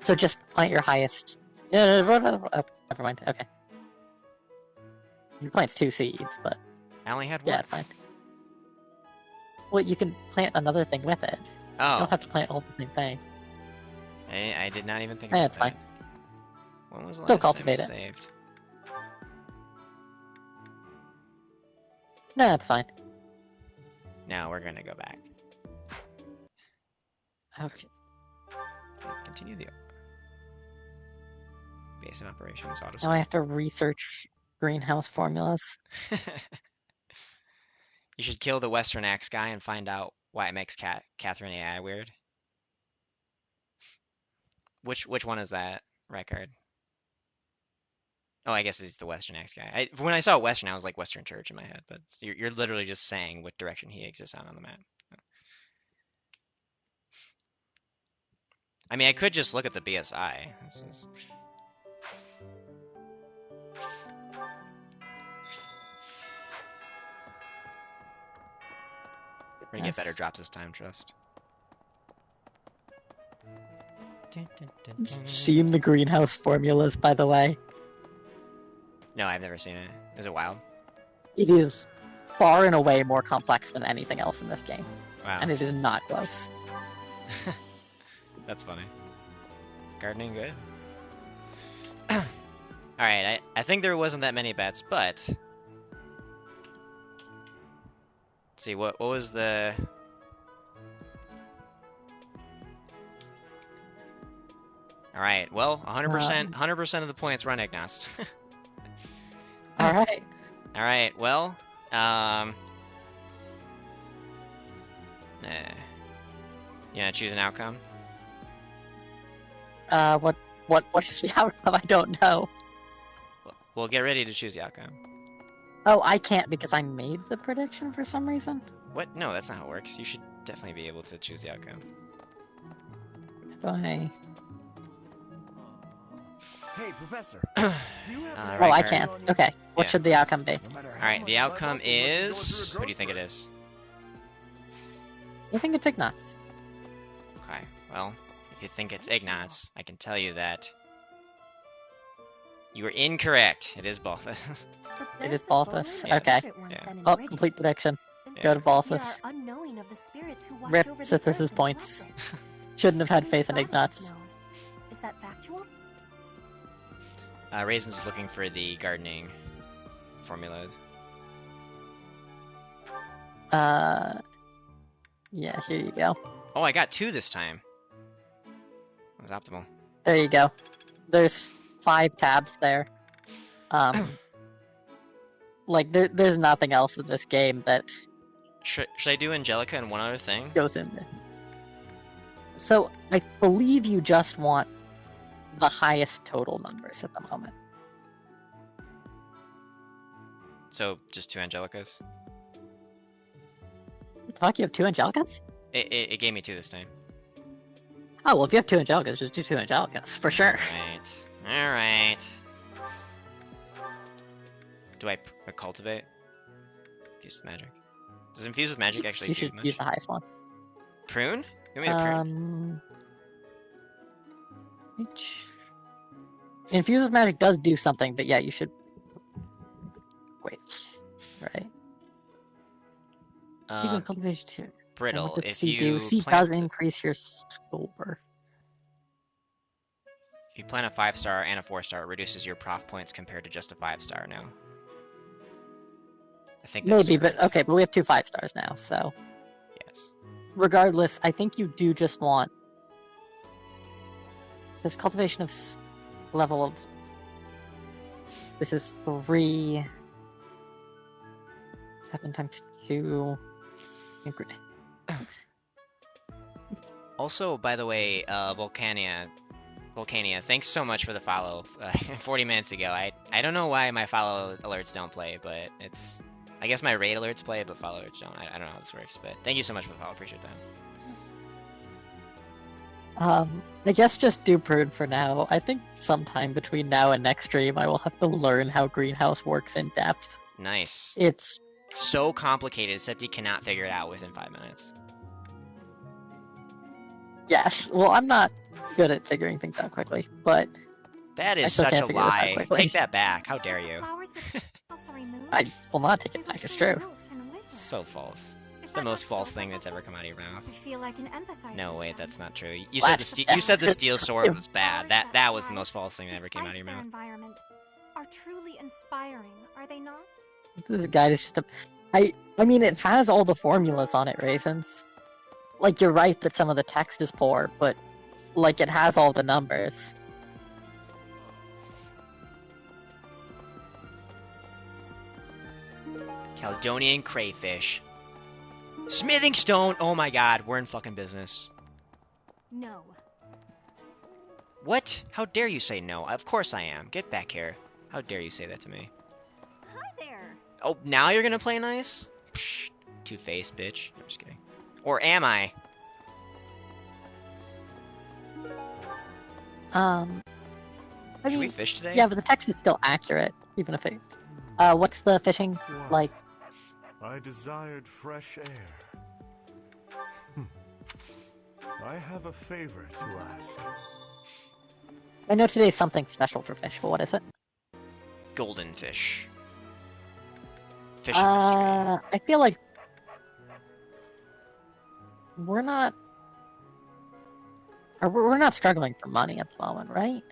So just plant your highest... never mind, okay. You plant 2 seeds, but... I only had 1. Yeah, it's fine. Well, you can plant another thing with it. Oh. You don't have to plant all the same thing. I did not even think Yeah, about it's that. fine. When was the Still last time cultivate it it. saved? No, that's fine. No, we're gonna go back. Okay. Continue the base of operations auto. Now I have to research greenhouse formulas. You should kill the Western Axe guy and find out why it makes Catherine AI weird. Which one is that, Record? Oh, I guess it's the Western Axe guy. When I saw Western, I was like Western Church in my head, but you're literally just saying what direction he exists on the map. I mean, I could just look at the BSI. We're gonna get better drops this time, trust. Seen the greenhouse formulas, by the way. No, I've never seen it. Is it wild? It is far and away more complex than anything else in this game. Wow. And it is not close. That's funny. Gardening good? Alright, I think there wasn't that many bets, but... Let's see, what was the... Alright, well, 100% of the points run Ignost. Alright. Alright, well, you wanna choose an outcome? What is the outcome? I don't know. Well, get ready to choose the outcome. Oh, I can't because I made the prediction for some reason? What? No, that's not how it works. You should definitely be able to choose the outcome. Do I... Hey, Professor. Do you have Oh, I can. Okay. What should the outcome be? Alright, the outcome is... Who do you think it is? I think it's Ignatz. Okay, well, if you think it's Ignatz, I can tell you that you are incorrect. It is Balthus. It is Balthus. Yes. Okay. Yeah. Oh, complete prediction. Go to Balthus. Rip Rip Sithis' points. Shouldn't have had faith in Ignatz. Is that factual? Raisins is looking for the gardening formulas. Yeah, here you go. Oh, I got 2 this time. That was optimal. There you go. There's 5 tabs there. Like, there's nothing else in this game that... Should I do Angelica and one other thing? Goes in there. So, I believe you just want the highest total numbers at the moment. So, just 2 Angelicas? Fuck, you have 2 Angelicas? It gave me 2 this time. Oh, well, if you have 2 Angelicas, just do 2 Angelicas, for sure. Alright. Alright. Do I cultivate? Infuse with magic. Does infuse with magic actually You do should much? use the highest one. Prune? You want me to prune? Infuse with magic does do something, but yeah, you should... Wait. Right. Even cultivation too. Brittle. What did If C you do? C plant does increase your score. If you plant a 5-star and a 4-star, it reduces your prof points compared to just a 5-star now. I think that's Maybe, but correct. okay, but we have 2 5-stars now, so... Yes. Regardless, I think you do just want... This cultivation of level of... This is 3... 7 times 2... Also, by the way, Volcania, thanks so much for the follow 40 minutes ago. I don't know why my follow alerts don't play, but it's I guess my raid alerts play, but follow alerts don't. I don't know how this works, but thank you so much for the follow. Appreciate that. I guess just do prune for now. I think sometime between now and next stream, I will have to learn how greenhouse works in depth. Nice. It's so complicated, except he cannot figure it out within 5 minutes. Yeah, well, I'm not good at figuring things out quickly, but that is such a lie. Take that back. How dare you? I will not take it back. It's true. So false. It's the most false thing that's ever come out of your mouth. I feel I can empathize. No, wait, that's not true. You said the steel sword was bad. That was the most false thing that ever came out of your mouth. Environment are truly inspiring, are they not? This guide is just a. I mean, it has all the formulas on it, Raisins. Like, you're right that some of the text is poor, but like it has all the numbers. Caledonian crayfish. Smithing stone! Oh my god, we're in fucking business. No. What? How dare you say no? Of course I am. Get back here. How dare you say that to me? Hi there. Oh, now you're gonna play nice? Psh, two-faced bitch. I'm just kidding. Or am I? Should we fish today? Yeah, but the text is still accurate, even if it... what's the fishing like? I desired fresh air. I have a favor to ask. I know today's something special for fish, but what is it? Golden fish. Fishing mystery. I feel like... We're not struggling for money at the moment, right?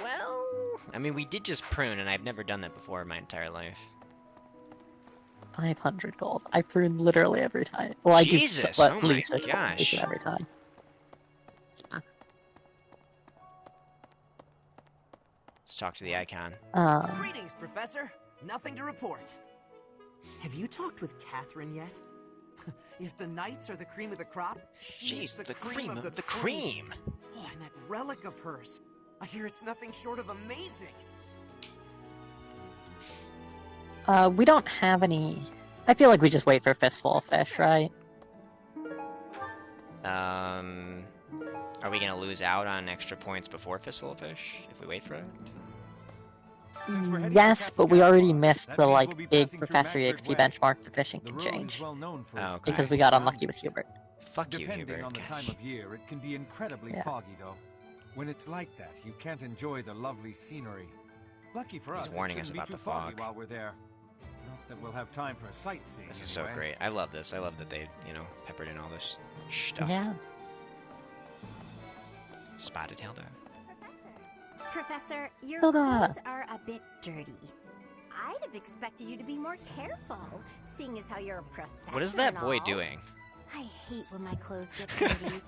Well, I mean, we did just prune, and I've never done that before in my entire life. 500 gold. I prune literally every time. Well, Jesus, I do oh my Lisa gosh. every time. Yeah. Let's talk to the icon. Greetings, Professor. Nothing to report. Have you talked with Catherine yet? If the knights are the cream of the crop, she's the cream of the cream. Oh, and that relic of hers. I hear it's nothing short of amazing. We don't have any... I feel like we just wait for Fistful of Fish, right? Are we gonna lose out on extra points before Fistful of Fish if we wait for it? Yes, but we already missed the, like, big Professor EXP benchmark the fishing can change. Okay. Because we got unlucky with Hubert. Fuck you, Hubert. Depending on the time of year, it can be incredibly foggy, though. When it's like that, you can't enjoy the lovely scenery. Lucky for us, He's warning us about the fog. While we're there. Not that we'll have time for a sightseeing. This is so great. I love this. I love that they, peppered in all this stuff. Yeah. Spotted Hilda. Professor, your Hilda. clothes are a bit dirty. I'd have expected you to be more careful, seeing as how you're a professor. What is that and boy all. doing? I hate when my clothes get dirty.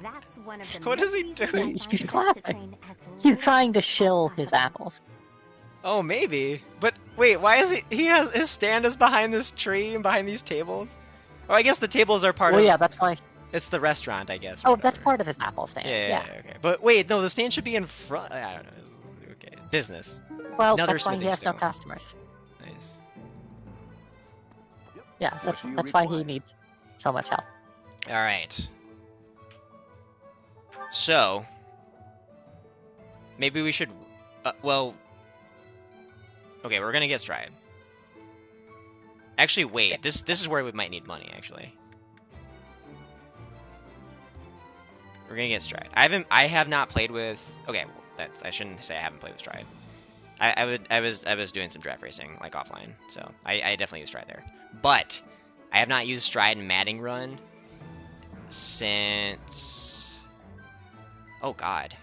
That's one of the What is he main reasons doing? I He's find it best to clapping. train as He's little trying to as shill his possible. apples. Oh, maybe. But wait, why is he has his stand is behind this tree and behind these tables? Oh, I guess the tables are part Well, of... yeah, that's why... It's the restaurant, I guess. Oh, that's part of his apple stand, Yeah, okay. But wait, no, the stand should be in front. I don't know. Okay, business. Well, Another that's why he smithing has no stone. customers. Nice. Yeah, that's why he needs so much help. All right. So, maybe we should. Well. Okay, we're gonna get Stride. Actually, wait. This is where we might need money. Actually, we're gonna get Stride. I have not played with. Okay, I shouldn't say I haven't played with Stride. I was doing some draft racing like offline, so I definitely use Stride there. But I have not used Stride in Maddening run since. Oh God.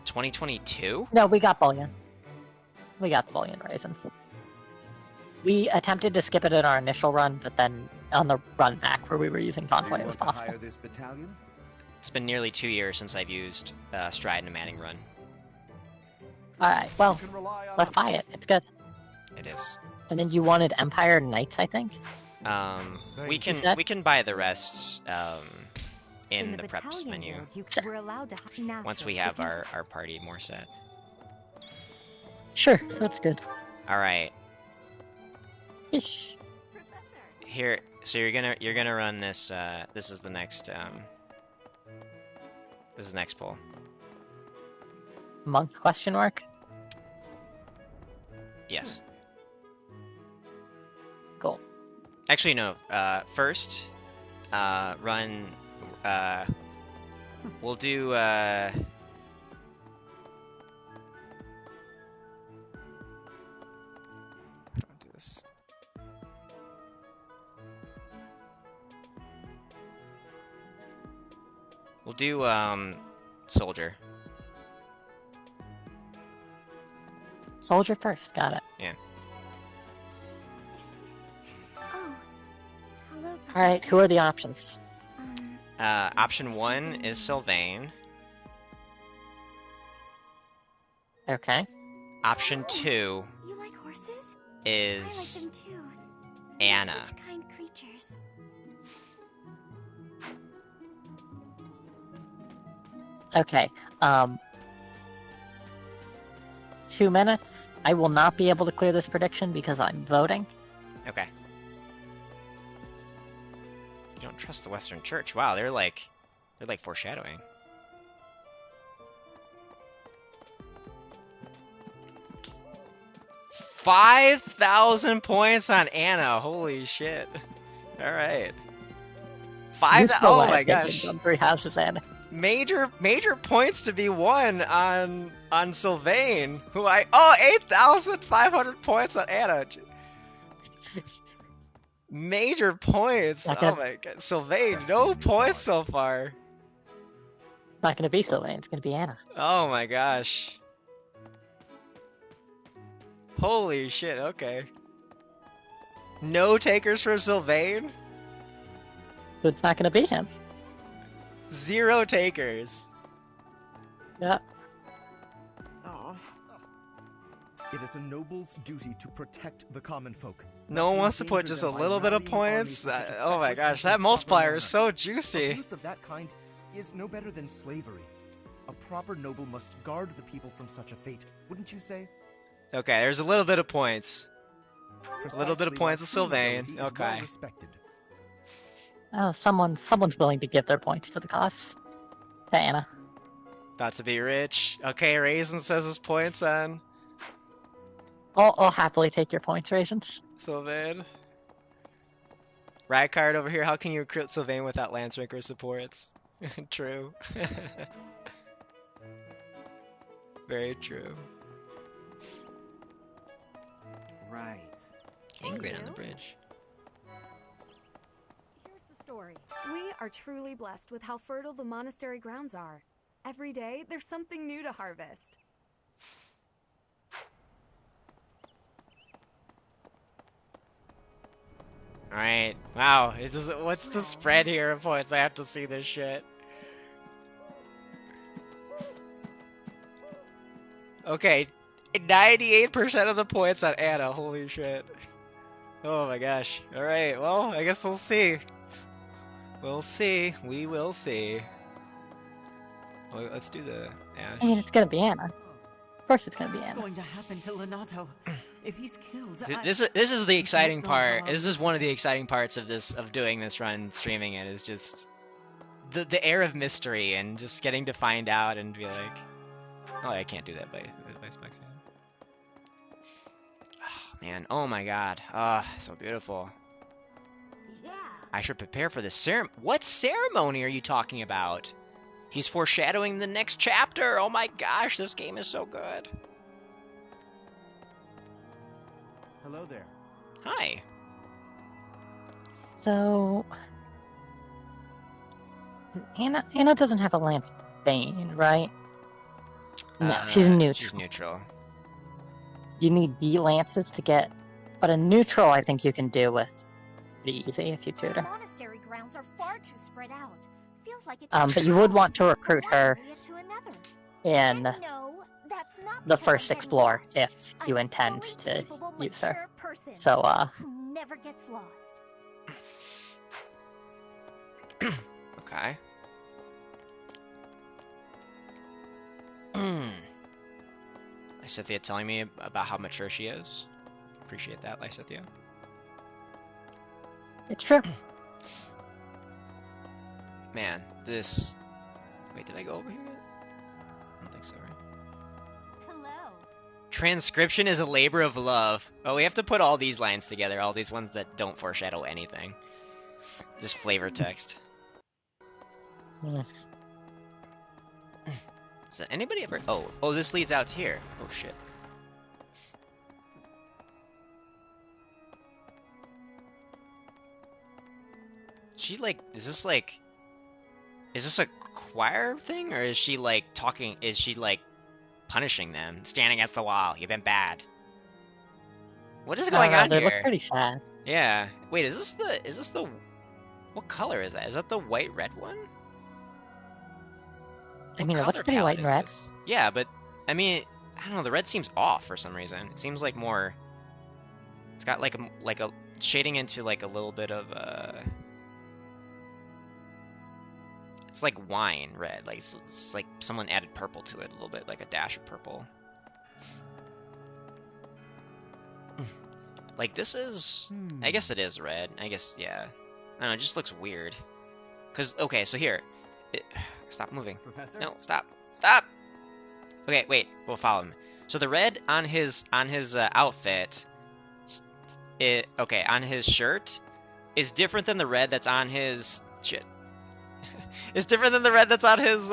2022? No, we got bullion. We got the bullion raisins. We attempted to skip it in our initial run, but then on the run back where we were using Convoy, it was possible. This battalion? It's been nearly 2 years since I've used Stride in a Maddening run. Alright, well, let's buy it. It's good. It is. And then you wanted Empire Knights, I think? We can buy the rest in the preps menu once we have our party more set. Sure, that's good. Alright, Ish. Here, so you're gonna run this. This is the next. This is the next poll. Monk question mark? Yes. Cool. Actually, no. First, run. We'll do. Don't do this. We'll do soldier. Soldier first, got it. Yeah. Oh, hello, Alright, who are the options? Option 1 is Sylvain. Okay. Option 2 You like horses? is I like them too. Anna. They're such kind creatures. Okay. 2 minutes. I will not be able to clear this prediction because I'm voting. Okay. You don't trust the Western Church. Wow, they're like foreshadowing. $5,000 points on Anna. Holy shit. All right. Oh my gosh. On 3 houses, Anna. Major points to be won on Sylvain, who 8,500 points on Anna. Major points. Oh my god. Sylvain, no points so far. It's not gonna be Sylvain, it's gonna be Anna. Oh my gosh. Holy shit, okay. No takers for Sylvain? It's not gonna be him. 0 takers. Yeah. Oh. It is a noble's duty to protect the common folk. No one wants to put just a little bit of points? Oh my gosh, that multiplier is so juicy. Abuse of that kind is no better than slavery. A proper noble must guard the people from such a fate, wouldn't you say? Okay, there's a little bit of points. Precisely, A little bit of points of Sylvain. is well Okay. respected. Oh, someone's willing to give their points to the cause. To Anna. About to be rich. Okay, Raisin says his points on I'll happily take your points, Raisins. Sylvain. Radcard over here, how can you recruit Sylvain without Lancemaker supports? True. Very true. Right. Ingrid on the bridge. Here's the story. We are truly blessed with how fertile the monastery grounds are. Every day, there's something new to harvest. Alright. Wow. What's the spread here of points? I have to see this shit. Okay. 98% of the points on Anna. Holy shit. Oh my gosh. Alright. Well, I guess we'll see. We'll see. We will see. Well, let's do the Ash. I mean, it's gonna be Anna. Of course it's gonna be What's Anna. going to happen to Lenato? If he's killed, This is the exciting part. This is one of the exciting parts of doing this run, streaming it, is just the air of mystery and just getting to find out and be like, oh, I can't do that by Specs. Oh man, oh my god, so beautiful. Yeah. I should prepare for this ceremony. What ceremony are you talking about? He's foreshadowing the next chapter. Oh my gosh, this game is so good. Hello there. Hi. So Anna doesn't have a Lance Bane, right? No, she's neutral. She's neutral. You need B lances to get, but a neutral I think you can do with pretty easy if you tutor. Monastery grounds are far too spread out. Feels like it But you would want to recruit her to another. in No, that's not the because first I'm getting explore lost. if you I'm intend fully to capable, use her. mature person So who never gets lost. Okay. Lysithea telling me about how mature she is. Appreciate that, Lysithea. It's true. Man, this... Wait, did I go over here yet? I don't think so, right? Hello. Transcription is a labor of love. Oh, we have to put all these lines together, all these ones that don't foreshadow anything. Just flavor text. Yeah. Has anybody ever... Oh, this leads out here. Oh, shit. She, like... Is this, like... Is this a choir thing? Or is she, like, talking... Is she, like, punishing them? Standing against the wall. You've been bad. What is going on they here? look pretty sad. Yeah. Wait, is this the... What color is that? Is that the white-red one? I mean, it looks pretty white and red. Yeah, but, I mean, I don't know, the red seems off for some reason. It seems like more... It's got like a shading into like a little bit of it's like wine red. Like it's like someone added purple to it a little bit, like a dash of purple. Like this is... I guess it is red. I guess, yeah. I don't know, it just looks weird. Cause, okay, so here. Stop moving. Professor? No, stop. Stop! Okay, wait, we'll follow him. So the red on his outfit, on his shirt, is different than the red that's on his... Shit. It's different than the red that's on his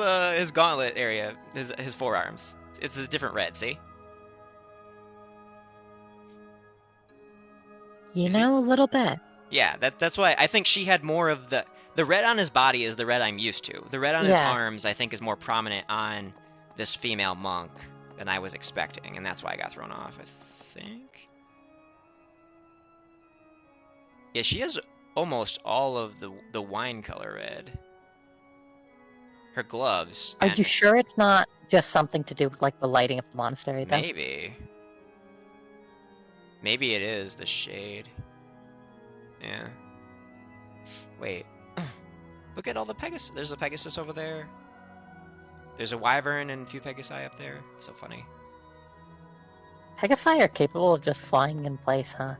gauntlet area, his forearms. It's a different red, see? You know, a little bit. Yeah, that's why I think she had more of the red on his body is the red I'm used to. The red on his arms, I think, is more prominent on this female monk than I was expecting, and that's why I got thrown off, I think. Yeah, she has almost all of the wine color red. Her gloves. Are you sure it's not just something to do with, like, the lighting of the monastery, though? Maybe. Maybe it is the shade. Yeah. Wait. Look at all the Pegasus. There's a Pegasus over there. There's a Wyvern and a few Pegasi up there. It's so funny. Pegasi are capable of just flying in place, huh?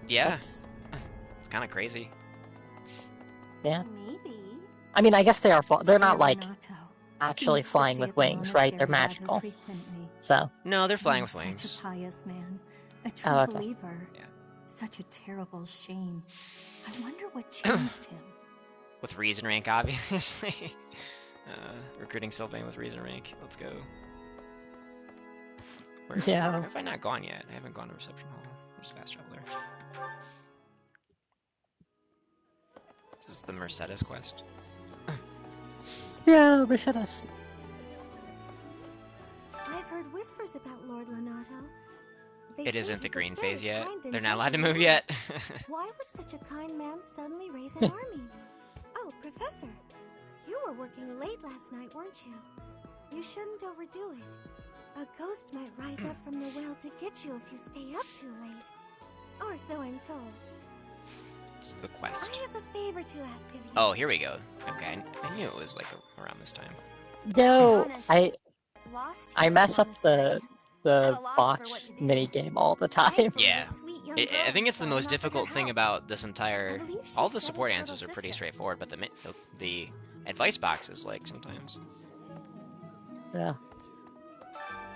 Yeah. It's kind of crazy. Yeah. Maybe. I mean, I guess they are. They're not like actually flying with wings, right? They're magical. So. No, they're flying with wings. Such a pious man, a true believer. Yeah. Such a terrible shame. I wonder what changed him. With reason rank, obviously. Recruiting Sylvain with reason rank. Let's go. Where have I not gone yet? I haven't gone to reception hall. Just fast travel there. This is the Mercedes quest. Yeah, Mercedes. I've heard whispers about Lord Lonato. It isn't the green phase yet. They're not allowed to move yet. Why would such a kind man suddenly raise an army? Oh, Professor, you were working late last night, weren't you? You shouldn't overdo it. A ghost might rise up from the well to get you if you stay up too late. Or so I'm told. It's the quest. I have a favor to ask of you. Oh, here we go. Okay, I knew it was like around this time. No, I mess up the box minigame all the time. Yeah, I think it's the most difficult thing about this entire... All the support answers are pretty straightforward, but the advice box is like sometimes... Yeah.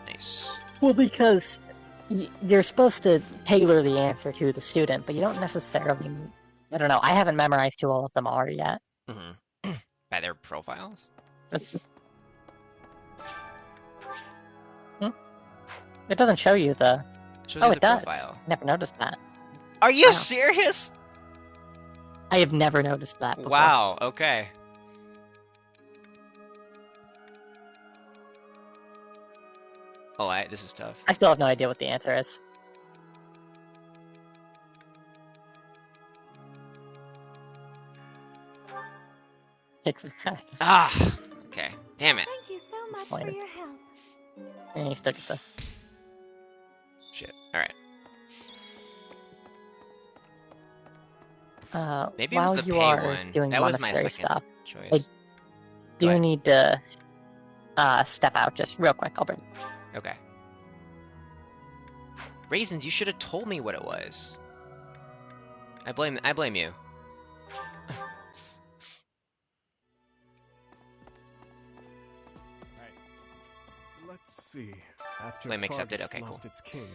Nice. Well, because you're supposed to tailor the answer to the student, but you don't necessarily... I don't know, I haven't memorized who all of them are yet. Mm-hmm. By their profiles? That's... It doesn't show you the... It does. Profile. Never noticed that. Are you serious? I have never noticed that before. Wow, okay. Oh, this is tough. I still have no idea what the answer is. Ah, okay. Damn it. Thank you so much for your help. And you still get the... Shit. Alright. Maybe while it was the you pay are one. doing That was my monastery second stuff, choice. I do need to step out just real quick. I'll bring... Okay. Raisins, you should have told me what it was. I blame you. Let's see. After Blame accepted. Fargus Okay, cool. lost its king,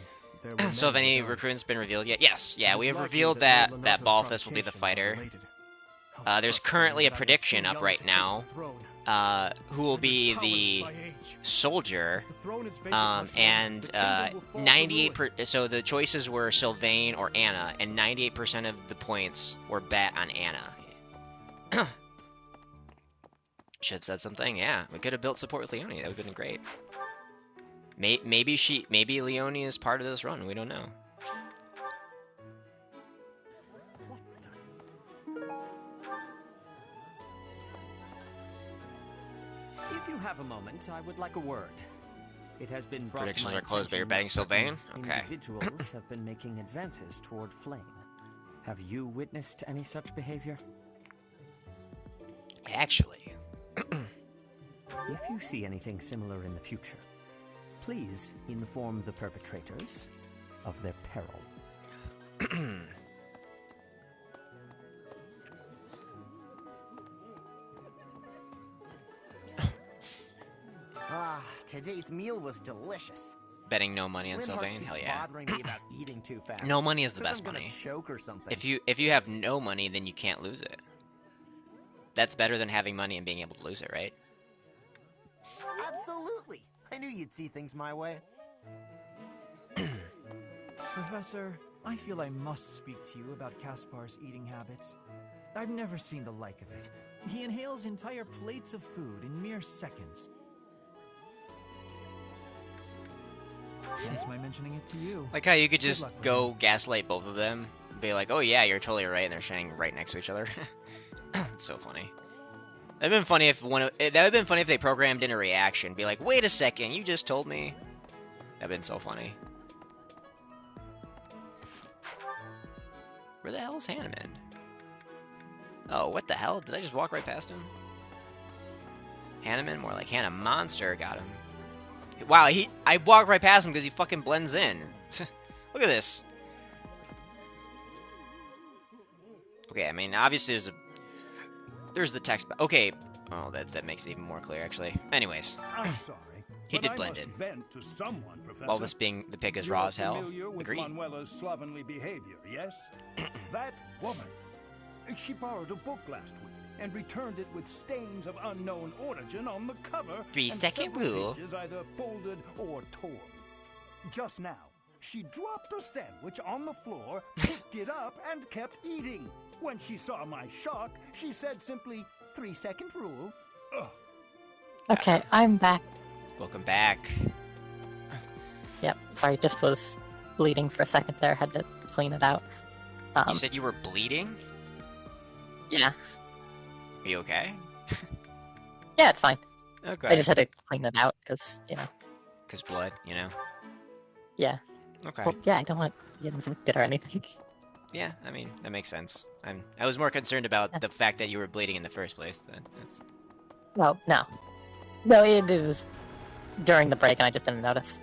there were So have many any gods. recruitments been revealed yet? Yes. Yeah, It we is have likely revealed that that Lenota's Balthus will be the provocations are fighter. related. There's currently a prediction up right now. Who will be the soldier? And 98%. So the choices were Sylvain or Anna, and 98% of the points were bet on Anna. Should have said something. Yeah, we could have built support with Leonie. That would have been great. Maybe Leonie is part of this run. We don't know. If you have a moment, I would like a word. It has been brought Predictions to my are closed, but you're betting attention that Sylvain? certain Okay. Individuals have been making advances toward Flame. Have you witnessed any such behavior? Actually. If you see anything similar in the future, please inform the perpetrators of their peril. Ah, today's meal was delicious. Betting no money on Linhardt Sylvain? keeps Hell yeah. bothering me about eating too fast. No money is the Says best I'm gonna money. choke or something. If you have no money, then you can't lose it. That's better than having money and being able to lose it, right? Absolutely. I knew you'd see things my way. Professor, I feel I must speak to you about Kaspar's eating habits. I've never seen the like of it. He inhales entire plates of food in mere seconds. Hence my mentioning it to you. Like how you could Good just luck with go gaslight both of them, and be like, "Oh yeah, you're totally right," and they're standing right next to each other. It's so funny. That'd been funny if they programmed in a reaction, be like, "Wait a second, you just told me." That'd been so funny. Where the hell is Hanneman? Oh, what the hell? Did I just walk right past him? Hanneman? More like Hannah Monster got him. Wow, I walked right past him because he fucking blends in. Look at this. Okay, I mean, obviously there's the text. Okay, oh, that makes it even more clear, actually. Anyways. I'm sorry. He did blend in. To someone, Professor. While this being the pick is raw as hell. Familiar with Agreed. Manuela's slovenly behavior, yes? That woman. She borrowed a book last week and returned it with stains of unknown origin on the cover. 3-second several rule. pages either folded or torn. Just now, she dropped a sandwich on the floor, picked it up, and kept eating. When she saw my shock, she said simply, 3-second rule. Ugh. Okay, I'm back. Welcome back. Yep, sorry, just was bleeding for a second there. Had to clean it out. You said you were bleeding? Yeah. Are you okay? Yeah, it's fine. Okay. I just had to clean it out because, Because blood, you know? Yeah. Okay. Well, yeah, I don't want to get infected or anything. Yeah, I mean, that makes sense. I was more concerned about the fact that you were bleeding in the first place. That's... Well, no. No, it was during the break and I just didn't notice.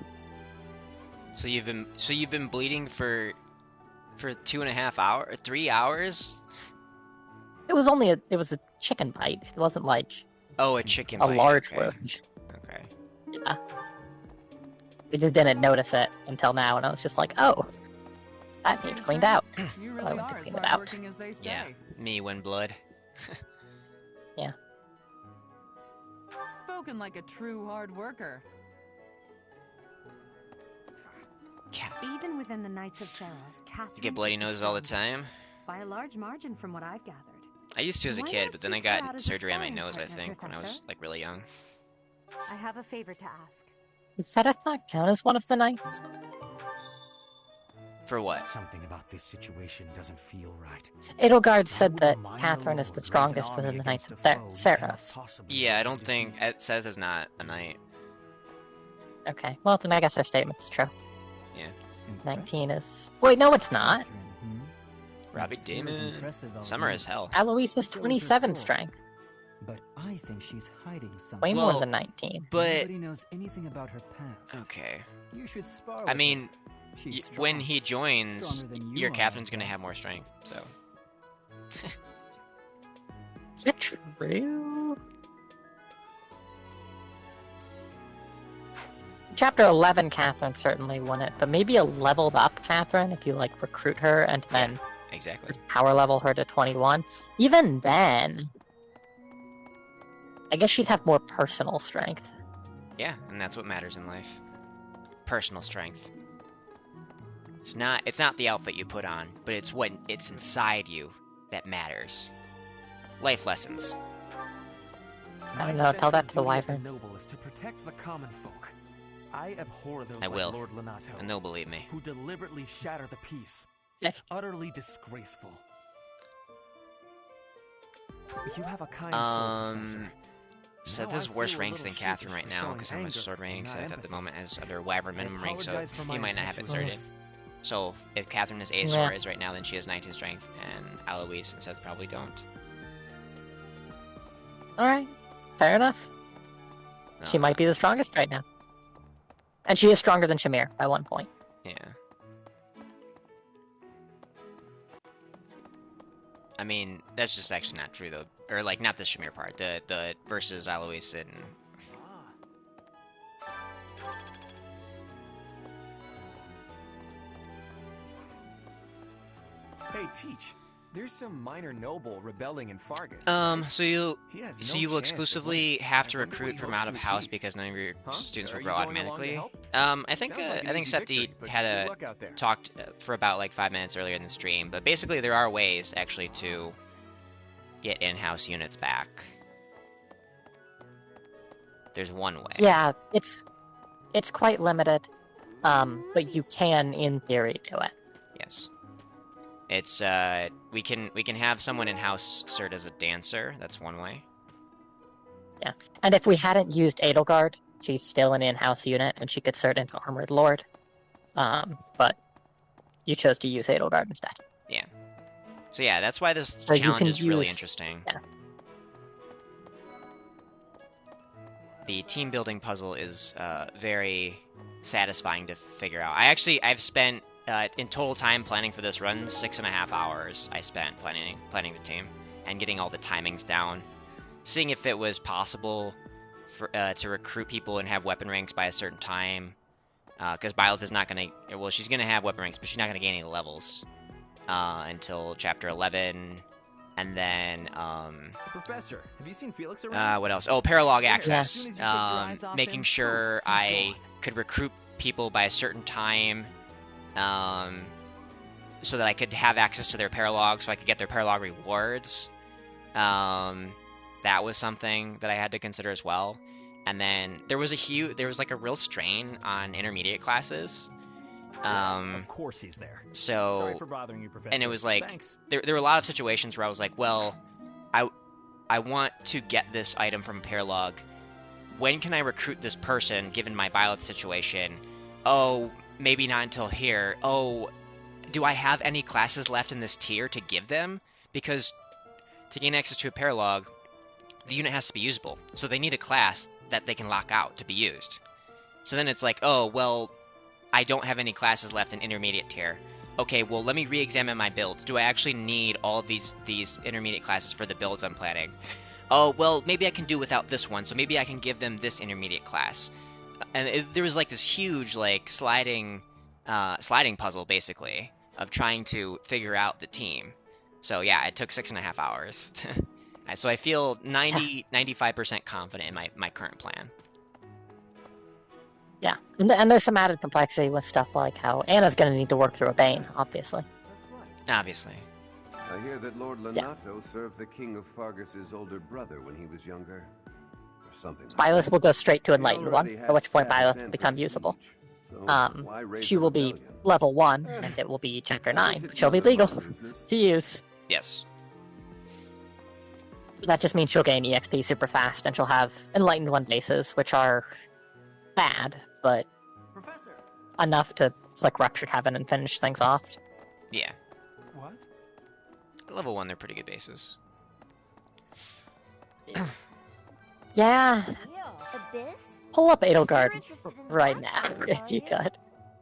So you've been bleeding for 2.5 hours, 3 hours? It was a chicken bite. It wasn't like a chicken a bite. large Okay. wound. Okay. Yeah. We just didn't notice it until now, and I was just like, oh, that needs cleaned out. You So I really went to are as clean it out. hardworking as they say. Yeah, me when blood. Yeah. Spoken like a true hard worker. Even within the Knights of Seros, Catherine You get bloody is the noses all the strongest, time? by a large margin from what I've gathered. I used to as a Why kid, not but then I seek her out got as a surgery on my sparring nose, I partner, think, when I was Professor? like really young. I have a favor to ask. Does Seth not count as one of the knights? For what? Something about this situation doesn't feel right. Edelgard said that Catherine is the strongest within the Knights of Seros. Yeah, I don't think Seth is not a knight. Okay, well then I guess our statement's true. Yeah. 19 is... Wait, no it's not! Robbie Damon. impressive, Summer as hell. Eloise is So is her 27 sword. strength. But I think she's hiding something. Way more than 19. But Nobody knows anything about her past. okay. You should spar I with mean, when he joins, your Catherine's gonna have more strength. So. Is that true? Chapter 11 Catherine certainly wouldn't, but maybe a leveled up Catherine if you like recruit her and then exactly power level her to 21. Even then, I guess she'd have more personal strength. Yeah, and that's what matters in life. Personal strength. It's not the outfit you put on, but it's inside you that matters. Life lessons. I don't know, tell that to the wyvern. Noble is to protect the common folk. I abhor those I will. like Lord Lonato, And they'll believe me. who deliberately shatter the peace. Utterly disgraceful. You have a kind soul, Professor. Seth has worse ranks than Catherine right now because how much sword rank Seth at the moment has under wyvern minimum rank, so he might not have it started. So if Catherine is A star is right now, then she has 19 strength, and Alois and Seth probably don't. Alright, fair enough. She might be the strongest right now. And she is stronger than Shamir by 1 point. Yeah. I mean, that's just actually not true though. Or like not the Shamir part. The versus Alois and Hey, Teach. There's some minor noble rebelling in Fargus. So you will exclusively have to recruit from out of house because none of your students will grow automatically. I think Septi had talked for about like 5 minutes earlier in the stream, but basically there are ways actually to get in-house units back. There's one way. Yeah, it's quite limited, but you can in theory do it. Yes. It's we can have someone in-house cert as a dancer. That's one way. Yeah, and if we hadn't used Edelgard, she's still an in-house unit, and she could cert into Armored Lord. But you chose to use Edelgard instead. Yeah. So yeah, that's why this So challenge is really interesting. Yeah. The team building puzzle is very satisfying to figure out. I've spent in total time planning for this run 6.5 hours. I spent planning the team and getting all the timings down, seeing if it was possible for, to recruit people and have weapon ranks by a certain time. Because Byleth is not gonna. Well, she's gonna have weapon ranks, but she's not gonna gain any levels until chapter 11. And then, Professor, have you seen Felix around? what else? Oh, paralog access. Making sure I could recruit people by a certain time, so that I could have access to their paralog, so I could get their paralog rewards. That was something that I had to consider as well. And then there was like a real strain on intermediate classes. Of course he's there. So, sorry for bothering you, Professor. And it was like, Thanks. there were a lot of situations where I was like, well, I want to get this item from Paralog. When can I recruit this person, given my Byleth situation? Oh, maybe not until here. Oh, do I have any classes left in this tier to give them? Because to gain access to a Paralog, the unit has to be usable. So they need a class that they can lock out to be used. So then it's like, oh, well, I don't have any classes left in intermediate tier. Okay, well, let me re-examine my builds. Do I actually need all of these intermediate classes for the builds I'm planning? Oh, well, maybe I can do without this one, so maybe I can give them this intermediate class. And there was like this huge like sliding puzzle basically of trying to figure out the team. So yeah, it took 6.5 hours. So I feel 95% confident in my current plan. Yeah, and there's some added complexity with stuff like how Anna's going to need to work through a Bane, obviously. Obviously. I hear that Lord Lonato served the King of Fargus's older brother when he was younger. Or something like Byleth will go straight to Enlightened 1, at which point Byleth will become usable. She will be level 1, and it will be chapter 9, but she'll be legal to use. Yes. That just means she'll gain EXP super fast, and she'll have Enlightened 1 bases, which are bad, but enough to like Ruptured Heaven and finish things off. Yeah. What? Level 1, they're pretty good bases. Yeah. Abyss? Pull up Edelgard right now, if you could.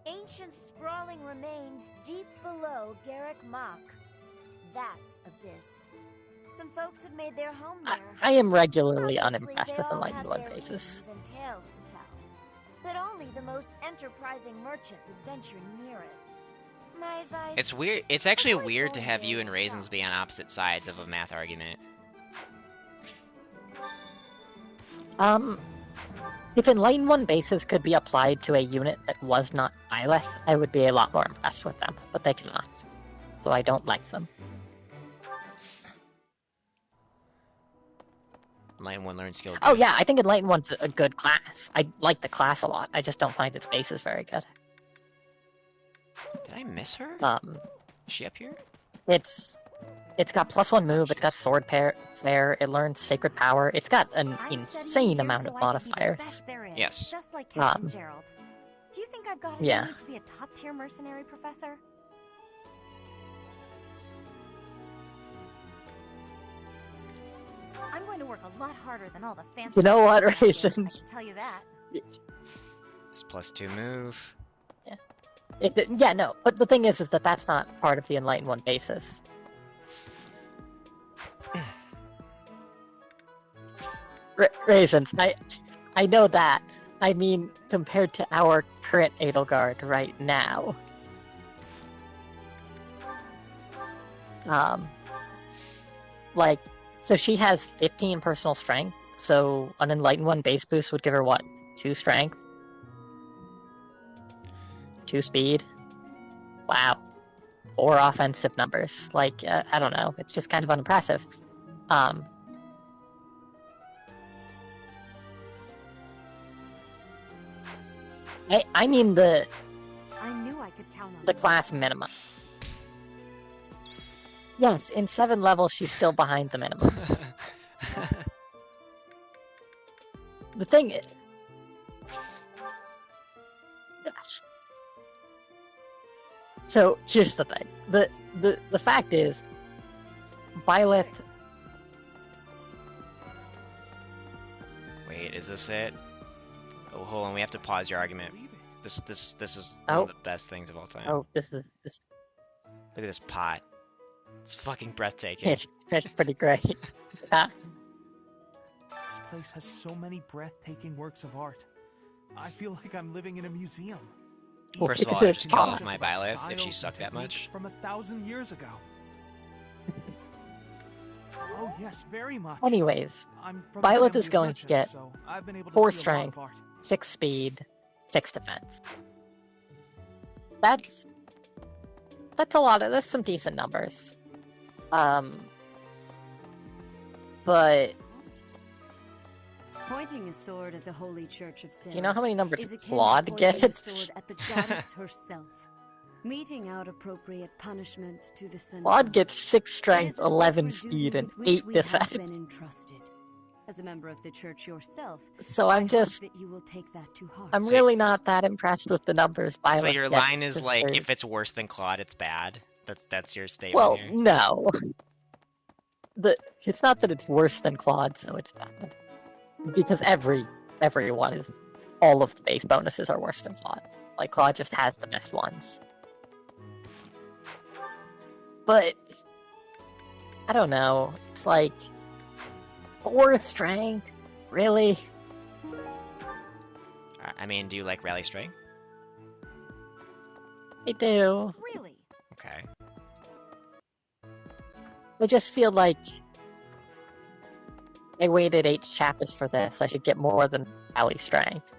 Ancient sprawling swirling remains deep below Garrick Mach. That's Abyss. Some folks have made their home there. I am regularly Obviously, unimpressed they with all Enlightened have One their bases. reasons and tales to tell. But only the most enterprising merchant would venture near it. My advice... It's weird. It's actually weird to have you and Raisins be on opposite sides of a math argument. If Enlightened One bases could be applied to a unit that was not Byleth, I would be a lot more impressed with them, but they cannot. So I don't like them. Enlightened One learn skill. Oh yeah, I think Enlightened One's a good class. I like the class a lot. I just don't find its bases very good. Did I miss her? Is she up here? It's got +1 move, it's got sword flare, it learns sacred power, it's got an insane amount of modifiers. Yes. Just like Captain Gerald. Do you think I've got it Yeah. in me to be a top-tier mercenary, Professor? I'm going to work a lot harder than all the fancy. You know what, Raisins? I Raisins? can tell you that. It's +2 move. Yeah, no, but the thing is that that's not part of the Enlightened One basis. Raisins, I know that. I mean, compared to our current Edelgard right now. Like, so she has 15 personal strength, so an Enlightened One base boost would give her, what, 2 strength? 2 speed? Wow. 4 offensive numbers. Like, I don't know, it's just kind of unimpressive. I mean I knew I could count on the class minimum. Yes, in 7 levels she's still behind the minimum. The thing is... Gosh. So, here's the thing. The fact is, Byleth... Wait, is this it? Oh, hold on, we have to pause your argument. This is one of the best things of all time. Oh, this is... Look at this pot. It's fucking breathtaking. It's pretty great. Yeah. This place has so many breathtaking works of art. I feel like I'm living in a museum. First of all, I should just kill off my Byleth if she sucked that much. From 1,000 years ago. Oh yes, very much. Anyways, I'm from Byleth a is family going of to merchants, get so I've been able to 4 see a lot of strength, art. 6 speed, 6 defense. That's a lot of... That's some decent numbers. But... Pointing a sword at the Holy Church of Sinners. Do you know how many numbers is akin to Claude pointing a gets? sword at the goddess herself, meting out appropriate punishment to the sinner. Claude gets 6 strength, It is a 11 sacred speed, duty and with which 8 we have defense. been entrusted. As a member of the church yourself, So I I'm hope just... that you will take that to heart. I'm really not that impressed with the numbers Byleth So your gets, line is 'cause like, they're- if it's worse than Claude, it's bad. That's your statement Well, here. no. It's not that it's worse than Claude, so it's bad. Because everyone is... All of the base bonuses are worse than Claude. Like, Claude just has the best ones. But... I don't know. It's like... 4 strength? Really? I mean, do you like Rally Strike? I do. Really? Okay. I just feel like... I waited 8 chapters for this. I should get more than Rally Strength.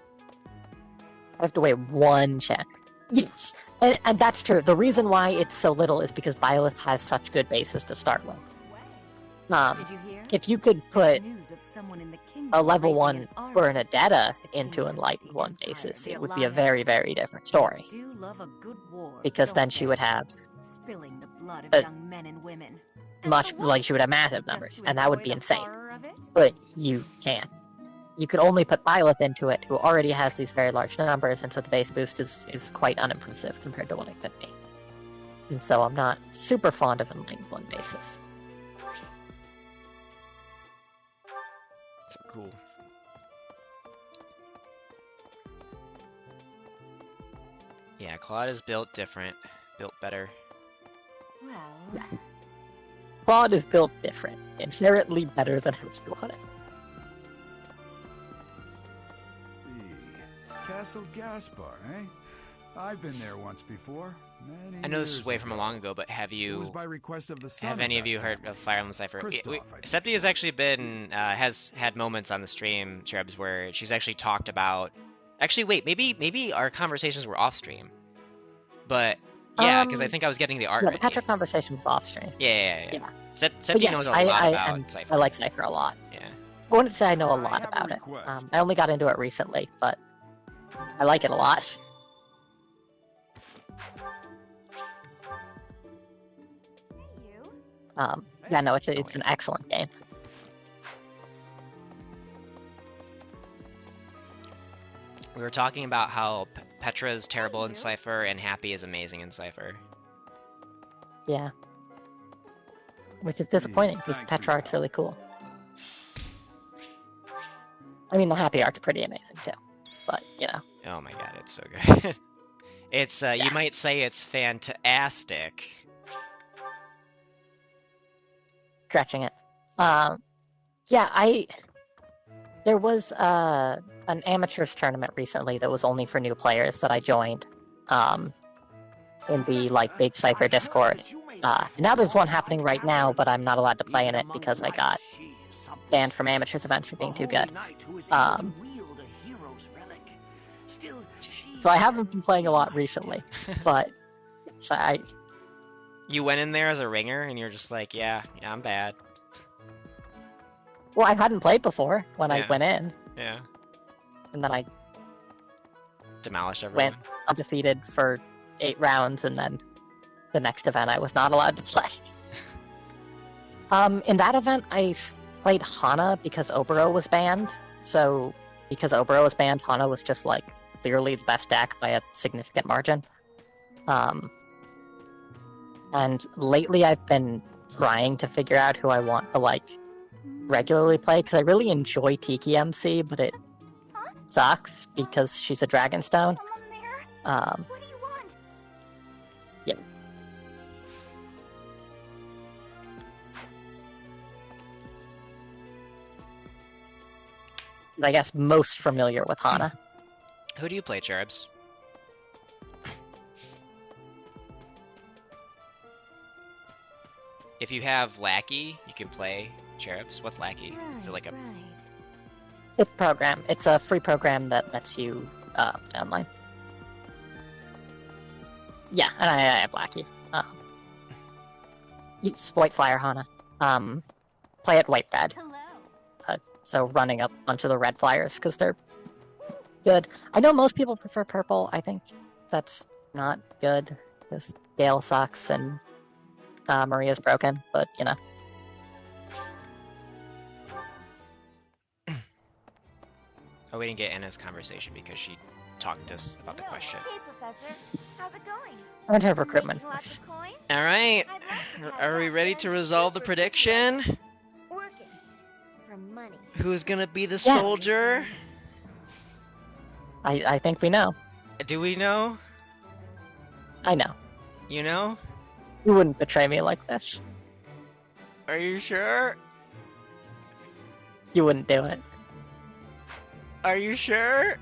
I have to wait 1 chapter. Yes! And that's true. The reason why it's so little is because Byleth has such good bases to start with. Did you hear? If you could put News of someone in the kingdom a level raising 1 an army. Bernadetta into Enlightened One basis, it would be a very, very different story. Do love a good war, Because don't then she they? would have Spilling the blood of a- young men and women. much, like she would have massive numbers, and that would be insane. But you can't. You could only put Byleth into it, who already has these very large numbers, and so the base boost is quite unimpressive compared to what it could be. And so I'm not super fond of Enlightened One basis. So cool. Yeah, Claude is built different. Built better. Well... Claude is built different. Inherently better than everyone. Castle Gaspar, eh? I've been there once before. Many I know this is years way from a ago. long ago, but have It you... was by request of the son Have of any of that you heard family. of Fire Emblem Cypher? Christoph, I think Septi has actually been, has had moments on the stream, Cherubs, where she's actually talked about... Actually, wait, maybe our conversations were off stream. But, yeah, because I think I was getting the art Yeah, ready. the Petra conversation was off stream. Yeah. But Septi yes, knows a lot about I Cypher. I like Cypher a lot. Yeah. I wouldn't say I know a lot about it. I only got into it recently, but I like it a lot. Yeah, no, it's an excellent game. We were talking about how Petra is terrible in Cypher and Happy is amazing in Cypher. Yeah. Which is disappointing, because Petra art's really cool. I mean, the Happy art's pretty amazing, too. But, you know. Oh my god, it's so good. It's, you might say it's fantastic. Stretching it. Yeah, there was an amateurs tournament recently that was only for new players that I joined in the big Cypher Discord. And now there's one happening right now, but I'm not allowed to play in it because I got banned from amateurs events for being too good. So I haven't been playing a lot recently, but You went in there as a ringer and you're just like, yeah, I'm bad. Well, I hadn't played before when I went in. Yeah. And then I demolished everyone. Went undefeated for 8 rounds, and then the next event I was not allowed to play. In that event, I played Hana because Obero was banned. So, because Obero was banned, Hana was just, clearly the best deck by a significant margin. And lately I've been trying to figure out who I want to, regularly play, because I really enjoy Tiki MC, but it sucks because she's a Dragonstone. What do you want? Yep. I guess most familiar with Hana. Who do you play, Cherubs? If you have Lackey, you can play Cherubs. What's Lackey? Is it like a... It's a program. It's a free program that lets you play online. Yeah, and I have Lackey. Use White Fire Hana. Play it White Red. So running up onto the red flyers, because they're good. I know most people prefer purple. I think that's not good, because Gale sucks and Maria's broken, but, you know. Oh, we didn't get Anna's conversation because she talked to us about the question. Hey, Professor. How's it going? I went to recruitment. Alright, are we ready to resolve the prediction? Working for money. Who's gonna be the soldier? I think we know. Do we know? I know. You know? You wouldn't betray me like this. Are you sure? You wouldn't do it. Are you sure?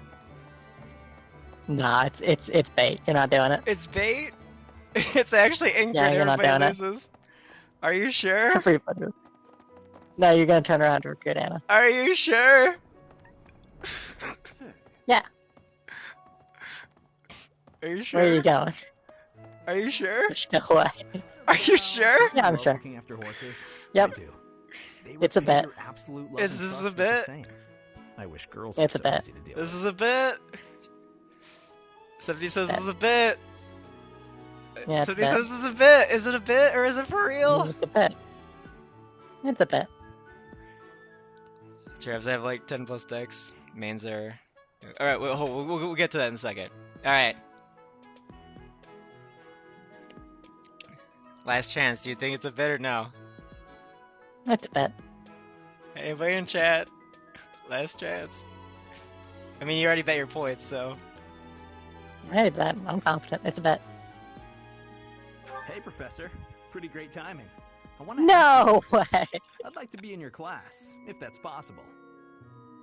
Nah, it's bait. You're not doing it. It's bait? It's actually Ingrid, yeah, you're not doing loses. Are you sure? Everybody. No, you're gonna turn around to recruit Anna. Are you sure? Yeah. Are you sure? Where are you going? Are you sure? There's no way. Are you sure? Yeah, I'm sure. Looking after horses? Yep. I do. It's a bet. Is this a bit? I wish girls it's were a so bet. easy to deal This with. is a bit. Somebody says this is a bit. Yeah, Somebody says this is a bit. Is it a bit or is it for real? It's a bet. It's a bet. Travs, I have like 10 plus decks. Mains are... Alright, we'll get to that in a second. Alright. Last chance, do you think it's a bit or no? It's a bet. Anybody in chat? Last chance. I mean, you already bet your points, so... Hey, bet. I'm confident. It's a bet. Hey, Professor. Pretty great timing. I want No way! I'd like to be in your class, if that's possible.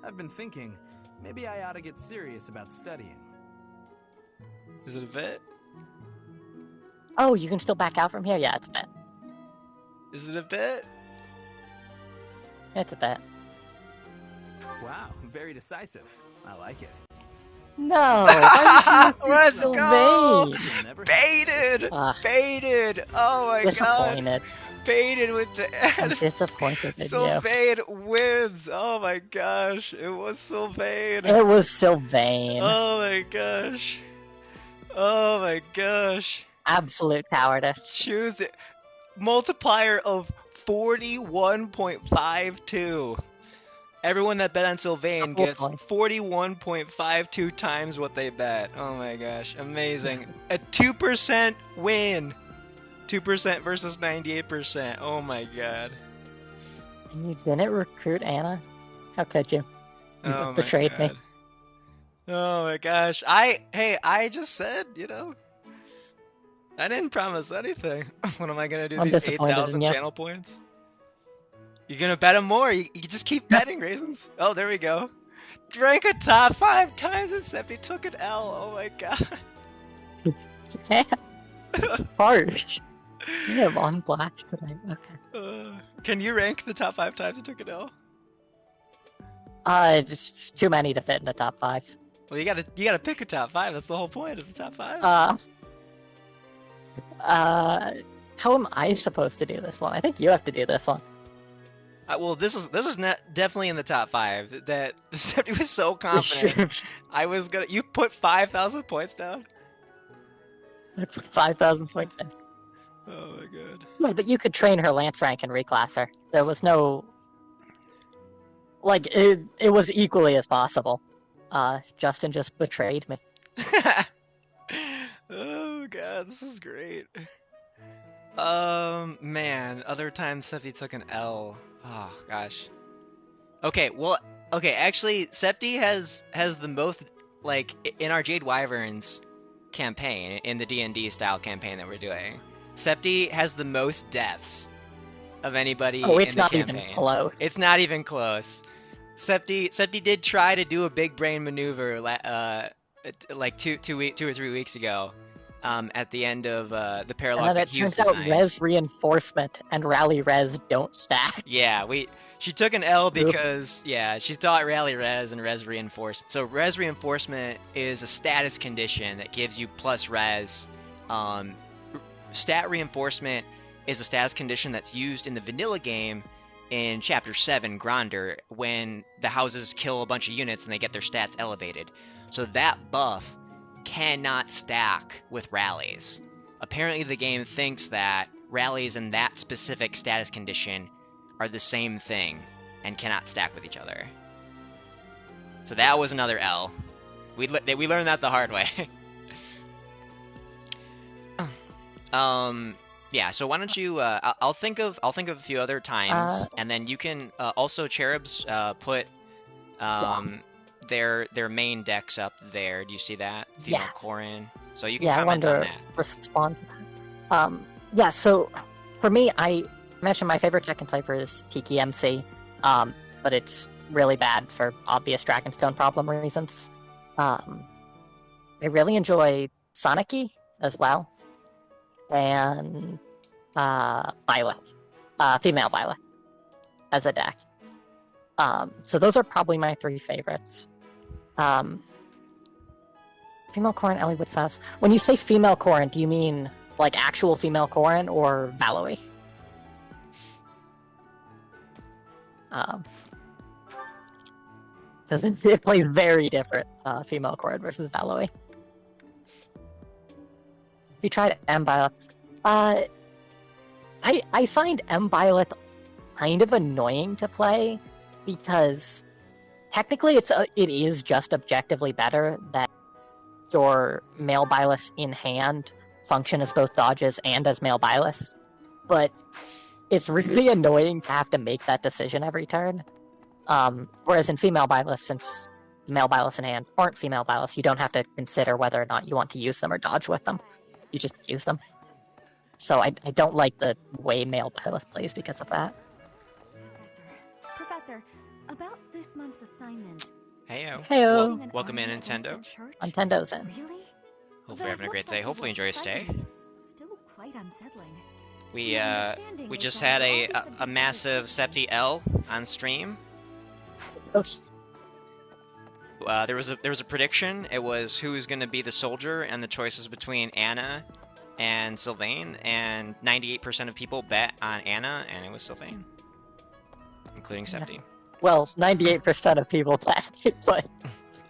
I've been thinking, maybe I ought to get serious about studying. Is it a bet? Oh, you can still back out from here? Yeah, it's a bet. Is it a bet? It's a bet. Wow, very decisive. I like it. No! Let's so go! vain? Baited! Baited! Oh my Disappointed. god! Baited with the I'm disappointed in you. Sylvain wins! Oh my gosh! It was Sylvain! It was Sylvain. Oh my gosh! Oh my gosh! Absolute cowardice. Choose it. Multiplier of 41.52. Everyone that bet on Sylvain gets 41.52 times what they bet. Oh my gosh, amazing. A 2% win. 2% versus 98%. Oh my god. And you didn't recruit Anna? How could you? You Oh my betrayed god. me. Oh my gosh. I just said, I didn't promise anything. What am I gonna do? I'm These disappointed in 8,000 you. channel points? You're gonna bet him more. You just keep betting, Raisins. Oh, there we go. Drank a top 5 times and Seppi took an L. Oh my god. Harsh. You have on black today. Okay. Can you rank the top 5 times and took an L? It's too many to fit in the top 5. Well, you gotta pick a top 5. That's the whole point of the top 5. How am I supposed to do this one? I think you have to do this one. Well, this is not definitely in the top 5. That Seppi was so confident. I was gonna. You put 5,000 points down. I put 5,000 points in. Oh my god. No, but you could train her lance rank and reclass her. There was no. Like, it was equally as possible. Justin just betrayed me. Oh god, this is great. Man, other times Septi took an L. Oh gosh. Okay, actually, Septi has the most, like, in our Jade Wyverns campaign, in the D&D style campaign that we're doing, Septi has the most deaths of anybody in the campaign. It's not even close. It's not even close. Septi did try to do a big brain maneuver, like two or 3 weeks ago, at the end of the parallel. And then it turns out res reinforcement and rally res don't stack. Yeah, she took an L because she thought rally res and res reinforcement. So res reinforcement is a status condition that gives you plus res. Stat reinforcement is a status condition that's used in the vanilla game in Chapter 7, Gronder, when the houses kill a bunch of units and they get their stats elevated. So that buff cannot stack with rallies. Apparently the game thinks that rallies and that specific status condition are the same thing and cannot stack with each other. So that was another L. We learned that the hard way. Yeah, so why don't you? I'll think of a few other times, and then you can also Cherubs put their main decks up there. Do you see that? Yes. Corin. So you can comment on that. Respond to that. Yeah. So for me, I mentioned my favorite deck in Cypher is Tiki MC, but it's really bad for obvious Dragonstone problem reasons. I really enjoy Sonic-y as well. And Violet, female Violet, as a deck. So those are probably my 3 favorites. Female Corrin, Ellie with Sass. When you say female Corrin, do you mean like actual female Corrin or Valoey? Because it plays very different, female Corrin versus Valoey. You tried M-Violet. I find M-Violet kind of annoying to play because technically it is just objectively better that your male Byleth in hand function as both dodges and as male Byleth. But it's really annoying to have to make that decision every turn. Whereas in female Byleth, since male Byleth in hand aren't female Byleth, you don't have to consider whether or not you want to use them or dodge with them. You just use them. So I don't like the way male Byleth plays because of that. Professor, about this month's assignment. Heyo. Heyo. Welcome in, Nintendo. Nintendo's in. Really? Hopefully you're having a great day. Hopefully you enjoy your stay. It's still quite unsettling. We just had a massive Septi L on stream. There was a prediction. It was who's going to be the soldier, and the choices between Anna and Sylvain, and 98% of people bet on Anna, and it was Sylvain, including Septi. Yeah. Well, 98% of people bet, but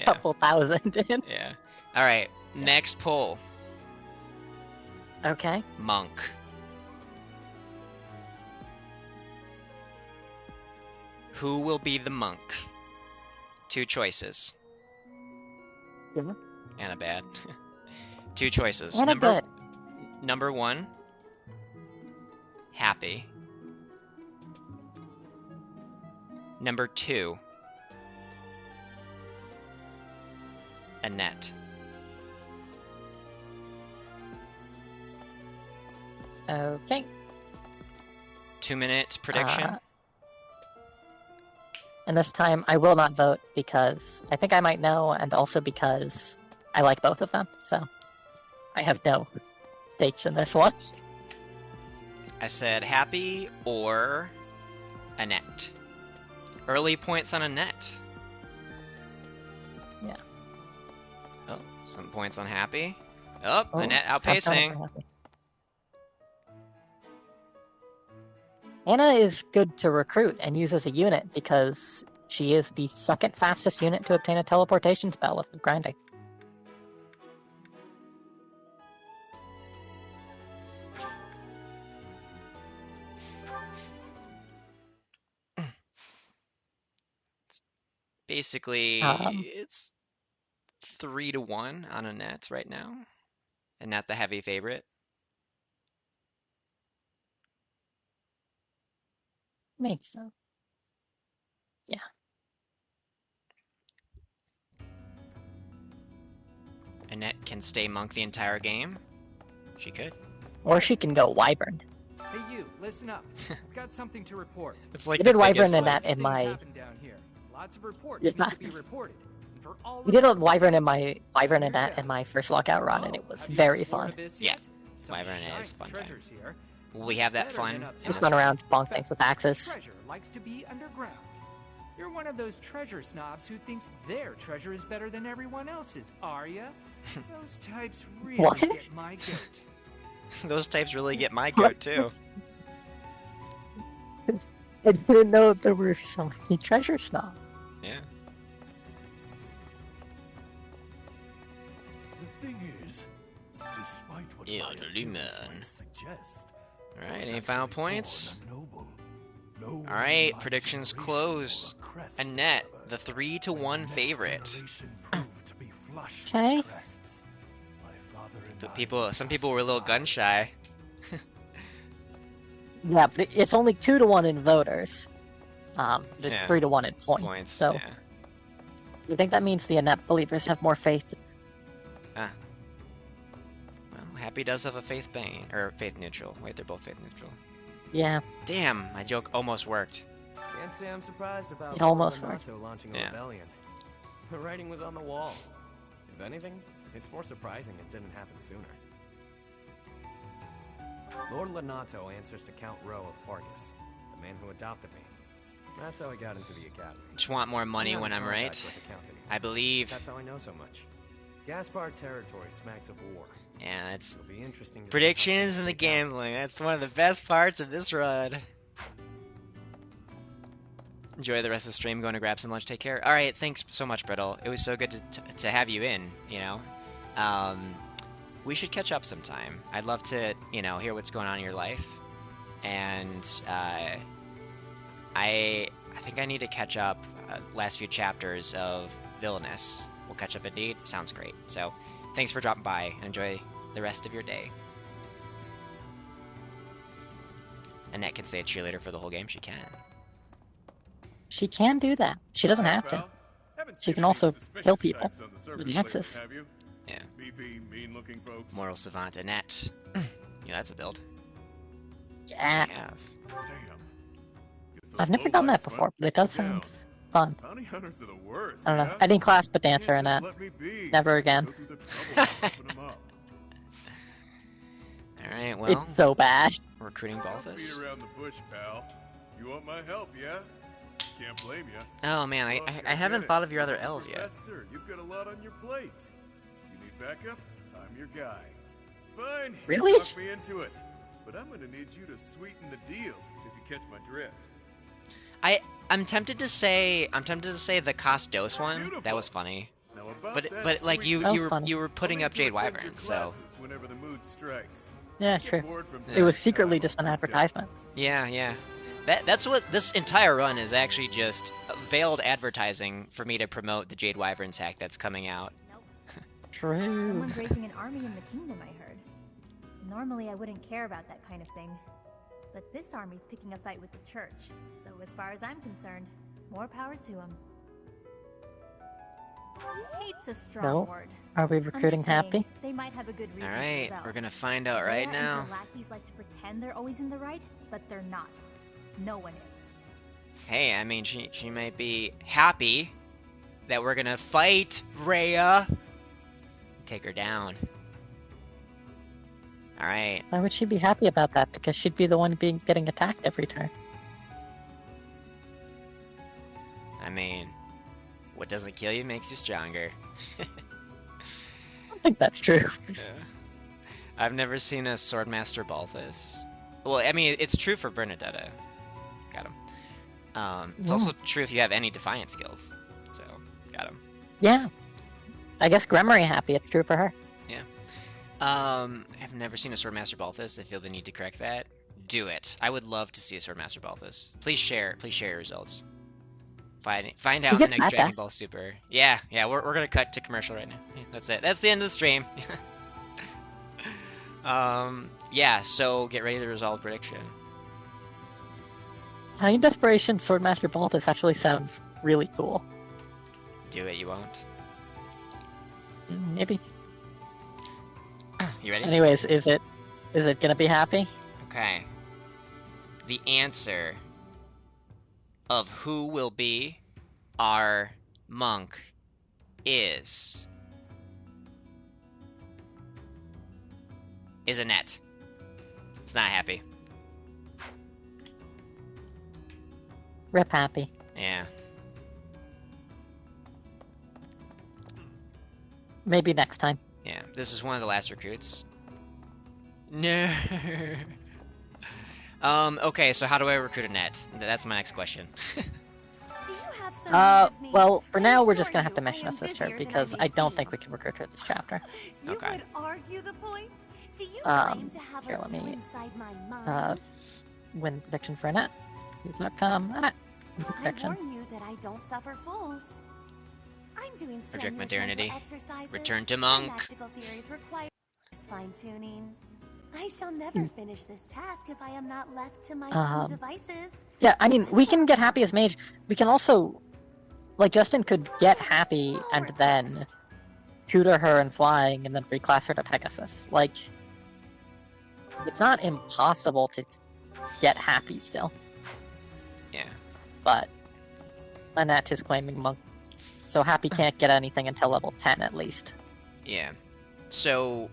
a couple thousand in. Yeah. All right. Next poll. Okay. Monk. Who will be the monk? 2 choices. Yeah. Anna bad. 2 choices. Anna good. Number 1, Happy. Number 2, Annette. Okay. 2-minute prediction. And this time I will not vote because I think I might know, and also because I like both of them, so I have no stakes in this one. I said Happy or Annette. Early points on Annette. Yeah. Oh, some points on Happy. Oh, Annette outpacing. Anna is good to recruit and use as a unit because she is the second fastest unit to obtain a teleportation spell with grinding. Basically, it's 3-1 on Annette right now. Annette the heavy favorite. Makes sense. Yeah. Annette can stay monk the entire game. She could. Or she can go Wyvern. Hey you, listen up. I've got something to report. It's like I did Wyvern in that in my... Lots of reports need to be reported. For all we did a Wyvern in that in my first Lockout run, and it was very fun. Yeah, Wyvern is fun time. We have that fun. Just run around, bonk things with axes. Treasure likes to be underground. You're one of those treasure snobs who thinks their treasure is better than everyone else's, are ya? Those types really get my goat. Those types really get my goat too. I didn't know there were so many treasure snobs. Yeah. The thing is, despite what suggest. Alright, any final points? Alright, predictions closed. Annette, the 3-1 favorite. Okay. But some people were a little gun shy. Yeah, but it's only 2-1 in voters. It's 3-1 in points. So, you think that means the Annette believers have more faith? Well, Happy does have a faith bane, or faith neutral. Wait, they're both faith neutral. Yeah. Damn, my joke almost worked. Can't say I'm surprised about it almost worked. Launching a rebellion. The writing was on the wall. If anything, it's more surprising it didn't happen sooner. Lord Lonato answers to Count Rowe of Fargus, the man who adopted me. That's how I got into the academy. Just want more money when I'm right. I believe. That's how I know so much. Gaspard territory smacks of war. Yeah, it's It'll be interesting to predictions and the gambling. That's one of the best parts of this run. Enjoy the rest of the stream. Going to grab some lunch. Take care. All right, thanks so much, Brittle. It was so good to have you in. You know, we should catch up sometime. I'd love to, you know, hear what's going on in your life. And I think I need to catch up last few chapters of Villainous. We'll catch up indeed. Sounds great. So, thanks for dropping by. Enjoy the rest of your day. Annette can stay a cheerleader for the whole game. She can. She can do that. She doesn't have to. she can also kill people with axes. Yeah. Beefy, mean-looking folks. Moral savant Annette. Yeah, that's a build. Yeah. Damn. I've never done that before, but it does sound fun. Bounty hunters are the worst. I don't know. I didn't clasp a dancer in that. Never again. Alright, well. It's so bad. Recruiting Balthus. Beat around the bush, pal. You want my help, yeah? Can't blame you. Oh man, I haven't thought of your other L's yet. Professor, you've got a lot on your plate. You need backup? I'm your guy. Fine. Really? Talk me into it. But I'm gonna need you to sweeten the deal if you catch my drift. I'm tempted to say the cost dose one. Beautiful. That was funny. But like you were putting up Jade Wyvern, so. Whenever the mood strikes. Yeah, true. It was secretly just an advertisement. Yeah. That's what this entire run is, actually just veiled advertising for me to promote the Jade Wyvern's hack that's coming out. True. Someone's raising an army in the kingdom, I heard. Normally I wouldn't care about that kind of thing. But this army's picking a fight with the church, so as far as I'm concerned, more power to them. Hate's a strong word. Are we recruiting happy? They might have a good reason. Alright, we're gonna find out right now. The lackeys like to pretend they're always in the right, but they're not. No one is. Hey, I mean, she might be happy that we're gonna fight Rhea. Take her down. Alright. Why would she be happy about that? Because she'd be the one getting attacked every turn. I mean, what doesn't kill you makes you stronger. I don't think that's true. Yeah. I've never seen a Swordmaster Balthus. Well, I mean, it's true for Bernadetta. Got him. It's also true if you have any Defiant skills. So, got him. Yeah. I guess Gremory happy. It's true for her. Yeah. I've never seen a Swordmaster Balthus. I feel the need to correct that. Do it. I would love to see a Swordmaster Balthus. Please share your results. Find out in the next Dragon Ball Super. Yeah, we're gonna cut to commercial right now. Yeah, that's it. That's the end of the stream. Yeah, so get ready to resolve prediction. High Desperation Swordmaster Balthus actually sounds really cool. Do it, you won't. Maybe. You ready? Anyways, is it gonna be happy? Okay. The answer of who will be our monk is Annette. It's not happy. Rip happy. Yeah. Maybe next time. Yeah, this is one of the last recruits. No. Okay, so how do I recruit Annette? That's my next question. Well, for now we're just gonna have to mission assist her because I don't think we can recruit her this chapter. Okay. You would argue the point? Do you claim to have here, let me inside my mind? win prediction for Annette. Who's not come? Annette. I warn you that I don't suffer fools. I'm doing Project Modernity. Exercises. Return to monk. Practical theories require fine-tuning. I shall never finish this task if I am not left to my own devices. Yeah, I mean, we can get happy as mage. We can also, like, Justin could get happy and then tutor her in flying and then reclass her to Pegasus. Like, it's not impossible to get happy still. Yeah. But Annette is claiming monk, so happy can't get anything until level 10 at least. Yeah. So,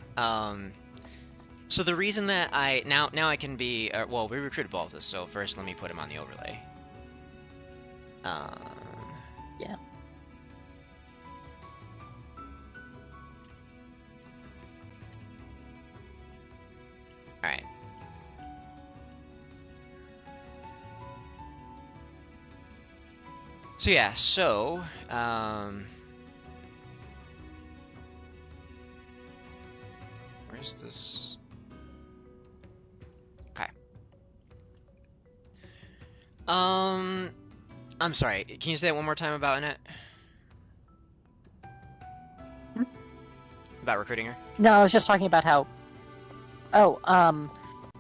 so the reason that now I can be well, we recruited Balthus, so first let me put him on the overlay. Yeah. All right. So yeah, so where's this? Okay. I'm sorry. Can you say that one more time about Annette? About recruiting her? No, I was just talking about how. Oh,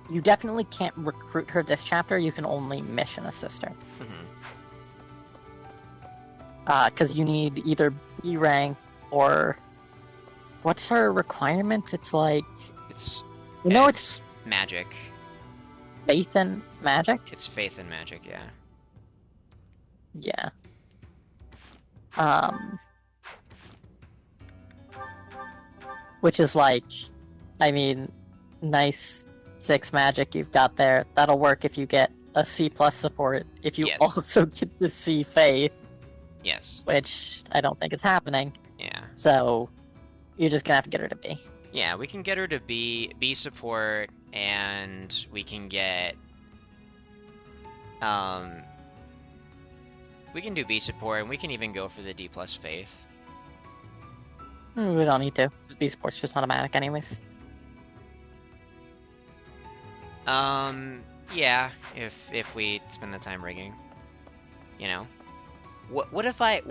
you definitely can't recruit her this chapter. You can only mission assist her. Because you need either B rank or... What's her requirement? It's like... It's magic. Faith and magic? It's faith and magic, yeah. Yeah. Which is like... I mean, nice 6 magic you've got there. That'll work if you get a C+ support. If you also get the C faith. Yes. Which I don't think is happening. Yeah. So... You're just gonna have to get her to B. Yeah, we can get her to B support, and we can get... We can do B support, and we can even go for the D+ faith. We don't need to. B support's just automatic anyways. Yeah, if we spend the time rigging. You know? What if I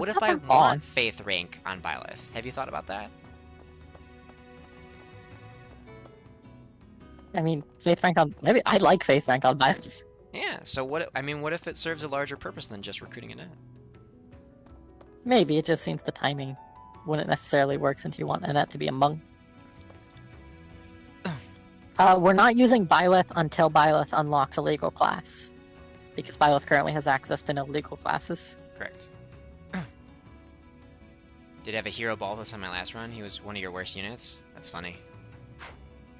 want faith rank on Byleth? Have you thought about that? I mean, faith rank on... Maybe I like faith rank on Byleth. Yeah, so what if it serves a larger purpose than just recruiting a net? Maybe, it just seems the timing wouldn't necessarily work since you want a net to be a monk. We're not using Byleth until Byleth unlocks a legal class. Because Byleth currently has access to no legal classes. Correct. Did I have a Hero Balthus on my last run? He was one of your worst units? That's funny.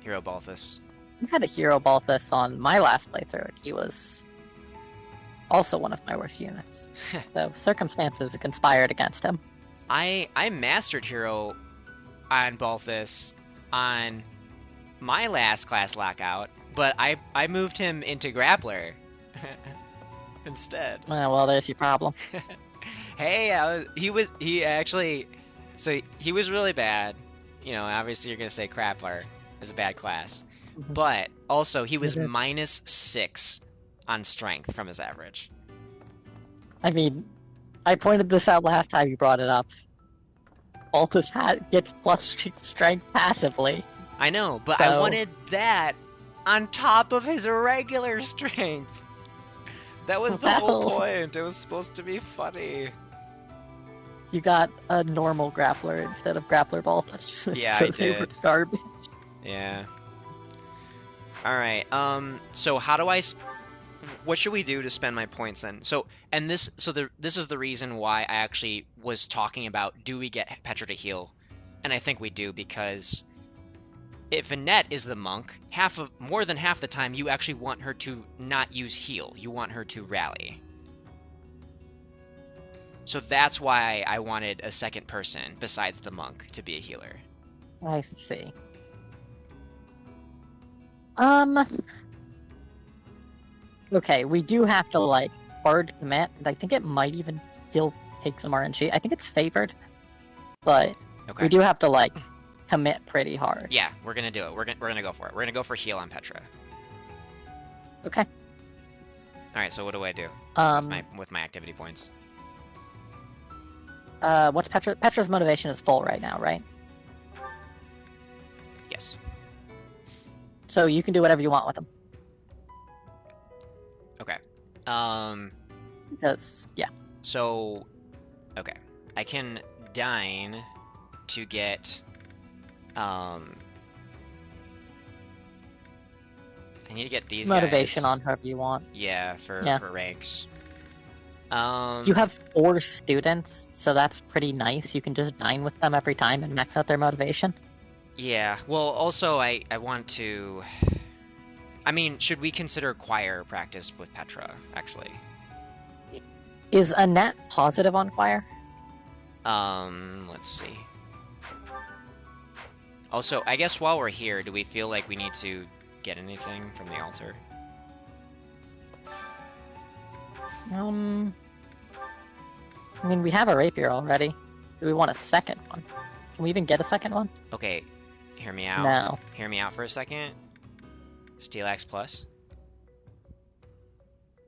Hero Balthus. I had a Hero Balthus on my last playthrough, and he was also one of my worst units. So circumstances conspired against him. I mastered Hero on Balthus on my last class Lockout, but I moved him into Grappler instead. Well, there's your problem. Hey, he was really bad. You know, obviously you're gonna say Grappler is a bad class. But also, he was -6 on strength from his average. I mean, I pointed this out last time you brought it up. Balthus gets +2 strength passively. I know, but I wanted that on top of his regular strength. That was the whole point. It was supposed to be funny. You got a normal grappler instead of grappler Balthus. Yeah, so I they did. were garbage. Yeah. Alright, so how do what should we do to spend my points then? This is the reason why I actually was talking about, do we get Petra to heal? And I think we do, because if Annette is the monk, more than half the time you actually want her to not use heal. You want her to rally. So that's why I wanted a second person besides the monk to be a healer. I see. Okay, we do have to, like, hard commit, and I think it might even still take some RNG. I think it's favored, but we do have to, like, commit pretty hard. Yeah, we're gonna do it. We're gonna go for it. We're gonna go for heal on Petra. Okay. Alright, so what do I do with my activity points? What's Petra's motivation is full right now, right? Yes. So you can do whatever you want with them. Okay. Because, yeah. So, okay. I can dine to get, I need to get these motivation guys. on whoever you want. Yeah, for ranks. You have 4 students, so that's pretty nice. You can just dine with them every time and max out their motivation. Yeah, well, also, I want to... I mean, should we consider choir practice with Petra, actually? Is Annette positive on choir? Let's see. Also, I guess while we're here, do we feel like we need to get anything from the altar? I mean, we have a rapier already. Do we want a second one? Can we even get a second one? Okay, hear me out. No. Hear me out for a second. Steel Axe Plus.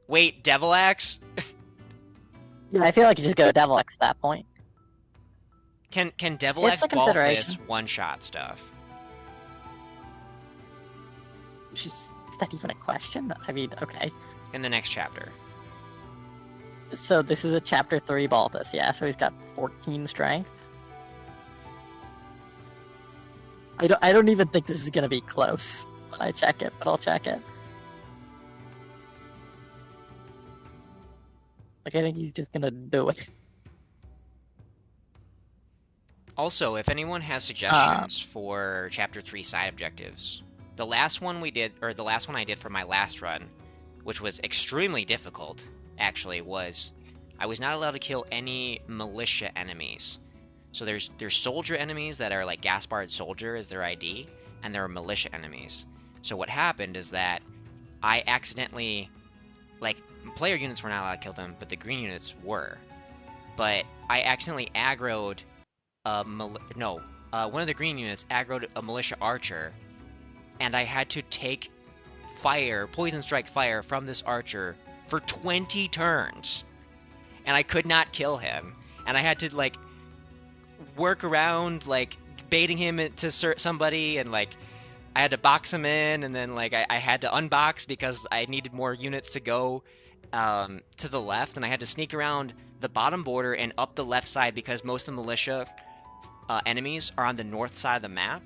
Wait, Devil Axe? Yeah, I feel like you just go Devil Axe at that point. Can Devil Axe Balthus one-shot stuff? Is that even a question? I mean, okay. In the next chapter. So this is a chapter 3 Baltus, yeah, so he's got 14 strength. I don't even think this is gonna be close when I check it, but I'll check it. Like, I think he's just gonna do it. Also, if anyone has suggestions for Chapter 3 side objectives, the last one we did, or the last one I did for my last run, which was extremely difficult, actually, was I was not allowed to kill any militia enemies. So there's soldier enemies that are like Gaspard's soldier as their ID, and there are militia enemies. So what happened is that I accidentally, like, player units were not allowed to kill them, but the green units were. But I accidentally aggroed one of the green units aggroed a militia archer, and I had to take poison strike fire from this archer for 20 turns, and I could not kill him, and I had to like work around like baiting him to somebody, and like I had to box him in, and then like I had to unbox because I needed more units to go to the left, and I had to sneak around the bottom border and up the left side because most of the militia enemies are on the north side of the map.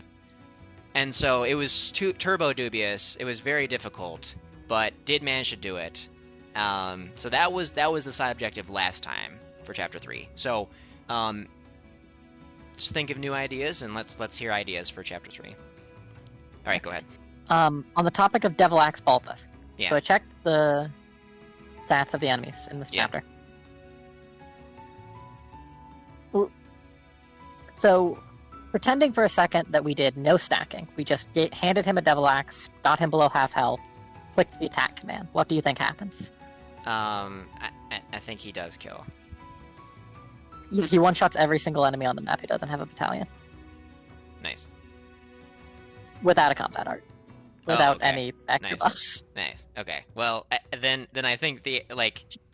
And so it was turbo dubious. It was very difficult, but did manage to do it. So that was the side objective last time for Chapter 3. So just think of new ideas, and let's hear ideas for Chapter 3. All right, go ahead. On the topic of Devil Axe Balta. Yeah. So I checked the stats of the enemies in this chapter. So, pretending for a second that we did no stacking, we just handed him a Devil Axe, got him below half health, clicked the attack command. What do you think happens? I think he does kill. He one-shots every single enemy on the map. He doesn't have a battalion. Nice. Without a combat art. Without any extra buffs. Nice. Okay. Well, then I think the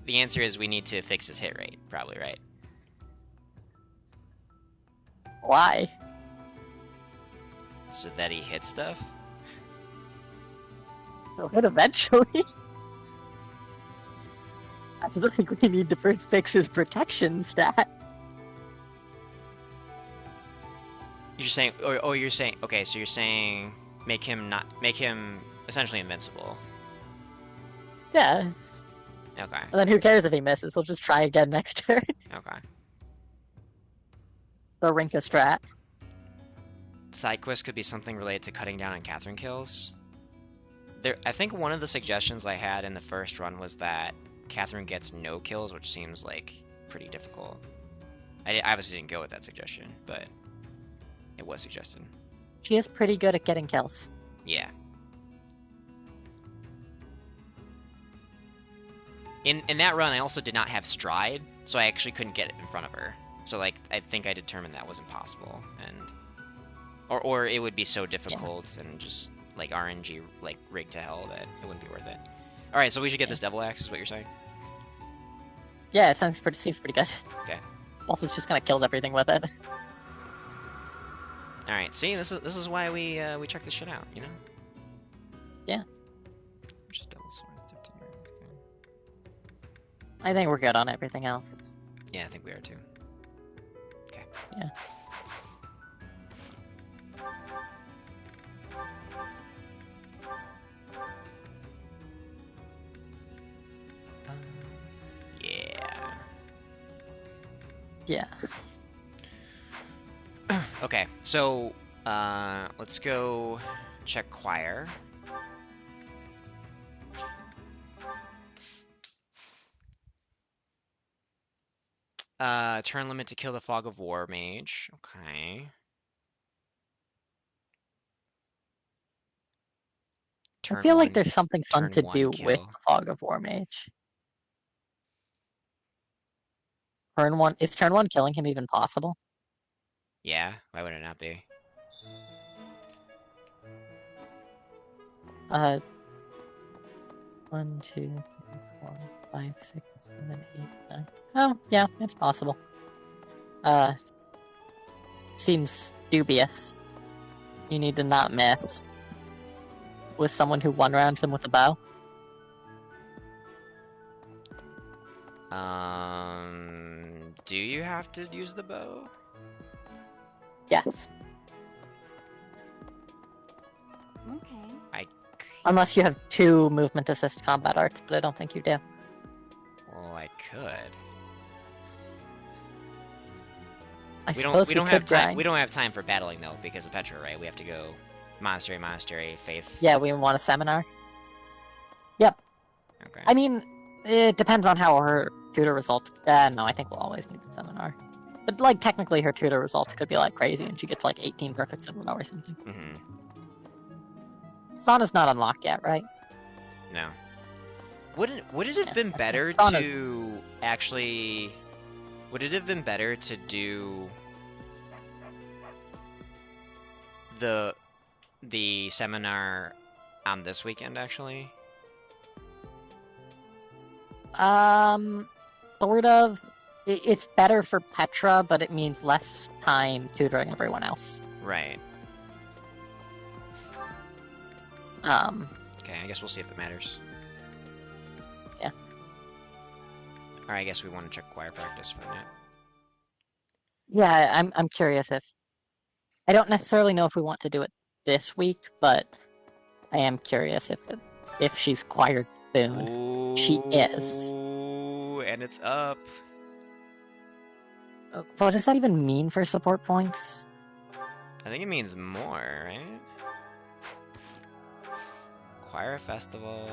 answer is we need to fix his hit rate, probably, right? Why? So that he hits stuff? He'll hit eventually. I don't think we need to first fix his protection stat. You're saying, you're saying, okay, so you're saying make him essentially invincible. Yeah. Okay. And then who cares if he misses? He'll just try again next turn. Okay. The Rinka strat. Side quest could be something related to cutting down on Catherine kills. I think one of the suggestions I had in the first run was that Catherine gets no kills, which seems like pretty difficult. I obviously didn't go with that suggestion, but it was suggested. She is pretty good at getting kills. Yeah. In that run, I also did not have stride, so I actually couldn't get it in front of her. So like, I think I determined that was impossible, and or it would be so difficult and just like RNG like rigged to hell that it wouldn't be worth it. All right, so we should get this Devil Axe, is what you're saying? Yeah, it seems pretty good. Okay. Balthus just kind of killed everything with it. All right, see, this is why we check this shit out, you know? Yeah. Just double swords, I think we're good on everything else. Yeah, I think we are too. Okay. Yeah. Yeah. Okay, so let's go check choir. Turn limit to kill the Fog of War mage. Okay. I feel like there's something fun to do with Fog of War mage. Is turn 1 killing him even possible? Yeah, why would it not be? 1, 2, 3, 4, 5, 6, 7, 8, 9. Oh, yeah, it's possible. Seems dubious. You need to not miss with someone who one-rounds him with a bow. Do you have to use the bow? Yes. Okay. Unless you have 2 movement assist combat arts, but I don't think you do. Well, I could. I suppose we don't have could time. grind. We don't have time for battling though because of Petra, right? We have to go monastery, faith. Yeah, we want a seminar. Yep. Okay. I mean, it depends on how her tutor results. No, I think we'll always need the seminar. But like technically, her tutor results could be like crazy, and she gets like 18 perfects in a row or something. Mm-hmm. Sana's not unlocked yet, right? No. Would it have been better Sana's... to actually? Would it have been better to do the seminar on this weekend, actually? Sort of. It's better for Petra, but it means less time tutoring everyone else. Right. Okay, I guess we'll see if it matters. Yeah. Or I guess we want to check choir practice for that. Yeah, I'm curious if... I don't necessarily know if we want to do it this week, but I am curious if she's choir boon. Ooh, she is. And it's up. What does that even mean for support points? I think it means more, right? Choir festival.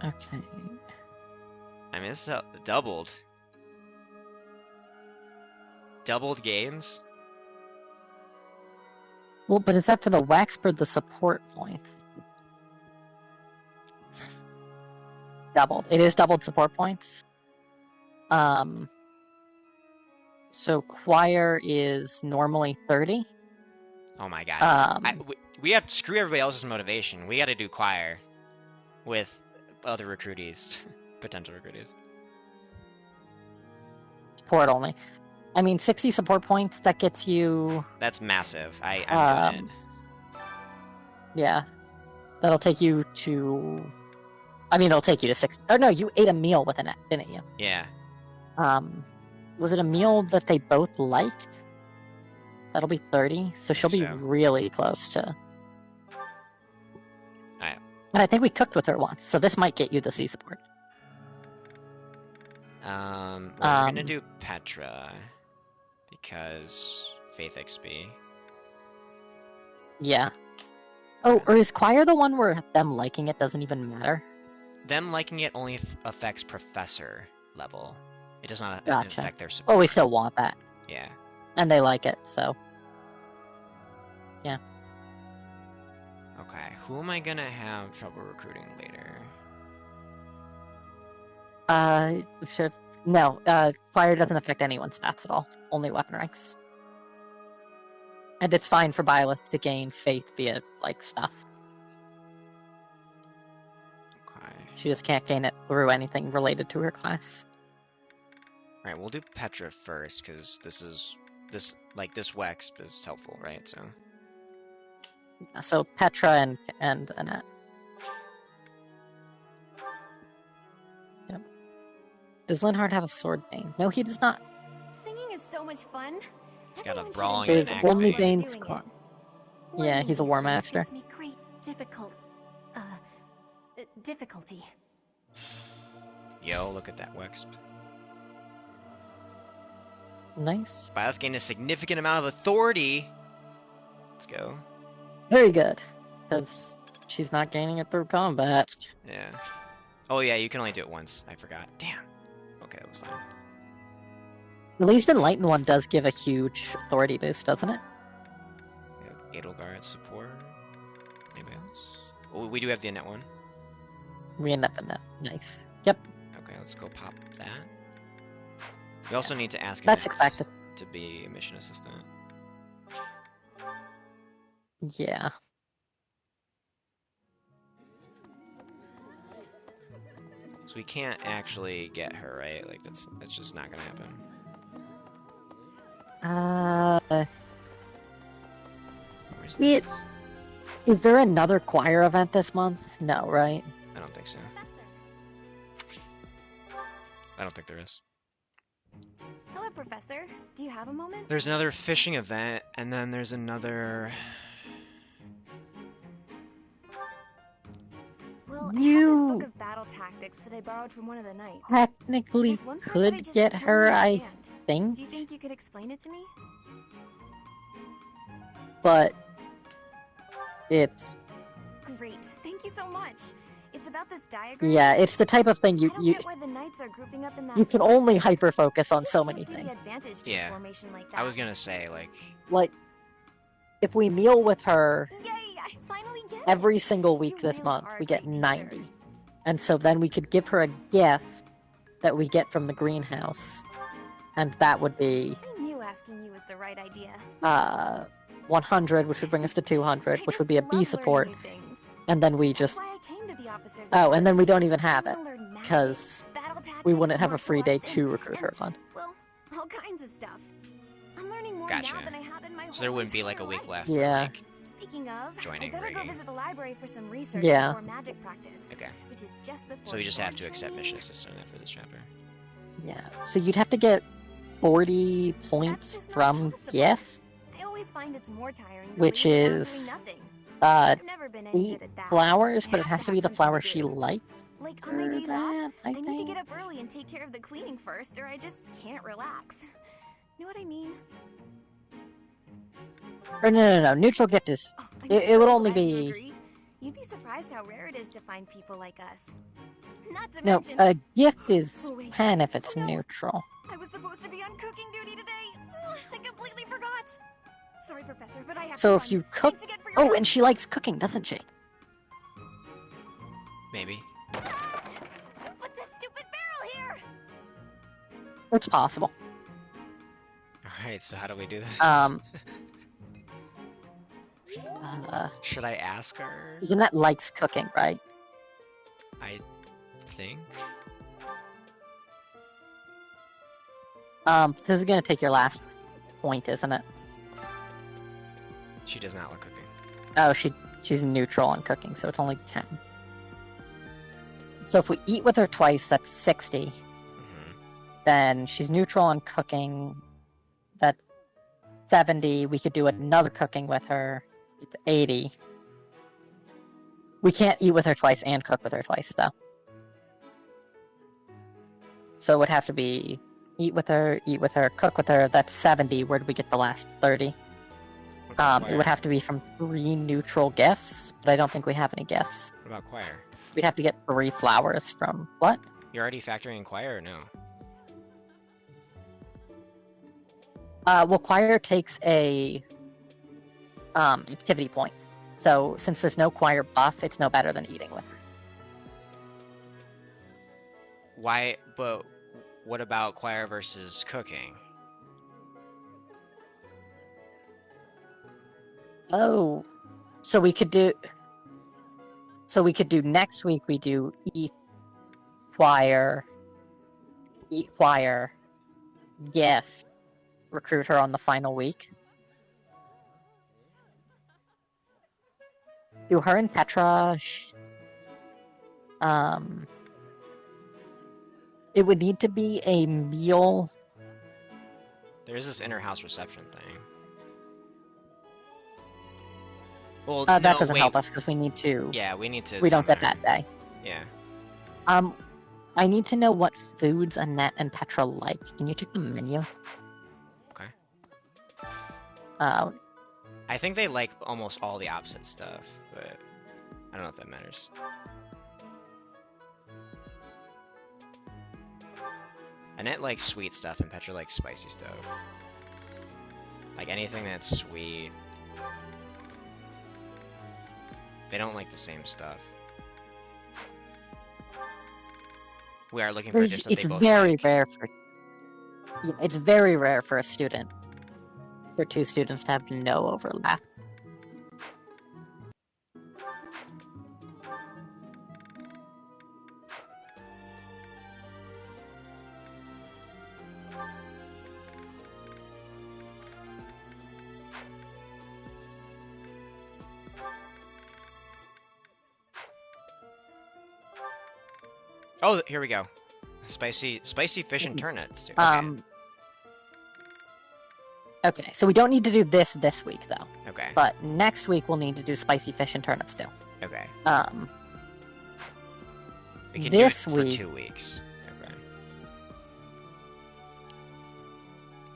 Okay. I mean, it's doubled. Doubled gains? Well, but is that for the wax or the support points? Doubled. It is doubled support points. So choir is normally 30. Oh my god. We have to screw everybody else's motivation. We got to do choir with other recruities, potential recruities. Support only. I mean, 60 support points, that gets you... That's massive. I'm doing it. Yeah. That'll take you to... I mean, it'll take you to 60. Oh, no, you ate a meal with Annette, didn't you? Yeah. Was it a meal that they both liked? That'll be 30, so she'll be really close to... Alright. And I think we cooked with her once, so this might get you the C support. Well, we're gonna do Petra, because Faith XP. Yeah. Oh, or is choir the one where them liking it doesn't even matter? Them liking it only affects professor level. It does not Gotcha. affect their support. Oh, we still want that. Yeah. And they like it, so... Yeah. Okay, who am I gonna have trouble recruiting later? No, choir doesn't affect anyone's stats at all. Only weapon ranks. And it's fine for Byleth to gain faith via, like, stuff. Okay. She just can't gain it through anything related to her class. Alright, we'll do Petra first, because this Wex is helpful, right? So Petra and Annette. Yep. Does Linhard have a sword bane? No, he does not. Singing is so much fun. He's got a brawling and an axe only bane. Bane's Yeah, he's a war master. Gives me great difficulty. Yo, look at that Wex. Nice. Byleth gained a significant amount of authority. Let's go. Very good. Because she's not gaining it through combat. Yeah. Oh yeah, you can only do it once. I forgot. Damn. Okay, that was fine. At least Enlightened one does give a huge authority boost, doesn't it? We have Edelgard support. Anybody else? Oh, we do have the Annette one. We end up in that. Nice. Yep. Okay, let's go pop that. We also need to ask That's Annette expected. to be a mission assistant. Yeah. So we can't actually get her, right? Like that's just not gonna happen. Where's this? Is there another choir event this month? No, right? I don't think so. I don't think there is. Hello, Professor. Do you have a moment? There's another fishing event, and then there's another... Well, I have this book of battle tactics that I borrowed from one of the knights. Technically There's one part that I could just get don't her, I understand. think. Do you think you could explain it to me? But it's... Great. Thank you so much. It's about this diagram. Yeah, it's the type of thing I don't get why the knights are grouping up in that you can forest. only hyper-focus on so many See the things. advantage to Yeah. a formation like that. I was gonna say, like... Like, if we meal with her Yay! I finally get it. every single week You this really month, are a we get great teacher. 90. And so then we could give her a gift that we get from the greenhouse. And that would be I knew asking you was the right idea. 100, which would bring us to 200, which would be a B love support. learning new things. And then we just... Why I came to the officers' Oh, and then we don't academy. even have I it. wanna learn magic, Because battle tactics, we wouldn't have a martial free day arts, to and- recruit her on. Well, all kinds of stuff. I'm learning more Gotcha. now than I have in my whole So there wouldn't be like a entire week life. left for Yeah. like Speaking of, joining I better go rigging. visit the library for some research Yeah. before magic practice. Okay. Which is just before So we just have sword to accept training. mission assistant for this chapter. Yeah, so you'd have to get 40 points from Gith, I always find it's more tiring to which leave without is doing nothing. uh, I've never been any 8 good at that. flowers, but I it have has to to be have the something flower to she do. likes. Like on my for days that, off, I I need to think. get up early and take care of the cleaning first, or I just can't relax. Know what I mean? Or no. Neutral gift is... I'm it would so only glad you be... agree. You'd be surprised how rare it is to find people like us. Not to No, mention, a gift is Oh, wait. 10 if it's neutral. I was supposed to be on cooking duty today. I completely forgot. Sorry, Professor, but I have So to if run. you cook... Thanks again for your Oh, help. and she likes cooking, doesn't she? Maybe. Who put this stupid barrel here? It's possible. Alright, so how do we do this? Should I ask her? Jeanette likes cooking, right? I think. This is gonna take your last point, isn't it? She does not like cooking. Oh, she's neutral on cooking, so it's only 10. So if we eat with her twice, that's 60. Then she's neutral on cooking. That's 70. We could do another cooking with her. It's 80. We can't eat with her twice and cook with her twice, though. So it would have to be eat with her, cook with her. That's 70. Where did we get the last 30? It would have to be from 3 neutral gifts, but I don't think we have any gifts. What about choir? We'd have to get 3 flowers from... What? You're already factoring in choir or no? Well, choir takes a activity point. So since there's no choir buff, it's no better than eating with her. Why? But what about choir versus cooking? Oh, so we could do next week. We do eat choir, gift, recruit her on the final week. Do her and Petra. It would need to be a meal. There is this inter-house reception thing. Well, That no, doesn't wait. help us because we need to. Yeah, we need to. We don't get summon that her. day. Yeah. I need to know what foods Annette and Petra like. Can you check the menu? Okay. I think they like almost all the opposite stuff, but I don't know if that matters. Annette likes sweet stuff, and Petra likes spicy stuff. Like anything that's sweet. They don't like the same stuff. We are looking for a dish that they both like. It's very rare for a student, for 2 students to have no overlap. Oh, here we go. Spicy fish and turnips. Okay. Okay, so we don't need to do this week, though. Okay. But next week we'll need to do spicy fish and turnips, too. Okay. We can this do it for week, 2 weeks. Okay.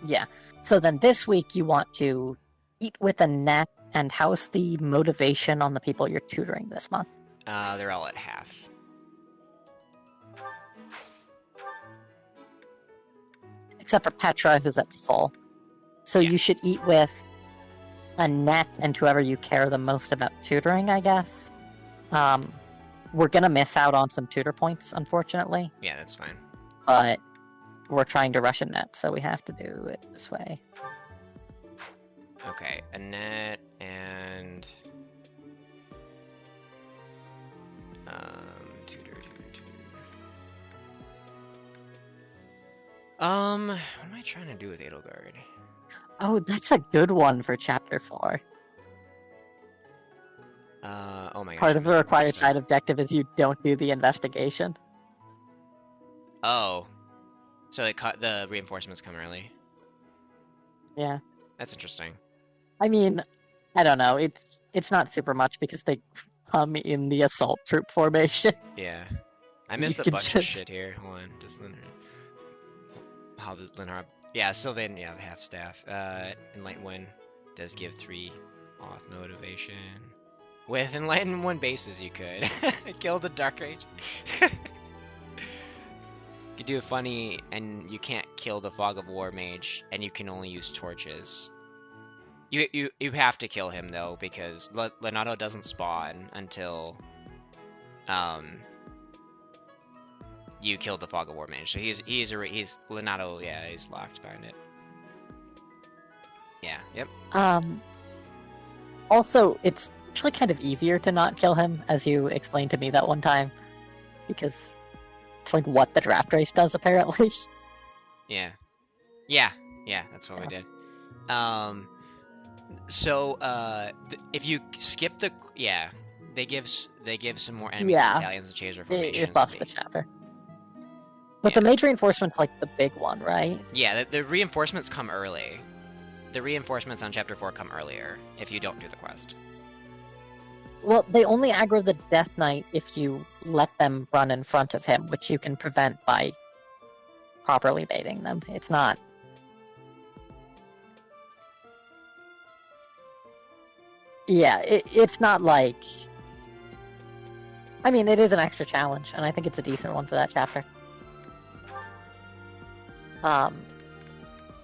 Yeah. So then this week you want to eat with a net, and how's the motivation on the people you're tutoring this month? They're all at half. Except for Petra, who's at full. So you should eat with a net and whoever you care the most about tutoring, I guess. We're gonna miss out on some tutor points, unfortunately. Yeah, that's fine. But we're trying to rush a net, so we have to do it this way. Okay, Annette and tutor. What am I trying to do with Edelgard? Oh, that's a good one for Chapter 4. Oh my gosh. Part of the required side objective is you don't do the investigation. Oh. So the reinforcements come early. Yeah. That's interesting. I mean, I don't know. It's not super much because they come in the assault troop formation. Yeah. I missed a bunch of shit here. Hold on. Just Linhard. How does Linhard... Yeah, Sylvain, yeah, half staff. Enlighten 1 does give 3 off motivation. With Enlighten 1 bases, you could. Kill the Dark Rage. You could do a funny, and you can't kill the Fog of War mage, and you can only use torches. You have to kill him, though, because Leonardo doesn't spawn until... you kill the Fog of War mage. So he's Leonardo, yeah, he's locked behind it. Yeah, yep. Also, it's actually kind of easier to not kill him, as you explained to me that one time. Because it's like what the draft race does, apparently. Yeah. Yeah, that's what we did. So, if you skip the... Yeah, they give some more enemy battalions to change their formations. It buffs the chapter. But the mage reinforcement's like the big one, right? Yeah, the reinforcements come early. The reinforcements on Chapter 4 come earlier if you don't do the quest. Well, they only aggro the Death Knight if you let them run in front of him, which you can prevent by properly baiting them. It's not... Yeah, it's not like... I mean, it is an extra challenge, and I think it's a decent one for that chapter.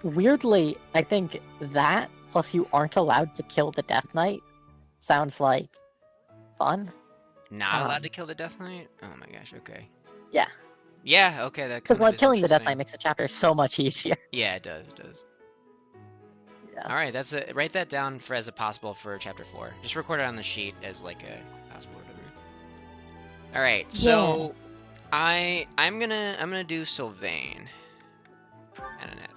Weirdly, I think that, plus you aren't allowed to kill the Death Knight, sounds like fun. Not allowed to kill the Death Knight? Oh my gosh, okay. Yeah. Yeah, okay, that because like killing the Death Knight makes the chapter so much easier. Yeah, it does. Yeah. All right, that's it. Write that down as a possible for Chapter 4. Just record it on the sheet as like a possible or whatever. All right, so I'm gonna do Sylvain and Annette.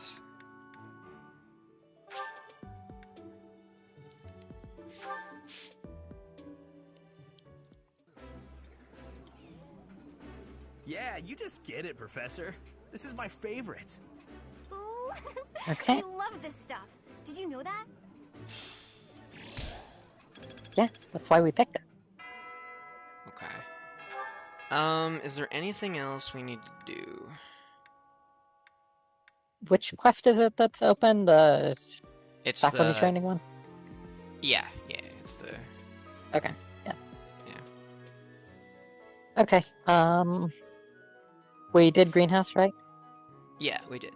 Yeah, you just get it, Professor. This is my favorite. Ooh, Okay. I love this stuff. Did you know that? Yes, that's why we picked it. Okay. Is there anything else we need to do? Which quest is it that's open? It's faculty the training one? Yeah, it's the... Okay, yeah. Yeah. Okay, we did Greenhouse, right? Yeah, we did.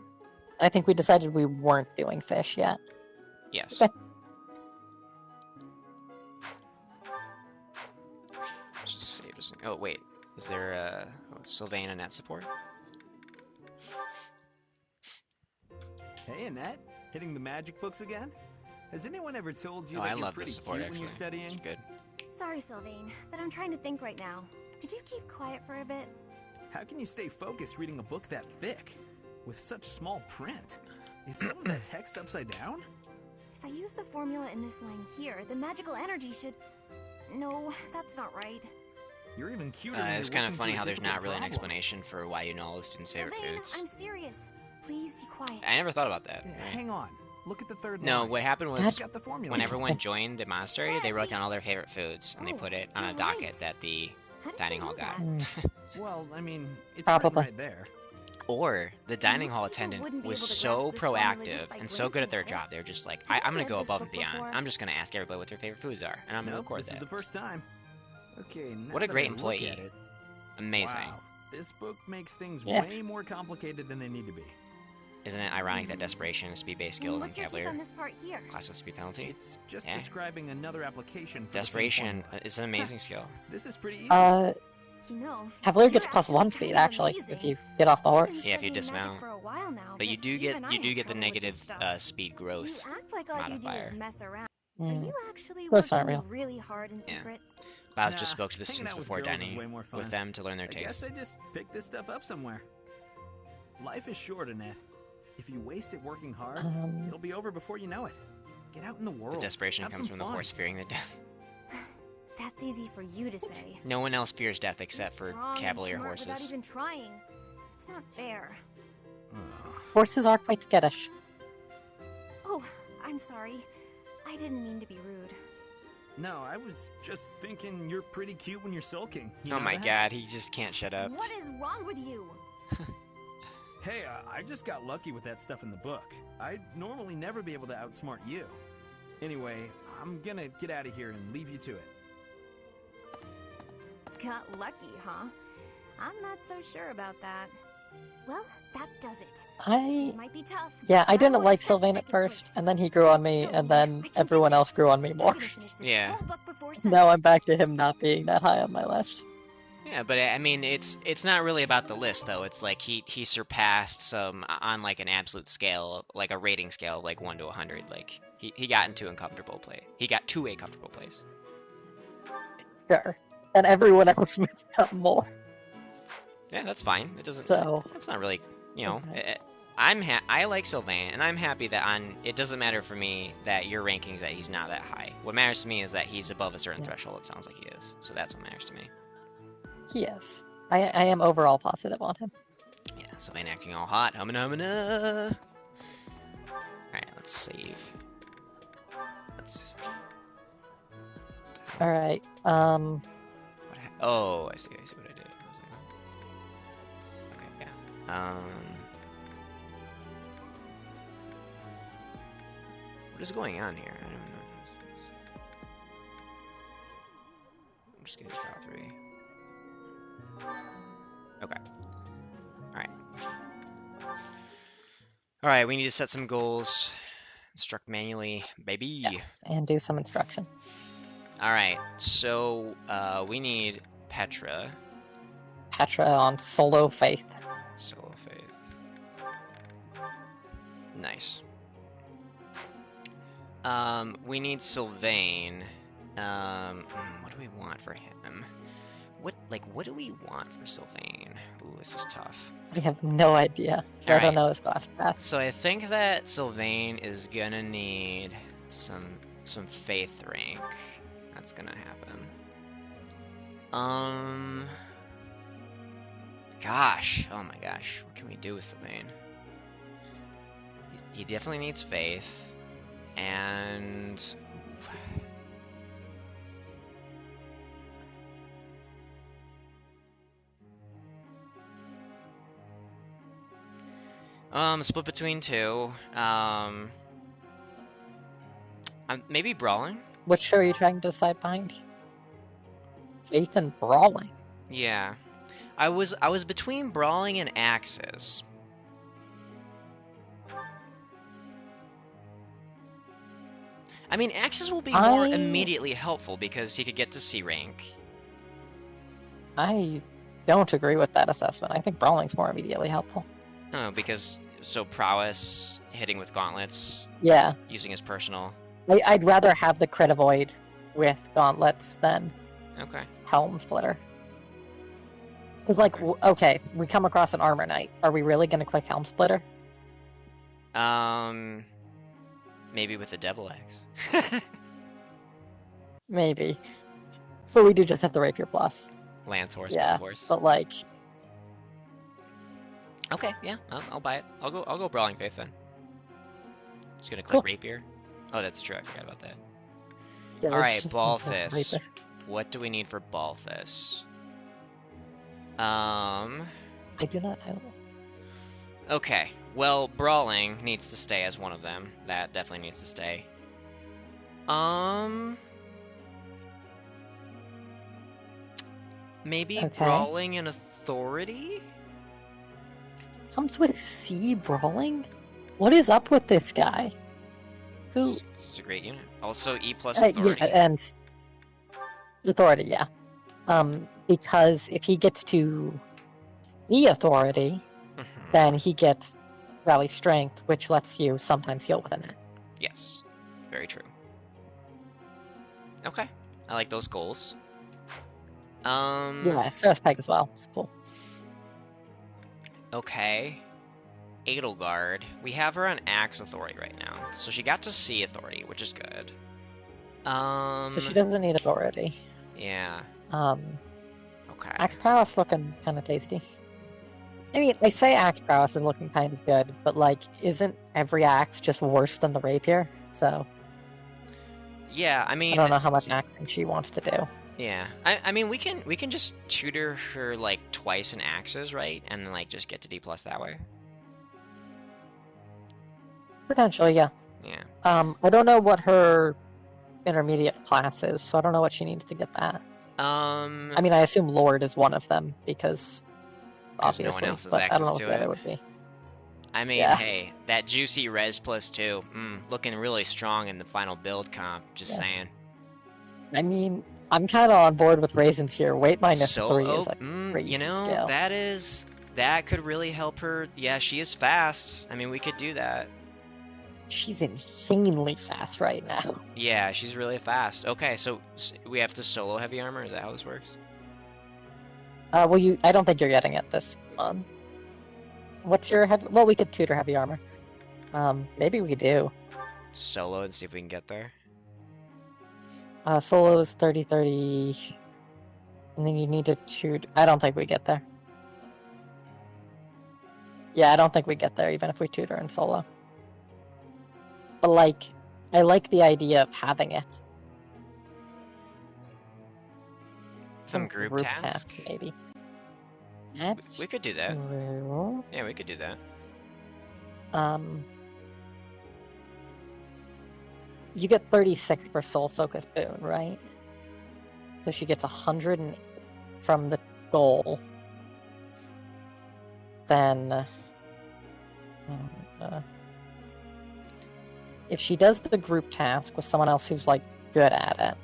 I think we decided we weren't doing fish yet. Yes. Okay. Just save this. Oh, wait. Is there Sylvain and Annette support? Hey, Annette. Hitting the magic books again? Has anyone ever told you Oh, that I you're love pretty this support, cute when you're actually. studying? It's good. Sorry, Sylvain, but I'm trying to think right now. Could you keep quiet for a bit? How can you stay focused reading a book that thick? With such small print? Is some of that text upside down? If I use the formula in this line here, the magical energy should... No, that's not right. You're even cuter. It's kind of funny how there's not really an explanation for why you know all the students' favorite foods. I'm serious. Please be quiet. I never thought about that. Right? Hang on. Look at the third No, line. what happened was Got the formula. when everyone joined the monastery, they wrote down all their favorite foods and they put it on a docket that the dining hall got. Well, I mean, it's Probably. right there. Or the dining hall attendant was so proactive and so good at their job. They're just like, I'm going to go above and beyond. I'm just going to ask everybody what their favorite foods are, and I'm going to record this that. This is the first time. Okay, now What a that great I look employee. at it, Amazing. wow, this book makes things Yes. way more complicated than they need to be. Isn't it ironic that desperation is speed-based skill and What's your take Cavalier? on this part here? Classical speed penalty? It's just Yeah. describing another application for Desperation the same formula. is an amazing skill. This is pretty easy. You know, Cavalier you're gets +1 actually speed, kinda actually, amazing. if you get off the horse. Yeah, if you Studying magic dismount. for a while now, But you do even I get have the trouble with negative this stuff. speed You growth act like all you do modifier. is mess around. Mm. Are you actually Those aren't working real. really hard in Yeah. secret? Bob Nah, just spoke to the hanging students out with before girls is dining way more fun. with them to learn their I guess tastes. I just picked this stuff up somewhere. Life is short, Annette. If you waste it working hard, it'll be over before you know it. Get out in the world. The desperation Have comes some from the fun. horse fearing the death. That's easy for you to say. No one else fears death except You're for strong and Cavalier smart without horses. even trying. It's not fair. Horses are quite skittish. Oh, I'm sorry. I didn't mean to be rude. No, I was just thinking you're pretty cute when you're sulking. You Oh know my that? god, he just can't shut up. What is wrong with you? Hey, I just got lucky with that stuff in the book. I'd normally never be able to outsmart you. Anyway, I'm gonna get out of here and leave you to it. Got lucky, huh? I'm not so sure about that. Well, that does it. It might be tough. Yeah, I but didn't won't like accept Sylvain at second first, place. and then he grew on me, and then everyone else grew on me more. Yeah. Now I'm back to him not being that high on my list. Yeah, but I mean, it's not really about the list though. It's like he surpassed some on like an absolute scale, like a rating scale of like 1 to 100. Like he got into a comfortable place. He got to a comfortable place. Sure. And everyone else made up more. Yeah, that's fine. It doesn't. So- It's not really, you know. I like Sylvain, and I'm happy that it doesn't matter for me that your rankings that he's not that high. What matters to me is that he's above a certain threshold. It sounds like he is. So that's what matters to me. He is. I am overall positive on him. Yeah, Sylvain acting all hot. Humana. Alright, let's save. Let's. Alright, Oh, I see what I did. Okay, yeah. What is going on here? I don't know. I'm just gonna draw 3. Okay. Alright. Alright, we need to set some goals. Instruct manually, baby. yes, and do some instruction. Alright, so we need Petra. Petra on Solo Faith. Solo Faith. Nice. We need Sylvain. What do we want for him? What do we want for Sylvain? Ooh, this is tough. I have no idea. I don't know his class path. So I think that Sylvain is gonna need some faith rank. That's gonna happen. Gosh, oh my gosh, what can we do with Sylvain? He definitely needs faith, and split between 2. Maybe brawling. Which show are you trying to decide behind? Faith and Brawling. Yeah, I was between brawling and axes. I mean, axes will be more immediately helpful because he could get to C rank. I don't agree with that assessment. I think Brawling's more immediately helpful. Oh, because prowess, hitting with gauntlets. Yeah. Using his personal. I'd rather have the crit avoid with gauntlets than Helm Splitter. Because, like, okay, so we come across an armor knight. Are we really going to click Helm Splitter? Maybe with a devil axe. Maybe. But we do just have the Rapier Plus. Lance horse, Yeah, bow horse. but like, okay, yeah, I'll buy it. I'll go Brawling Faith then. Just gonna click Cool. Rapier. Oh, that's true. I forgot about that. yeah, All right, there's- Balthus. Rapier. What do we need for Balthus? I do not know. Okay. Well, Brawling needs to stay as one of them. That definitely needs to stay. Maybe Okay. Brawling and Authority? Comes with C Brawling? What is up with this guy? Who? It's a great unit. Also, E plus Yeah, Authority. and Authority, yeah. Because if he gets to E Authority, then he gets Rally Strength, which lets you sometimes heal with a net. Yes. Very true. Okay. I like those goals. Yeah, Sarah's Peg as well. It's cool. Okay. Edelgard. We have her on Axe Authority right now. So she got to C Authority, which is good. So she doesn't need Authority. Yeah. Okay. Axe Prowess looking kind of tasty. I mean, I say Axe Prowess is looking kind of good, but like, isn't every axe just worse than the rapier? So Yeah, I mean, I don't know how much axing she wants to do. yeah. I mean, we can just tutor her like twice in axes, right? And then like just get to D plus that way. Potentially, yeah. Yeah. I don't know what her intermediate class is, so I don't know what she needs to get that. I mean, I assume Lord is one of them because obviously, no one else has but I don't access know what to the other it. would be. I mean, Yeah. hey, that juicy res plus 2, looking really strong in the final build comp. Just saying. I mean, I'm kind of on board with raisins here. Weight minus So, 3 is a crazy you know, scale. that could really help her. Yeah, she is fast. I mean, we could do that. She's insanely fast right now. Yeah, she's really fast. Okay, so we have to solo heavy armor. Is that how this works? Well, I don't think you're getting it this month. What's your heavy? Well, we could tutor heavy armor. Maybe we do. Solo and see if we can get there. Solo is 30. And then you need to tutor. I don't think we get there. Yeah, I don't think we get there, even if we tutor in solo. But, like, I like the idea of having it. Some group task? maybe. We could do that. True. Yeah, we could do that. You get 36 for Soul Focus Boon, right? So she gets 100 from the goal. Then, if she does the group task with someone else who's like good at it,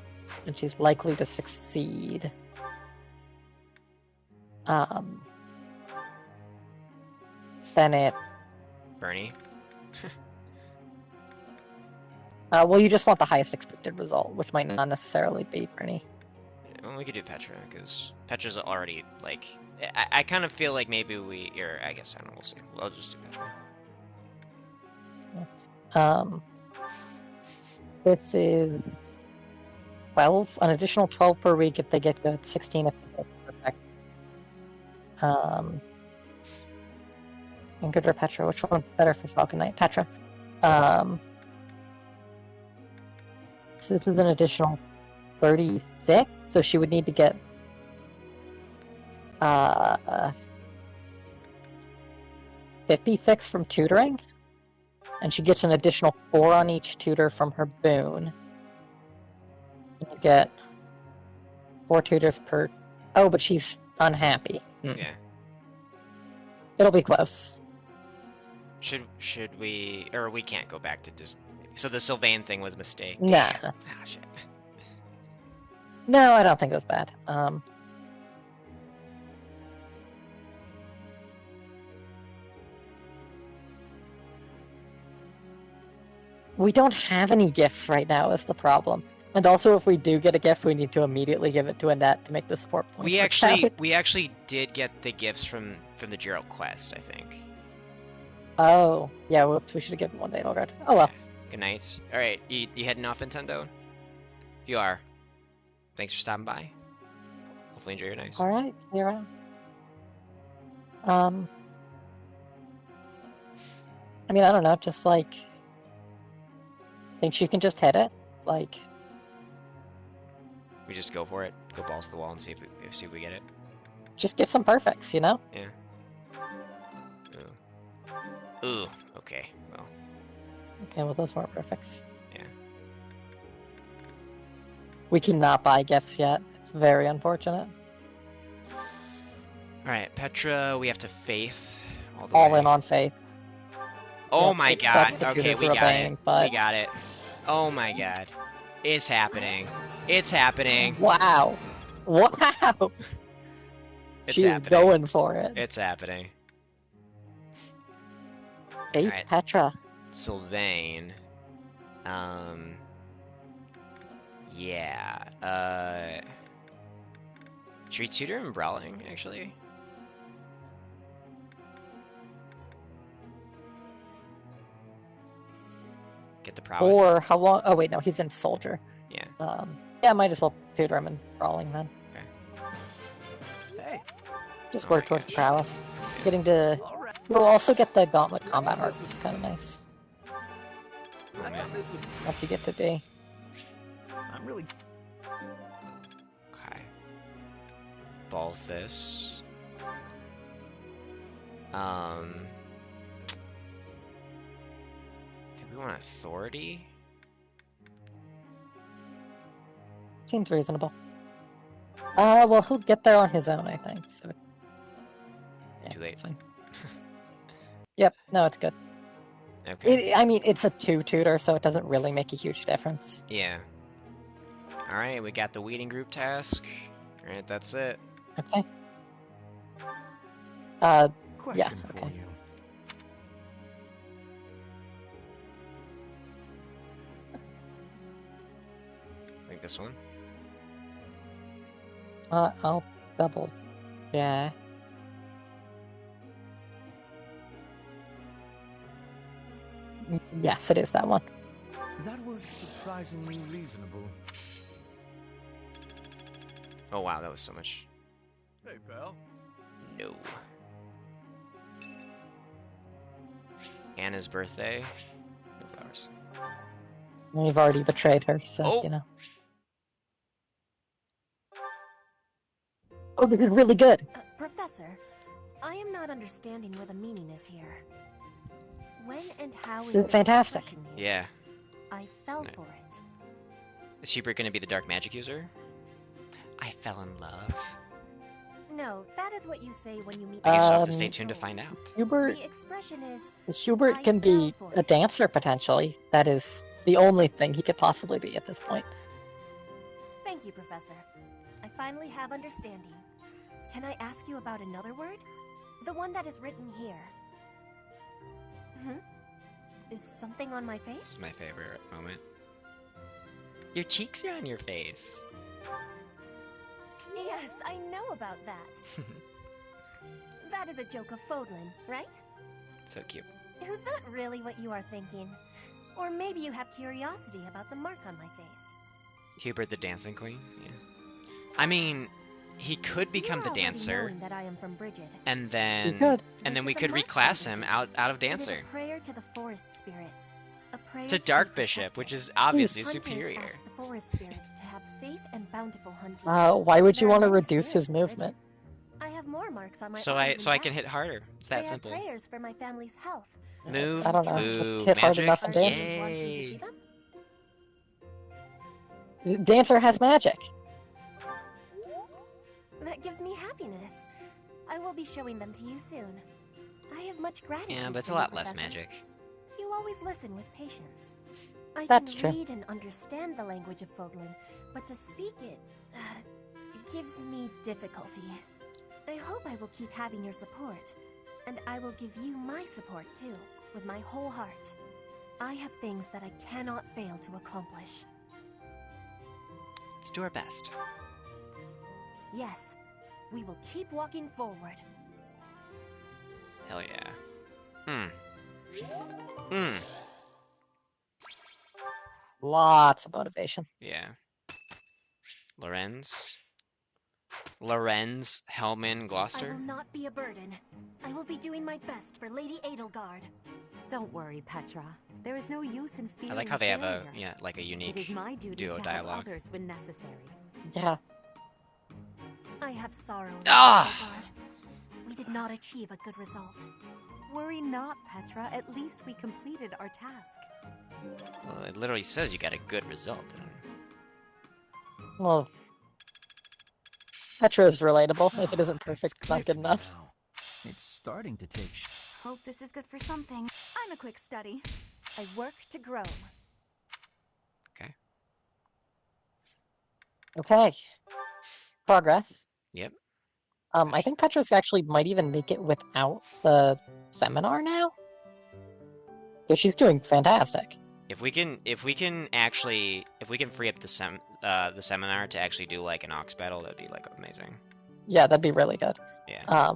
and she's likely to succeed, then it. Bernie. Well, you just want the highest expected result, which might not necessarily be Bernie. Well, we could do Petra, because Petra's already, like... I kind of feel like maybe or I guess, I don't know, we'll see. We'll just do Petra. This is 12, an additional 12 per week if they get good, 16 if they get perfect. And good or Petra, which one better for Falcon Knight? Petra. So this is an additional 36, so she would need to get 56 from tutoring, and she gets an additional 4 on each tutor from her boon. And you get 4 tutors per... Oh, but she's unhappy. Yeah. It'll be close. Should we... Or we can't go back to just... So the Sylvain thing was a mistake. Nah. Ah, shit. No, I don't think it was bad. We don't have any gifts right now is the problem. And also, if we do get a gift, we need to immediately give it to Annette to make the support point. We actually did get the gifts from the Gerald quest, I think. Oh, yeah, whoops, we should have given one to Edelgard. Oh well. Good night. Alright, you heading off, Nintendo? If you are, thanks for stopping by. Hopefully enjoy your nights. All right, you're on. I mean, I don't know, just like, think she can just hit it, like. We just go for it, go balls to the wall, and see if we get it. Just get some perfects, you know? Yeah. Ooh. Okay. Well. Okay, well those weren't perfects. Yeah. We cannot buy gifts yet. It's very unfortunate. Alright, Petra, we have to faith all the All way. in on faith. Oh Yep, my it god. sucks to Okay, tutor we for a got bang, it. but... We got it. Oh my god. It's happening. It's happening. Wow. Wow. It's She's happening. going for it. It's happening. Faith Alright. Petra. Sylvain. Yeah. Should we tutor him brawling, actually? Get the prowess. Or how long? Oh wait, no, he's in soldier. Yeah. Yeah, might as well tutor him in brawling then. Okay. Hey. Just work towards the prowess. Getting to. We'll also get the gauntlet combat art. It's kind of nice. Oh, man. Once you get to D. I'm really. Okay. Balthus. Do we want authority? Seems reasonable. Well, he'll get there on his own, I think. So. Yeah, Too late. Fine. Yep. No, it's good. Okay. I mean, it's a 2 tutor, so it doesn't really make a huge difference. Yeah. Alright, we got the weeding group task. Alright, that's it. Okay. Question yeah, for okay. you. Like this one? I'll double. Yeah. Yes, it is that one. That was surprisingly reasonable. Oh wow, that was so much. Hey, pal. No. Anna's birthday. No flowers. We've already betrayed her, so, Oh. you know. Oh, this is really good! Professor, I am not understanding where the meaning is here. When and how is This is this fantastic. expression used? Yeah. I fell for it. Is Hubert gonna be the dark magic user? I fell in love. No, that is what you say when you meet. I guess you'll have to stay tuned to find out. Hubert... The expression is Hubert can be a dancer, potentially. That is the only thing he could possibly be at this point. Thank you, Professor. I finally have understanding. Can I ask you about another word? The one that is written here. Is something on my face? This is my favorite moment. Your cheeks are on your face. Yes, I know about that. That is a joke of Fodlan, right? So cute. Is that really what you are thinking? Or maybe you have curiosity about the mark on my face. Hubert the dancing queen? Yeah. I mean, he could become the dancer. That I am from Bridget. And then we could reclass him out of dancer. It is a prayer to the forest spirits. A prayer to Dark Bishop, which is obviously superior. Ask the forest spirits to have safe and bountiful hunting. Why would you want to reduce his movement? I have more marks on my so I can hit harder. It's that simple. Prayers for my family's health. Move, I don't know. move, Just hit hard magic. enough and dance. Yay. Dancer has magic. That gives me happiness. I will be showing them to you soon. I have much gratitude. Yeah, but it's a for you, lot less Professor. magic. You always listen with patience. I That's can true. read and understand the language of Fodlan, but to speak it gives me difficulty. I hope I will keep having your support, and I will give you my support too, with my whole heart. I have things that I cannot fail to accomplish. Let's do our best. Yes, we will keep walking forward. Hell yeah. Lots of motivation. Yeah. Lorenz. Lorenz, Hellman, I Gloucester? will not be a burden. I will be doing my best for Lady Edelgard. Don't worry, Petra. There is no use in fearing I like how they have a failure. like a unique It is my duty duo to dialogue. help others when necessary. Yeah. I have sorrow, Lady Ah! Edelgard. We did not achieve a good result. Worry not, Petra. At least we completed our task. Well, it literally says you got a good result. Well, Petra is relatable. If it isn't perfect, it's not good enough. It's starting to take Hope this is good for something. I'm a quick study. I work to grow. Okay. Progress. Yep. I think Petra's actually might even make it without the seminar now. Because she's doing fantastic. If we can free up the seminar to actually do like an Ox battle, that'd be like amazing. Yeah, that'd be really good. Yeah.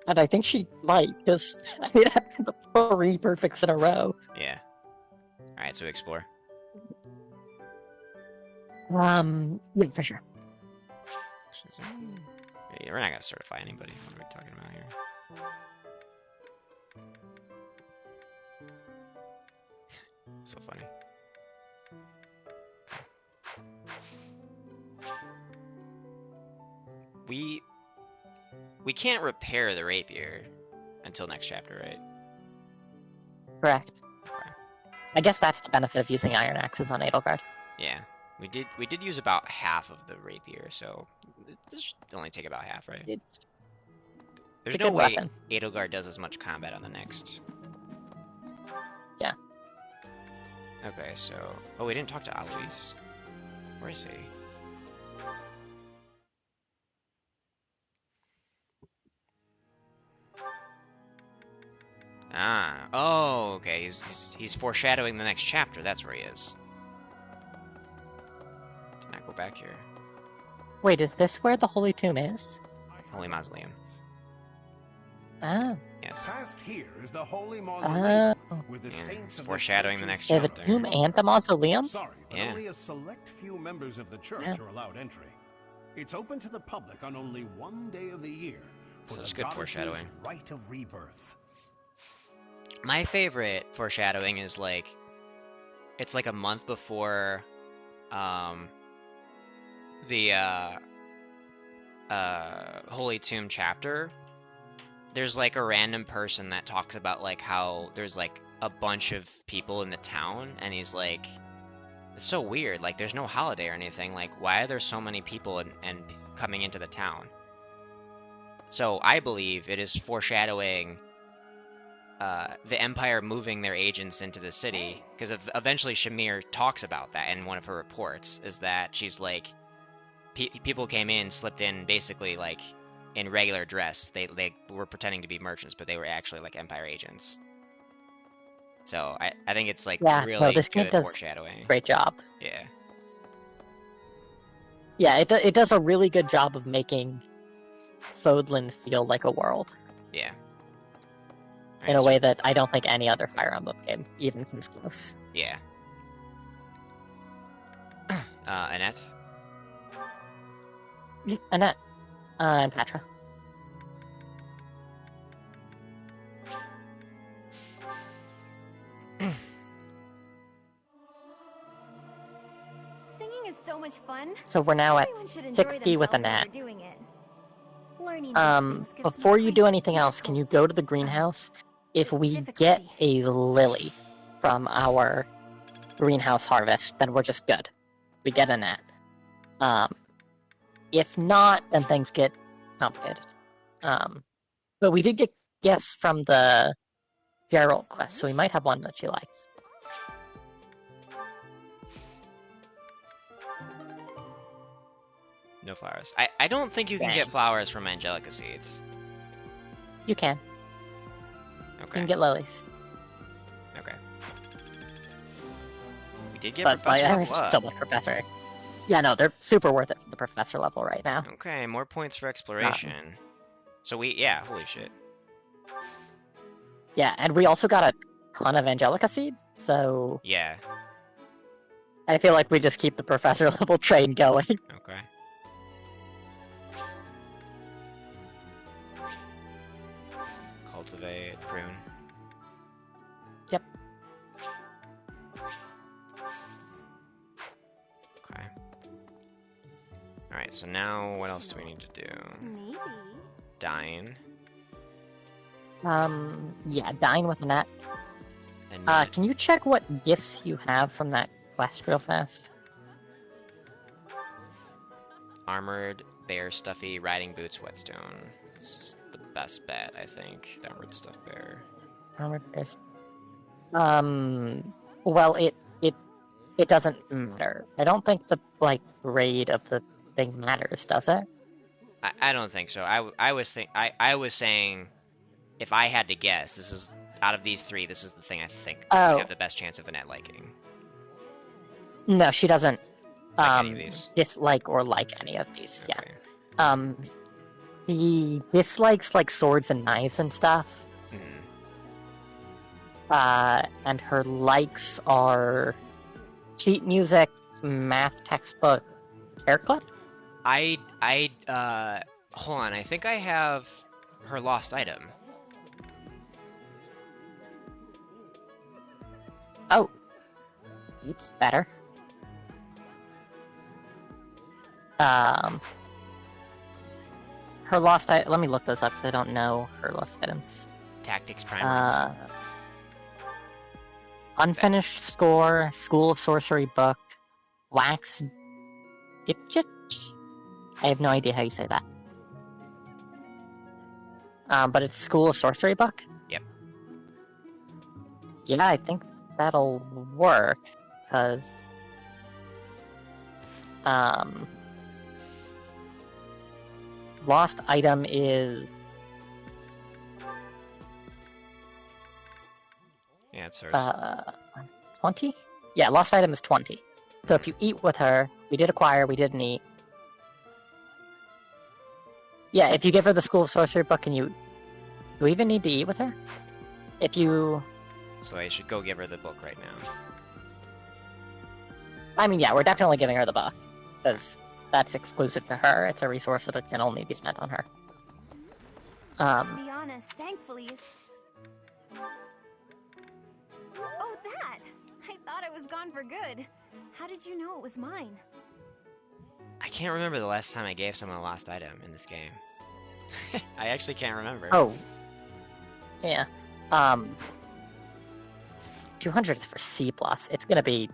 And I think she might, because I mean, I had the 3 perfects in a row. Yeah. All right, so explore. Yeah, for sure. Yeah, we're not gonna certify anybody. What are we talking about here? So funny. We can't repair the rapier until next chapter, right? Correct. Okay. I guess that's the benefit of using iron axes on Edelgard. Yeah. We did use about half of the rapier, so this should only take about half, right? There's no way weapon. Edelgard does as much combat on the next. Yeah. Okay, so... Oh, we didn't talk to Alois. Where is he? Ah. Oh, okay. He's foreshadowing the next chapter. That's where he is. Did not go back here. Wait, is this where the Holy Tomb is? Holy Mausoleum. Ah. Yes. Past here is the Holy Mausoleum, where the Yeah, saints it's of foreshadowing the church next Yeah, the chapter. tomb and the mausoleum? Sorry, but Yeah. only a select few members of the church Yeah. are allowed entry. It's open to the public on only one day of the year for Such the good goddess's foreshadowing. rite of rebirth. My favorite foreshadowing is like, it's like a month before, the Holy Tomb chapter. There's like a random person that talks about like how there's like a bunch of people in the town, and he's like, it's so weird. Like there's no holiday or anything. Like why are there so many people and coming into the town? So I believe it is foreshadowing the Empire moving their agents into the city, because eventually Shamir talks about that in one of her reports, is that she's like, people came in, slipped in basically like in regular dress. They were pretending to be merchants, but they were actually like Empire agents. So I think it's like really this game good does foreshadowing. Great job. Yeah. Yeah, it does a really good job of making Fodlan feel like a world. Yeah. In a way that I don't think any other Fire Emblem game even comes close. Yeah. Annette? Annette. And Petra. Singing is so much fun. So we're now at Everyone should enjoy 60 with themselves while Annette. they're doing it. Learning these things gives me Before you do great anything else, can you go to the greenhouse? If we get a lily from our greenhouse harvest, then we're just good. We get a net. If not, then things get complicated. But we did get gifts from the Geralt quest, so we might have one that she likes. No flowers. I don't think you can get flowers from Angelica seeds. You can. Okay. You can get lilies. Okay. We did get But Professor I level up. so much Professor. Yeah, no, they're super worth it for the Professor level right now. Okay, more points for exploration. So holy shit. Yeah, and we also got a ton of Angelica seeds, so Yeah. I feel like we just keep the Professor level train going. Okay. a rune. Yep. Okay. Alright, so now what else do we need to do? Maybe. Dine. Yeah, dine with a net. And can you check what gifts you have from that quest real fast? Armored, bear, stuffy, riding boots, whetstone. This is the best bet, I think. The armored stuff bear. Armored bears. Well, it doesn't matter. I don't think the grade of the thing matters, does it? I don't think so. I was saying, if I had to guess, this is out of these three, this is the thing I think would have the best chance of Annette liking. No, she doesn't. Like any of these? Dislike or like any of these. Okay. Yeah. He dislikes swords and knives and stuff. And her likes are sheet music, math textbook, hair clip. Hold on. I think I have her lost item. Oh, it's better. Her lost item. Let me look this up because I don't know her lost items. Tactics primers. Unfinished score, School of Sorcery book, wax dipchit. I have no idea how you say that. But it's School of Sorcery book. Yep. Yeah, I think that'll work because lost item is it's hers. 20? Yeah, lost item is 20. So if you eat with her, we did acquire, we didn't eat. Yeah, if you give her the School of Sorcery book and you... Do we even need to eat with her? If you... So I should go give her the book right now. I mean, yeah, we're definitely giving her the book. Because that's exclusive to her. It's a resource that can only be spent on her. To be honest, thankfully... Oh, that! I thought it was gone for good. How did you know it was mine? I can't remember the last time I gave someone a lost item in this game. I actually can't remember. Oh. Yeah. 200 is for C+. It's gonna be...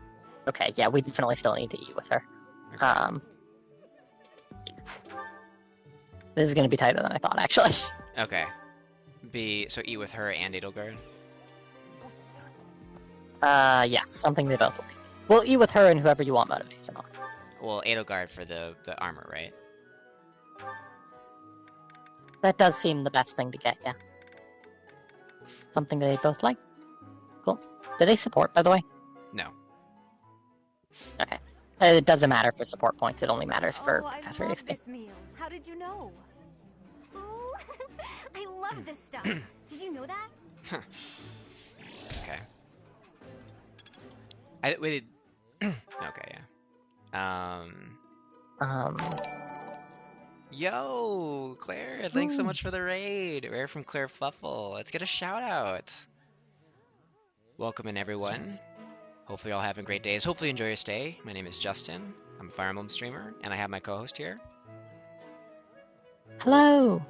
Okay, yeah, we definitely still need to eat with her. Okay. This is gonna be tighter than I thought, actually. Okay. So eat with her and Edelgard? Yeah, something they both like. We'll eat with her and whoever you want motivation on. Well, Edelgard for the armor, right? That does seem the best thing to get, yeah. Something they both like. Cool. Do they support, by the way? No. Okay. It doesn't matter for support points, it only matters for Professor XP. This meal. How did you know? Ooh, I love this stuff. Did you know that? Okay. Okay, yeah. Yo, Claire, thanks so much for the raid. Rare from Claire Fluffle. Let's get a shout out. Welcome in, everyone. Hopefully, all having great days. Hopefully, enjoy your stay. My name is Justin. I'm a Fire Emblem streamer, and I have my co-host here. Hello.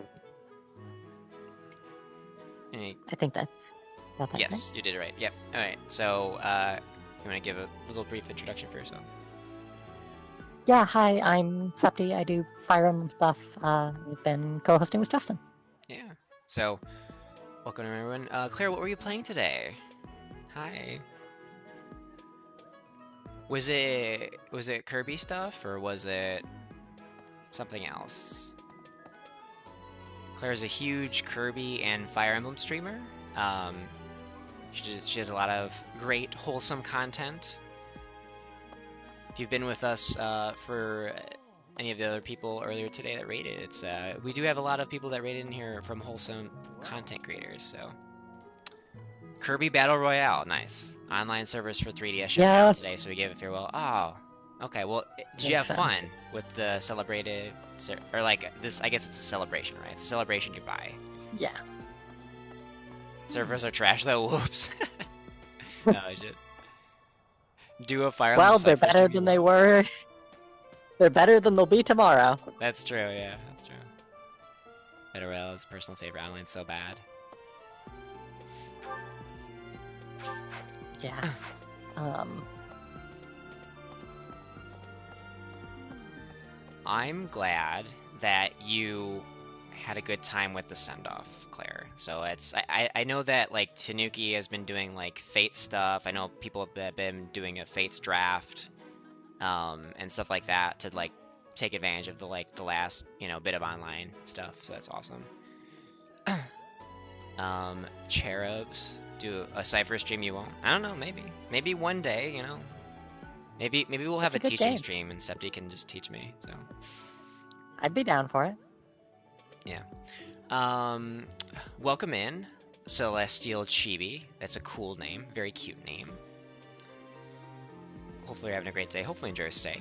Hey. I think that's. Yes, you did it right. Yep. All right. So, you want to give a little brief introduction for yourself? Yeah, hi, I'm Septi. I do Fire Emblem stuff. I've been co-hosting with Justin. Yeah. So, welcome everyone. Claire, what were you playing today? Hi. Was it Kirby stuff or was it something else? Claire's a huge Kirby and Fire Emblem streamer. She has a lot of great, wholesome content. If you've been with us for any of the other people earlier today that rated, we do have a lot of people that rated in here from wholesome content creators. So, Kirby Battle Royale, nice. Online servers for 3DS shut down today, so we gave it farewell. Oh, okay. Well, did you have fun with the celebrated, or like this? I guess it's a celebration, right? It's a celebration goodbye. Yeah. Servers are trash though. Whoops. Oh shit. Do a Fire Emblem Well, they're Cypher better stream. than they were. They're better than they'll be tomorrow. That's true, yeah, that's true. Battle Royale is personal favorite. Online's so bad. Yeah. I'm glad that you had a good time with the send-off, Claire. So I know that like Tanuki has been doing like Fate stuff. I know people have been doing a Fates draft, and stuff like that to like take advantage of the last bit of online stuff. So that's awesome. Cherubs do a Cypher stream. You won't? I don't know. Maybe one day. Maybe we'll have a teaching game. stream and Septi can just teach me. So I'd be down for it. yeah. Welcome in, Celestial Chibi. That's a cool name. Very cute name. Hopefully you're having a great day. Hopefully enjoy your stay.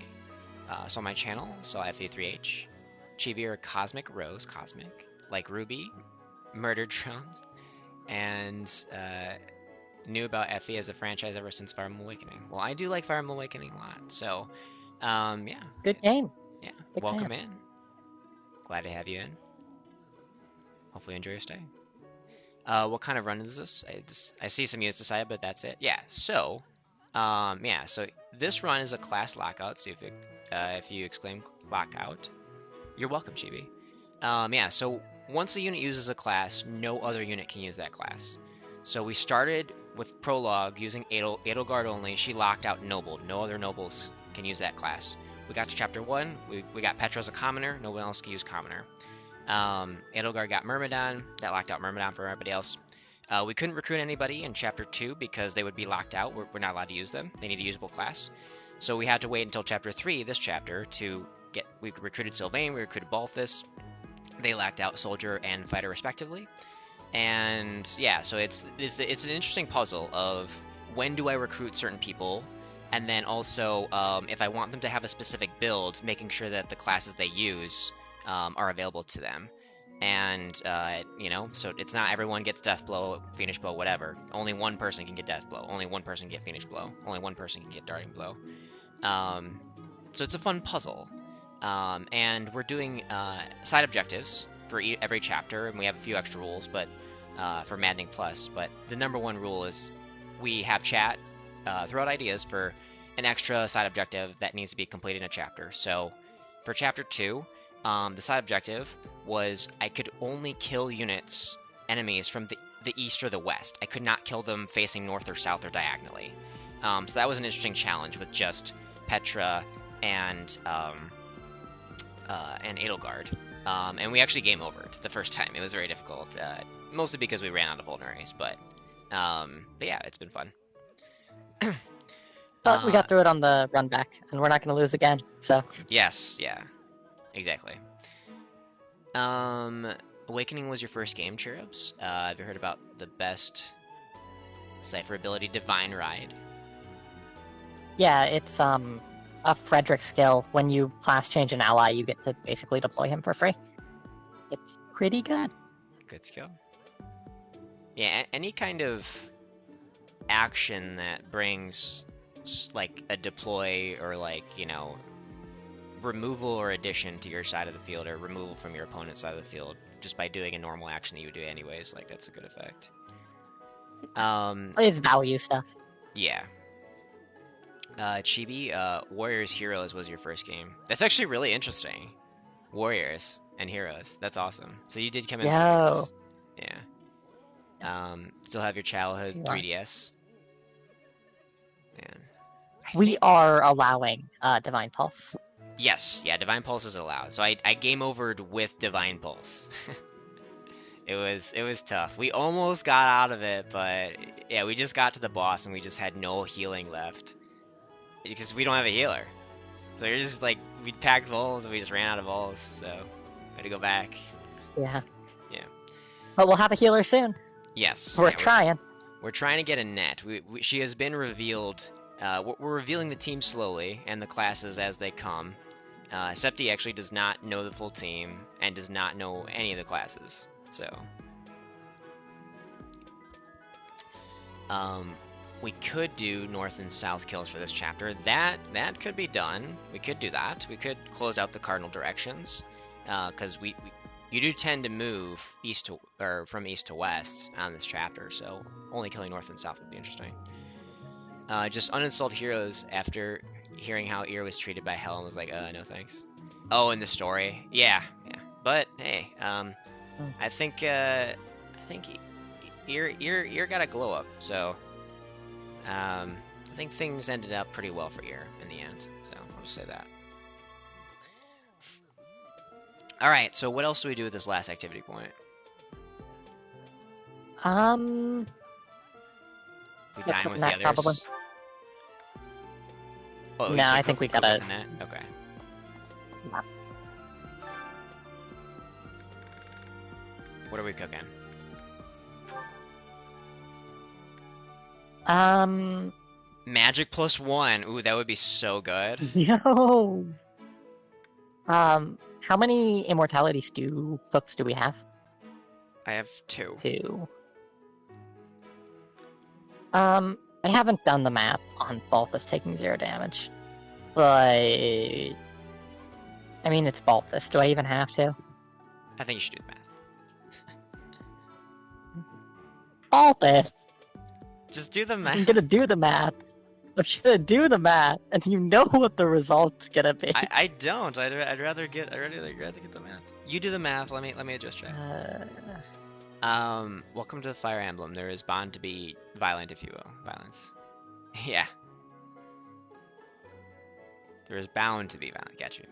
So on my channel, FE3H. Chibi or Cosmic Rose, Cosmic. Like Ruby, Murdered Drones, and knew about FE as a franchise ever since Fire Emblem Awakening. Well, I do like Fire Emblem Awakening a lot, so yeah. Good game. Yeah, Big welcome fan. in. Glad to have you in. Hopefully you enjoy your stay. What kind of run is this? I see some units decided, but that's it. Yeah, so so this run is a class lockout, so if you exclaim lockout, you're welcome, Chibi. Yeah, so once a unit uses a class, no other unit can use that class. So we started with Prologue using Edelgard only. She locked out Noble. No other Nobles can use that class. We got to Chapter 1. We got Petra as a Commoner. No one else can use Commoner. Edelgard got Myrmidon. That locked out Myrmidon for everybody else. We couldn't recruit anybody in Chapter 2 because they would be locked out. We're not allowed to use them. They need a usable class. So we had to wait until Chapter 3, this chapter, to get... We recruited Sylvain. We recruited Balthus. They locked out Soldier and Fighter respectively. And yeah, so it's an interesting puzzle of when do I recruit certain people, and then also if I want them to have a specific build, making sure that the classes they use are available to them. And so it's not everyone gets Death Blow, Fiendish Blow, whatever. Only one person can get Death Blow. Only one person can get Fiendish Blow. Only one person can get Darting Blow. So it's a fun puzzle. And we're doing side objectives for every chapter, and we have a few extra rules, but for Maddening Plus. But the number one rule is we have chat, throw out ideas for an extra side objective that needs to be completed in a chapter. So for Chapter 2, the side objective was I could only kill enemies from the east or the west. I could not kill them facing north or south or diagonally. So that was an interesting challenge with just Petra and Edelgard. And we actually game overed the first time. It was very difficult, mostly because we ran out of vulneraries, but yeah, it's been fun. But we got through it on the run back, and we're not going to lose again, so... Yes, yeah, exactly. Awakening was your first game, Cherubs. Have you heard about the best Cypher ability, Divine Ride? Yeah, it's a Frederick skill. When you class change an ally, you get to basically deploy him for free. It's pretty good. Good skill. Yeah, any kind of action that brings like a deploy or like, removal or addition to your side of the field or removal from your opponent's side of the field just by doing a normal action that you would do anyways, like that's a good effect. It's value stuff. Yeah. Chibi, Warriors Heroes was your first game. That's actually really interesting. Warriors and Heroes. That's awesome. So you did come in. Yo. Yeah. Still have your childhood 3DS. And we are allowing Divine Pulse. Yes, yeah, Divine Pulse is allowed. So I game overed with Divine Pulse. It was tough. We almost got out of it, but yeah, we just got to the boss and we just had no healing left. Because we don't have a healer. So you're just like, we packed Vols and we just ran out of Vols, so we had to go back. Yeah. Yeah. But we'll have a healer soon. Yes. We're trying. We're trying to get a net. She has been revealed. We're revealing the team slowly and the classes as they come. Septi actually does not know the full team and does not know any of the classes. So We could do north and south kills for this chapter. That could be done. We could do that. We could close out the cardinal directions, because you do tend to move from east to west on this chapter. So only killing north and south would be interesting. Just uninstalled heroes after hearing how Ear was treated by Helen was like, no thanks. Oh, in the story, yeah. But hey, I think Ear got a glow up, so I think things ended up pretty well for Ear in the end. So I'll just say that. All right. So what else do we do with this last activity point? We dine with the others. Probably. Oh, no, I think we gotta. Okay. Yeah. What are we cooking? Magic +1. Ooh, that would be so good. No. How many immortality stew books do we have? I have 2. 2. I haven't done the math on Balthus taking 0 damage, but I mean it's Balthus. Do I even have to? I think you should do the math. Balthus. Just do the math. I'm gonna do the math. I'm gonna do the math, and you know what the result's gonna be. I don't. I'd rather get the math. You do the math. Let me adjust track. Welcome to the Fire Emblem. There is bound to be violent, if you will. Violence. Yeah. There is bound to be violence. Got you.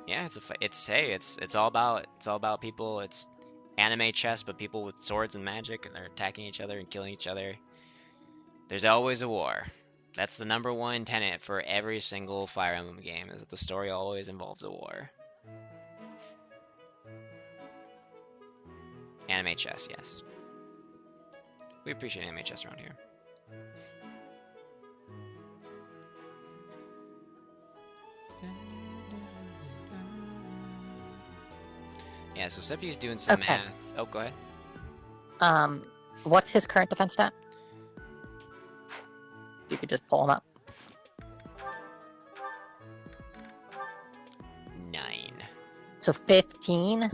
Yeah. It's all about people. It's anime chess, but people with swords and magic, and they're attacking each other and killing each other. There's always a war. That's the #1 tenet for every single Fire Emblem game, is that the story always involves a war. Anime chess, yes. We appreciate anime chess around here. Yeah, so Septi's doing some math. Oh, go ahead. What's his current defense stat? You could just pull him up. 9. So 15.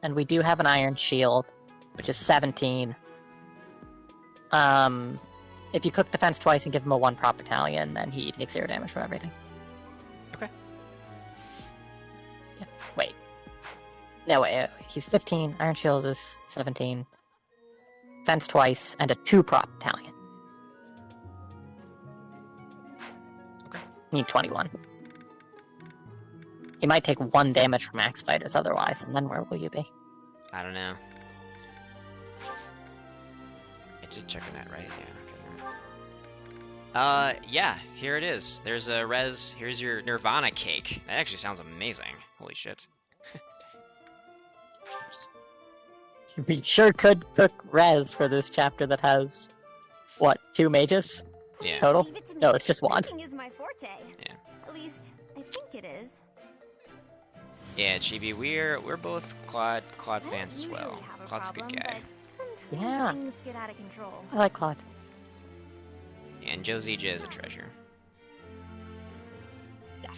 And we do have an iron shield, which is 17. If you cook defense twice and give him a 1 prop battalion, then he takes 0 damage from everything. Okay. Yeah. Wait. No, wait. He's 15. Iron shield is 17. Defense twice and a 2 prop battalion. Okay. Need 21. He might take 1 damage from axe fighters otherwise, and then where will you be? I don't know. I did check on that, right? Yeah, okay. Yeah, here it is. There's a res. Here's your Nirvana cake. That actually sounds amazing. Holy shit. We sure could cook res for this chapter that has, what, 2 mages? Yeah. Total? No, it's just 1. Cooking is my forte. Yeah. At least, I think it is. Yeah, Chibi, we're both Claude fans as well. Claude's a good guy. Yeah. Things get out of control. I like Claude. And Josija is a treasure. Yeah.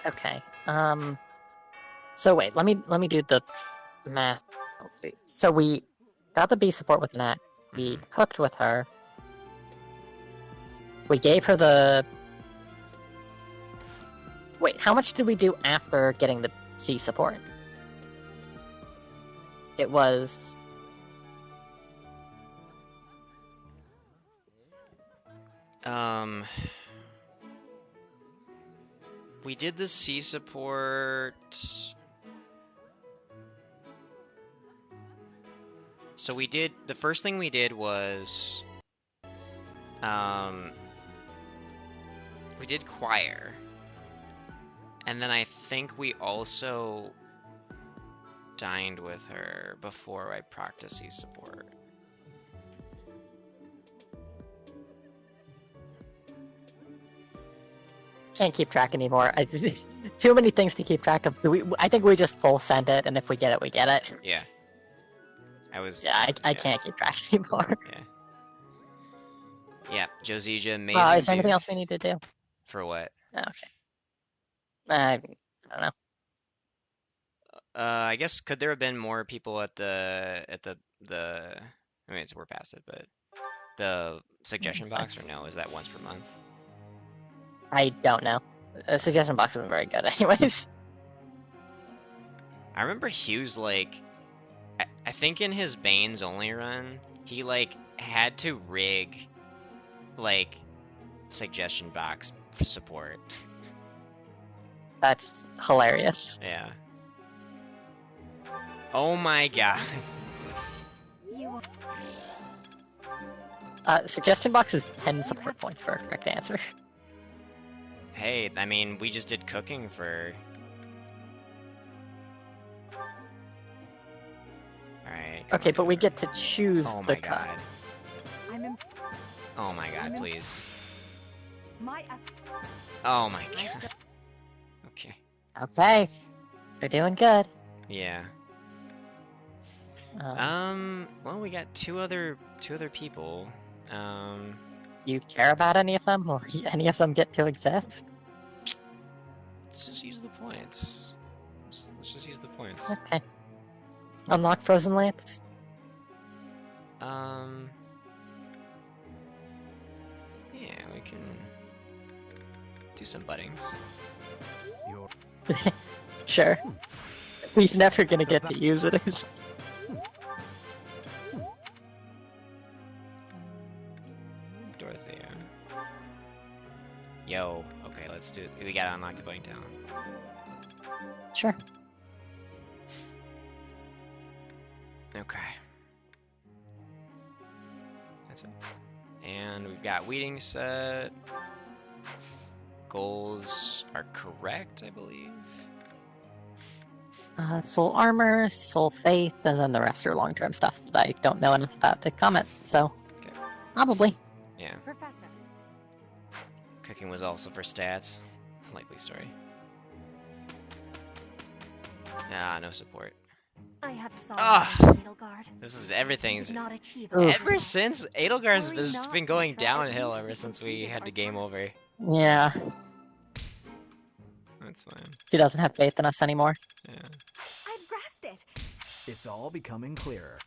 Okay. So wait, let me do the math. So we got the B support with Nat. We cooked with her. We gave her the... Wait, how much did we do after getting the C support? It was... We did the C support... So we did... The first thing we did was... We did choir. And then I think we also dined with her before I practiced C support. can't keep track anymore. Too many things to keep track of. I think we just full send it, and if we get it, we get it. Yeah. I can't keep track anymore. Yeah. Yeah, Josija, amazing. Is there anything else we need to do? For what? Oh, okay. I don't know. I guess could there have been more people at the I mean, we're past it, but the suggestion box, or no? Is that once per month? I don't know. The suggestion box isn't very good, anyways. I remember Hughes, like, I think in his Bane's only run, he like had to rig like suggestion box for support. That's hilarious. Yeah. Oh my god. Suggestion box is 10 support points for a correct answer. Hey, I mean, we just did cooking for... Alright. Okay, but we get to choose the cut. Oh my god, please. Oh my god. Okay. Okay. They're doing good. Yeah. Well, we got two other people. You care about any of them, or any of them get to exist? Let's just use the points. Let's just use the points. Okay. Unlock frozen lamps. Yeah, we can do some buddings. Sure. We're never gonna get to use it. Dorothea. Yo, okay, let's do it. We gotta unlock the budding talent. Sure. Okay. That's it. And we've got weeding set. Goals are correct, I believe. Soul armor, soul faith, and then the rest are long-term stuff that I don't know enough about to comment, so... Okay. Probably. Yeah. Professor. Cooking was also for stats. Likely story. Ah, no support. I have saw Edelgard. This is everything's not achievable. Ever since Edelgard's just been going downhill ever since we had to game over. Yeah. That's fine. She doesn't have faith in us anymore. Yeah. I've grasped it. It's all becoming clearer.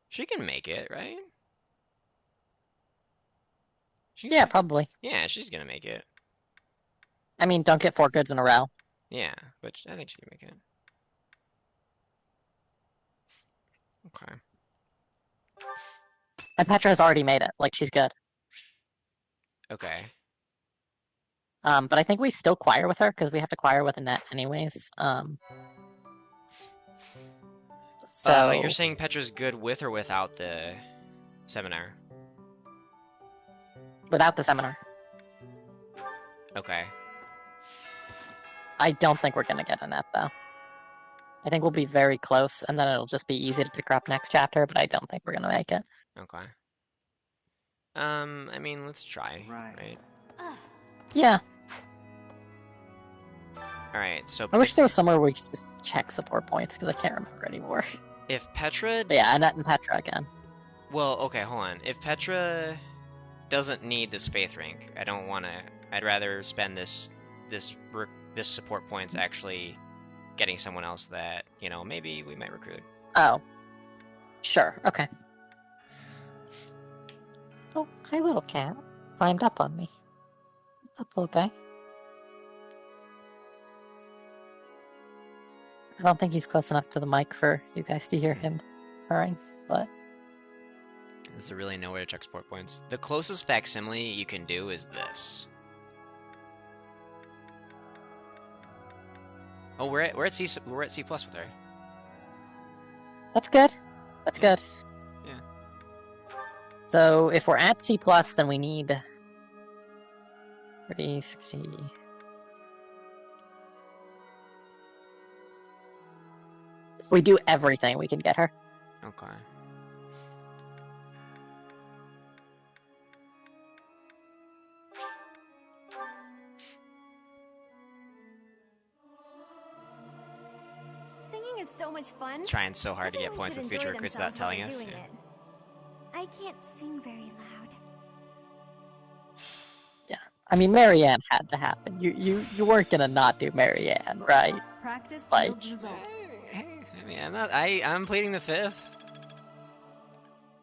She can make it, right? Yeah, probably. Yeah, she's gonna make it. I mean, don't get 4 goods in a row. Yeah, but I think she can make it. Okay. And Petra has already made it. Like, she's good. Okay. But I think we still choir with her, because we have to choir with Annette anyways. So... you're saying Petra's good with or without the seminar? Without the seminar. Okay. I don't think we're gonna get Annette, though. I think we'll be very close, and then it'll just be easy to pick her up next chapter, but I don't think we're gonna make it. Okay. I mean, let's try, right? Yeah. Alright, so... I wish there was somewhere where we could just check support points, because I can't remember anymore. If Petra... But yeah, Annette and Petra again. Well, okay, hold on. If Petra doesn't need this faith rank, I don't want to... I'd rather spend this support points actually getting someone else that, you know, maybe we might recruit. Oh. Sure, okay. Oh, hi little cat. Climbed up on me. Up, little guy. I don't think he's close enough to the mic for you guys to hear him purring, but... There's really nowhere to check support points. The closest facsimile you can do is this. Oh, we're at C plus with her. That's good. That's good. Yeah. So if we're at C plus, then we need 30, 60. If we do everything, we can get her. Okay. Singing is so much fun. Trying so hard to get Everyone points should with future enjoy recruits without themselves telling while us. doing Yeah. it. I can't sing very loud. Yeah. I mean, Marianne had to happen. You weren't gonna not do Marianne, right? Practice Like, yields results. I mean, I'm pleading the fifth.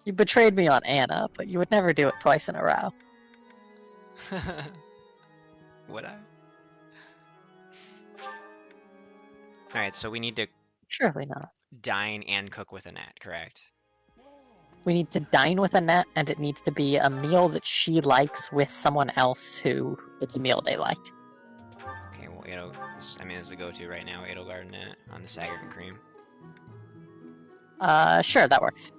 you betrayed me on Anna, but you would never do it twice in a row. Would I? Alright, so we need to Surely not. dine and cook with Annette, correct? We need to dine with Annette, and it needs to be a meal that she likes with someone else who it's a meal they like. Okay, well, this is the go-to right now, Edelgard Annette on the Saggart and Cream. Sure, that works.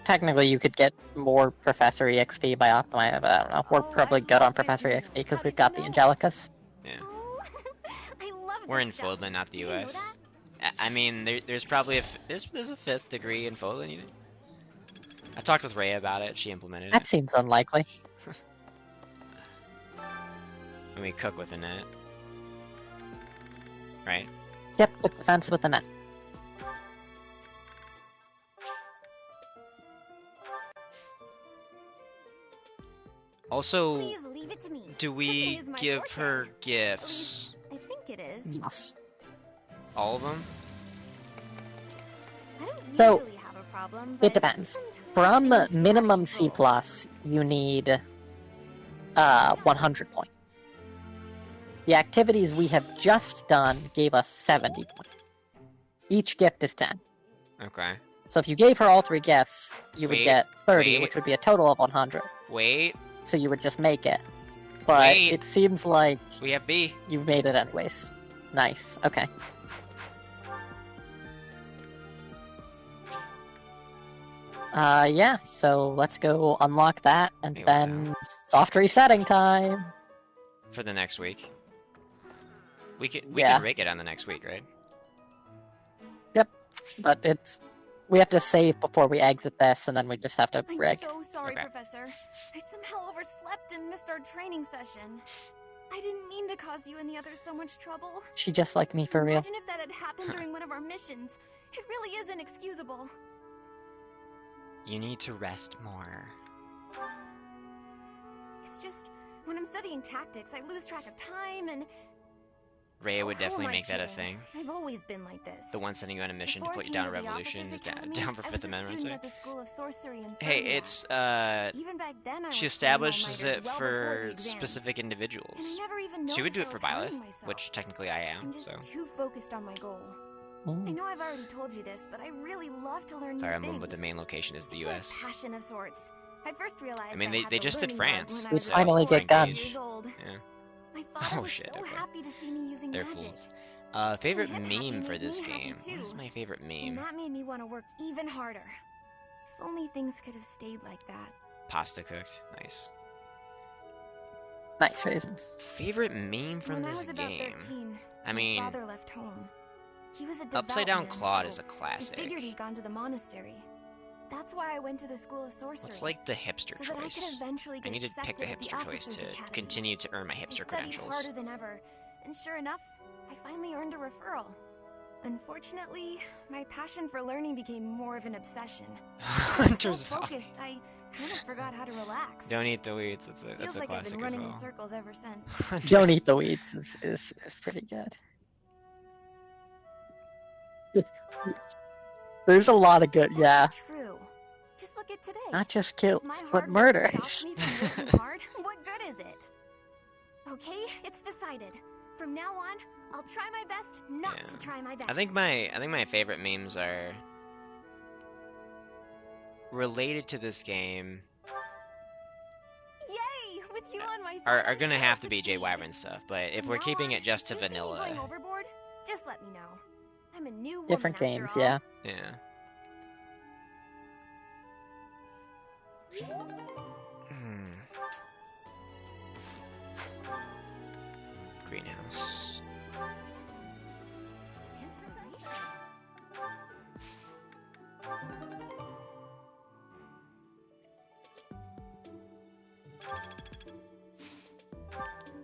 Technically, you could get more Professor EXP by optimizing, but I don't know. We're probably good on Professor EXP because we've got the Angelicas. Yeah. I love We're in this stuff. Fodlan, not the Did you know US. I mean, there's probably there's a 5th degree in Fodlan. I talked with Rhea about it. She implemented That it. seems unlikely. And we cook with Annette. Right? Yep, cook defense with Annette. Also, Please leave it to me. do Cooking we is my give forte. her gifts? I think it is. Yes. All of them? I don't So, usually have a problem, it but depends. sometimes From things get minimum out C+, of control. you need 100 points. The activities we have just done gave us 70 points. Each gift is 10. Okay. So if you gave her all 3 gifts, you would Wait, get 30, wait. which would be a total of 100. Wait. So you would just make it. But Wait. it seems like We have B. you made it anyways. Nice. Okay. Yeah, so let's go unlock that, and Wait, what then soft resetting time. For the next week. We can Yeah. rig it on the next week, right? Yep, but we have to save before we exit this, and then we just have to I'm rig. so sorry, Okay. Professor. I somehow overslept and missed our training session. I didn't mean to cause you and the others so much trouble. She just like me for real. Imagine if that had happened during one of our missions. It really is inexcusable. You need to rest more. It's just, when I'm studying tactics, I lose track of time and... Rhea would Who am definitely I make that a kidding? thing. I've always been like this. The one sending you on a mission Before to I put you came down to the revolution Officers is down Academy, for I Fifth was a Amendment, student right? at the School of Sorcery in Hey, Fernia. it's Even back then, I she was pulling establishes all-nighters it well before for the exams. specific And I individuals. never even She would noticed do I it for was harming Byleth, myself. which technically I am, I'm just so. too focused on my goal. Mm. I know I've already told you this, but I really love to learn Sorry, new I'm things. but the main location is the It's US. a passion of sorts. I first realized I mean, I had they the just did learning France. bug when I We was so finally about get done. 4 years old. Yeah. My father Oh was shit, so okay. happy to see me using They're magic. fools. Favorite Seeing him happy meme for made this me happy game. too. What is my favorite And meme? that made me want to work even harder. If only things could have stayed like that. Pasta cooked. Nice. Nice raisins. Favorite meme from When I this was about game? 13, I my mean, father left home. He was a Upside devout Down man, Claude so is a classic. I figured he'd gone to the monastery. That's why I went to the School of Sorcery. What's like the hipster so that I choice? could eventually I get need to pick the accepted at hipster choice Officers to Academy. continue to earn my I hipster studied credentials. harder than ever, and sure enough, I finally earned a referral. Unfortunately, my passion for learning became more of an obsession. I was so Hunter's Valley. focused, I kind of forgot how to relax. Don't eat the weeds. That's a Feels like I've classic been as running well. in circles ever since. Don't eat the weeds is pretty good. There's a lot of good, yeah. True. Just look at today. Not just If kills, my but hard work murders. stops me from working hard, what good is it? Okay, it's decided. From now on, I'll try my best not to try my best. I think my favorite memes are related to this game. Yay! With you on my side, Are I'm gonna sure have I'll to be Jay succeed. Wyvern stuff, but if From we're now keeping on, it just to if you see me vanilla, going overboard, just let me know. I'm a new woman Different after games, all. yeah. yeah. Greenhouse.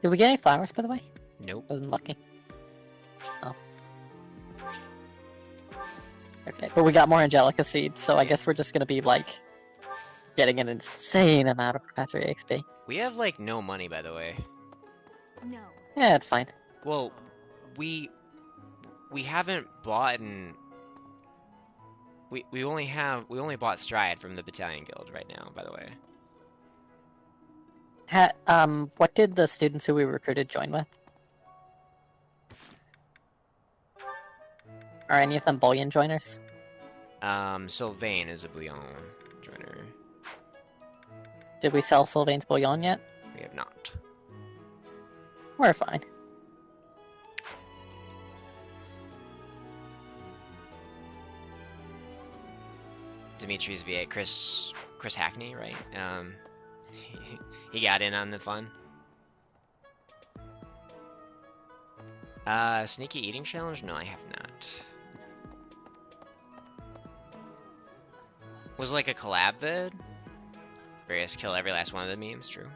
Did we get any flowers, by the way? Nope. Wasn't lucky. Okay, but we got more Angelica seeds, so I guess we're just gonna be like getting an insane amount of Professor EXP. We have like no money, by the way. No. Yeah, it's fine. Well, we haven't bought an... We only bought Stride from the Battalion Guild right now, by the way. What did the students who we recruited join with? Are any of them bullion joiners? Sylvain is a bullion joiner. Did we sell Sylvain's bullion yet? We have not. We're fine. Dimitri's VA, Chris Hackney, right? He got in on the fun. Sneaky eating challenge? No, I have not. Was like a collab vid? Various kill every last one of the memes, true.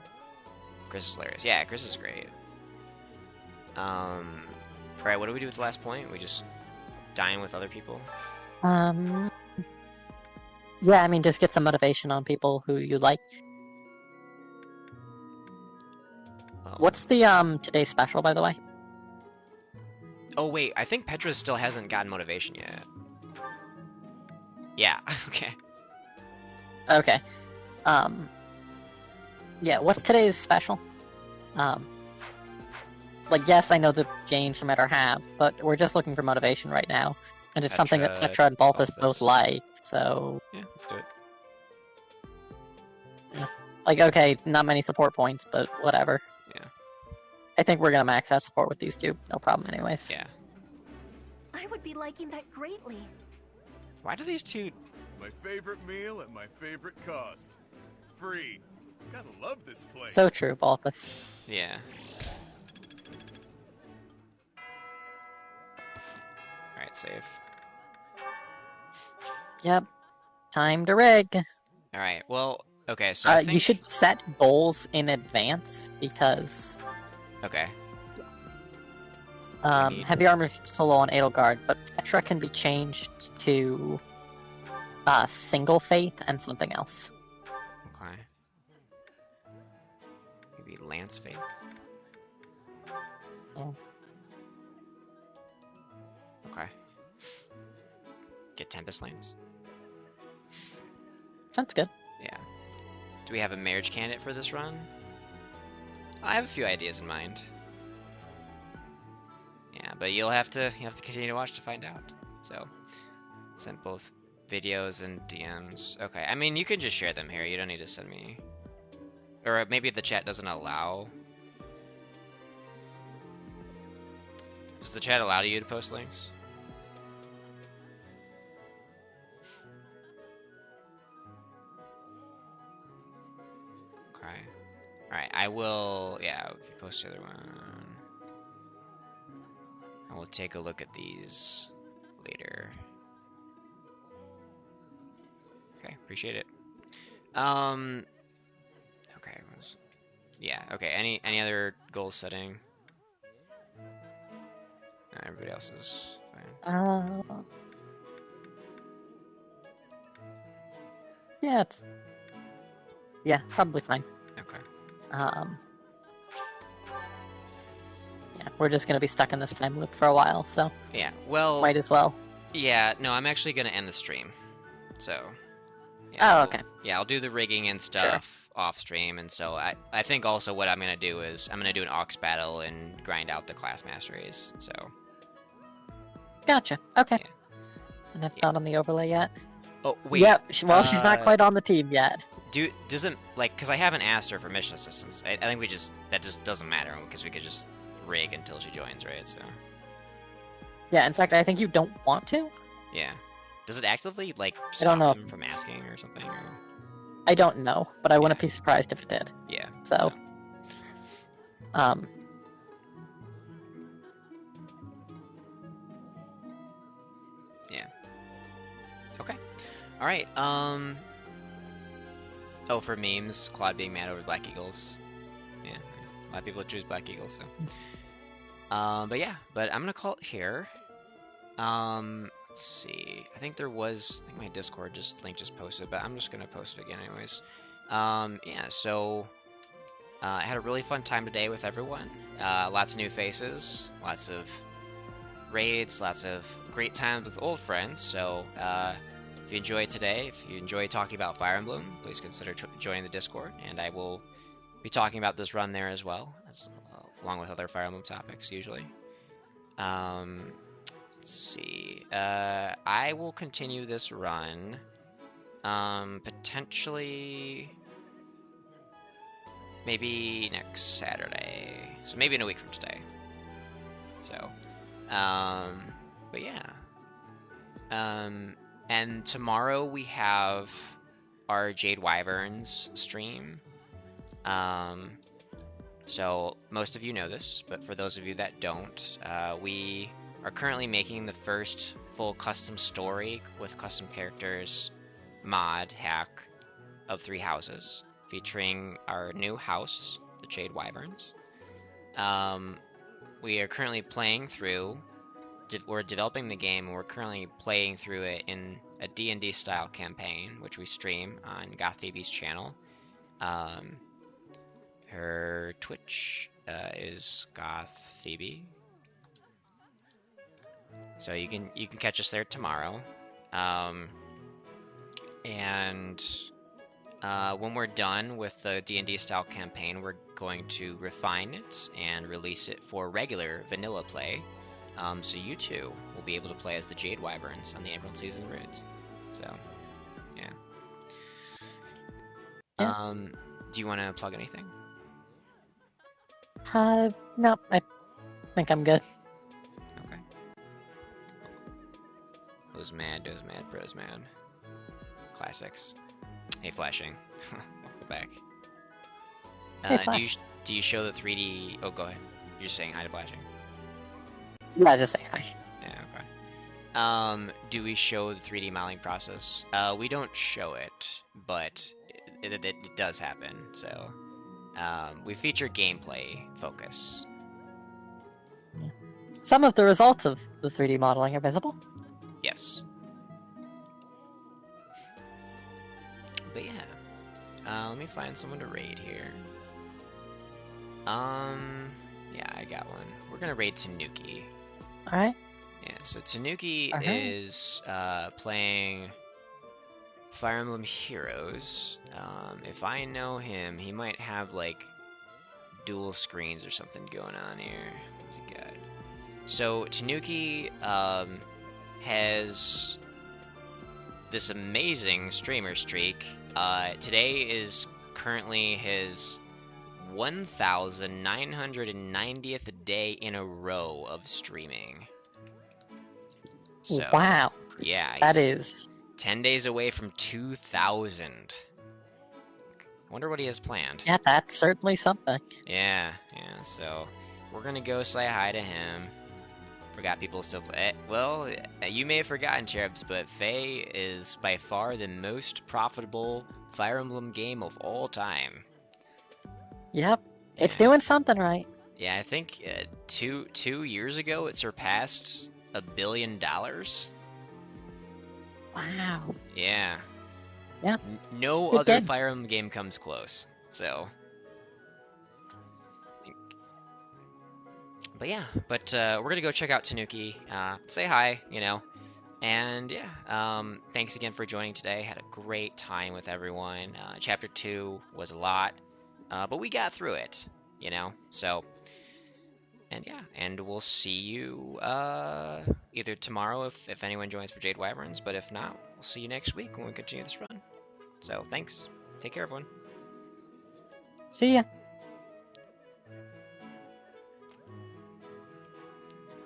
Chris is hilarious. Yeah, Chris is great. Alright, what do we do with the last point? We just dine with other people? Yeah, I mean, just get some motivation on people who you like. What's the, today's special, by the way? Oh, wait, I think Petra still hasn't gotten motivation yet. Yeah, okay. Okay. Yeah, what's today's special? Like, yes, I know the gains from it are half, but we're just looking for motivation right now. And it's something that Petra and Balthus both like, so... Yeah, let's do it. Yeah. Like, okay, not many support points, but whatever. Yeah. I think we're gonna max out support with these two, no problem anyways. Yeah. I would be liking that greatly. Why do these two... My favorite meal at my favorite cost. Free. Gotta love this place. So true, Balthus. Yeah. Alright, save. Yep. Time to rig. Alright, well, okay, so I think... You should set goals in advance, because... Okay. Heavy armor solo on Edelgard, but Petra can be changed to single faith and something else. Okay. Maybe Lance Faith. Oh. Okay. Get Tempest Lance. Sounds good. Yeah. Do we have a marriage candidate for this run? I have a few ideas in mind. Yeah, but you'll have to continue to watch to find out. So, sent both videos and DMs. Okay, I mean, you can just share them here. You don't need to send me. Or maybe the chat doesn't allow. Does the chat allow you to post links? Okay. Alright, I will... Yeah, if you post the other one... I will take a look at these later. Okay, appreciate it. Okay. Yeah, okay, any other goal setting? Everybody else is fine. Yeah, it's... Yeah, probably fine. Okay. Yeah, we're just gonna be stuck in this time loop for a while, so... Yeah, well... Might as well. Yeah, no, I'm actually gonna end the stream. So... Yeah, oh, okay. Yeah, I'll do the rigging and stuff off stream, and so I think also what I'm gonna do is I'm gonna do an aux battle and grind out the class masteries, so... Gotcha, okay. Yeah. And that's not on the overlay yet? Oh, wait. Yep, well, she's not quite on the team yet. Doesn't, like, because I haven't asked her for mission assistance. I think that just doesn't matter, because we could just rig until she joins, right? So. Yeah, in fact, I think you don't want to. Yeah. Does it actively, like, stop them from asking or something? Or... I don't know, but I wouldn't be surprised if it did. Yeah. So. Yeah. Okay. Alright, Oh, for memes, Claude being mad over Black Eagles. Yeah, a lot of people choose Black Eagles, so. But yeah, I'm gonna call it here. Let's see. I think my Discord link just posted, but I'm just gonna post it again anyways. Yeah, so I had a really fun time today with everyone. Lots of new faces, lots of raids, lots of great times with old friends. So if you enjoyed today, if you enjoyed talking about Fire Emblem, please consider joining the Discord, and I will be talking about this run there as well, along with other Fire Emblem topics usually. Let's see. I will continue this run. Potentially maybe next Saturday. So maybe in a week from today. So, but yeah. And tomorrow we have our Jade Wyverns stream. So most of you know this, but for those of you that don't, we are currently making the first full custom story with custom characters mod hack of 3 houses, featuring our new house, the Jade Wyverns. We are currently playing through, we're developing the game, and we're currently playing through it in a D&D style campaign, which we stream on Goth Phoebe's channel. Her Twitch is Goth Phoebe. So you can catch us there tomorrow. And when we're done with the D&D style campaign, we're going to refine it and release it for regular vanilla play. So you too will be able to play as the Jade Wyverns on the Emerald Season Raids. So, yeah. Do you want to plug anything? No, I think I'm good. Okay. Who's mad, does mad, bros mad. Classics. Hey, Flashing. Welcome back. Do you show the 3D... Oh, go ahead. You're just saying hi to Flashing. Yeah, just say hi. Yeah, okay. Do we show the 3D modeling process? We don't show it, but it does happen, so... we feature gameplay focus. Some of the results of the 3D modeling are visible. Yes. But yeah. Let me find someone to raid here. Yeah, I got one. We're gonna raid Tanuki. Alright. Yeah, so Tanuki is playing Fire Emblem Heroes. If I know him, he might have like dual screens or something going on here. What's he got? So Tanuki has this amazing streamer streak. Today is currently his 1,990th day in a row of streaming. So, wow. Yeah, that is 10 days away from 2,000. I wonder what he has planned. Yeah, that's certainly something. Yeah, so we're gonna go say hi to him. Forgot people still play. Well, you may have forgotten, Cherubs, but Faye is by far the most profitable Fire Emblem game of all time. Yep, it's doing something right. Yeah, I think two years ago it surpassed $1 billion. Wow. Yeah. Yeah. No other Fire Emblem game comes close. So. But yeah, we're gonna go check out Tanuki, say hi, and yeah, thanks again for joining today. Had a great time with everyone. Chapter 2 was a lot, but we got through it, so, and yeah, and we'll see you either tomorrow if anyone joins for Jade Wyverns, but if not, we'll see you next week when we continue this run. So thanks. Take care, everyone. See ya.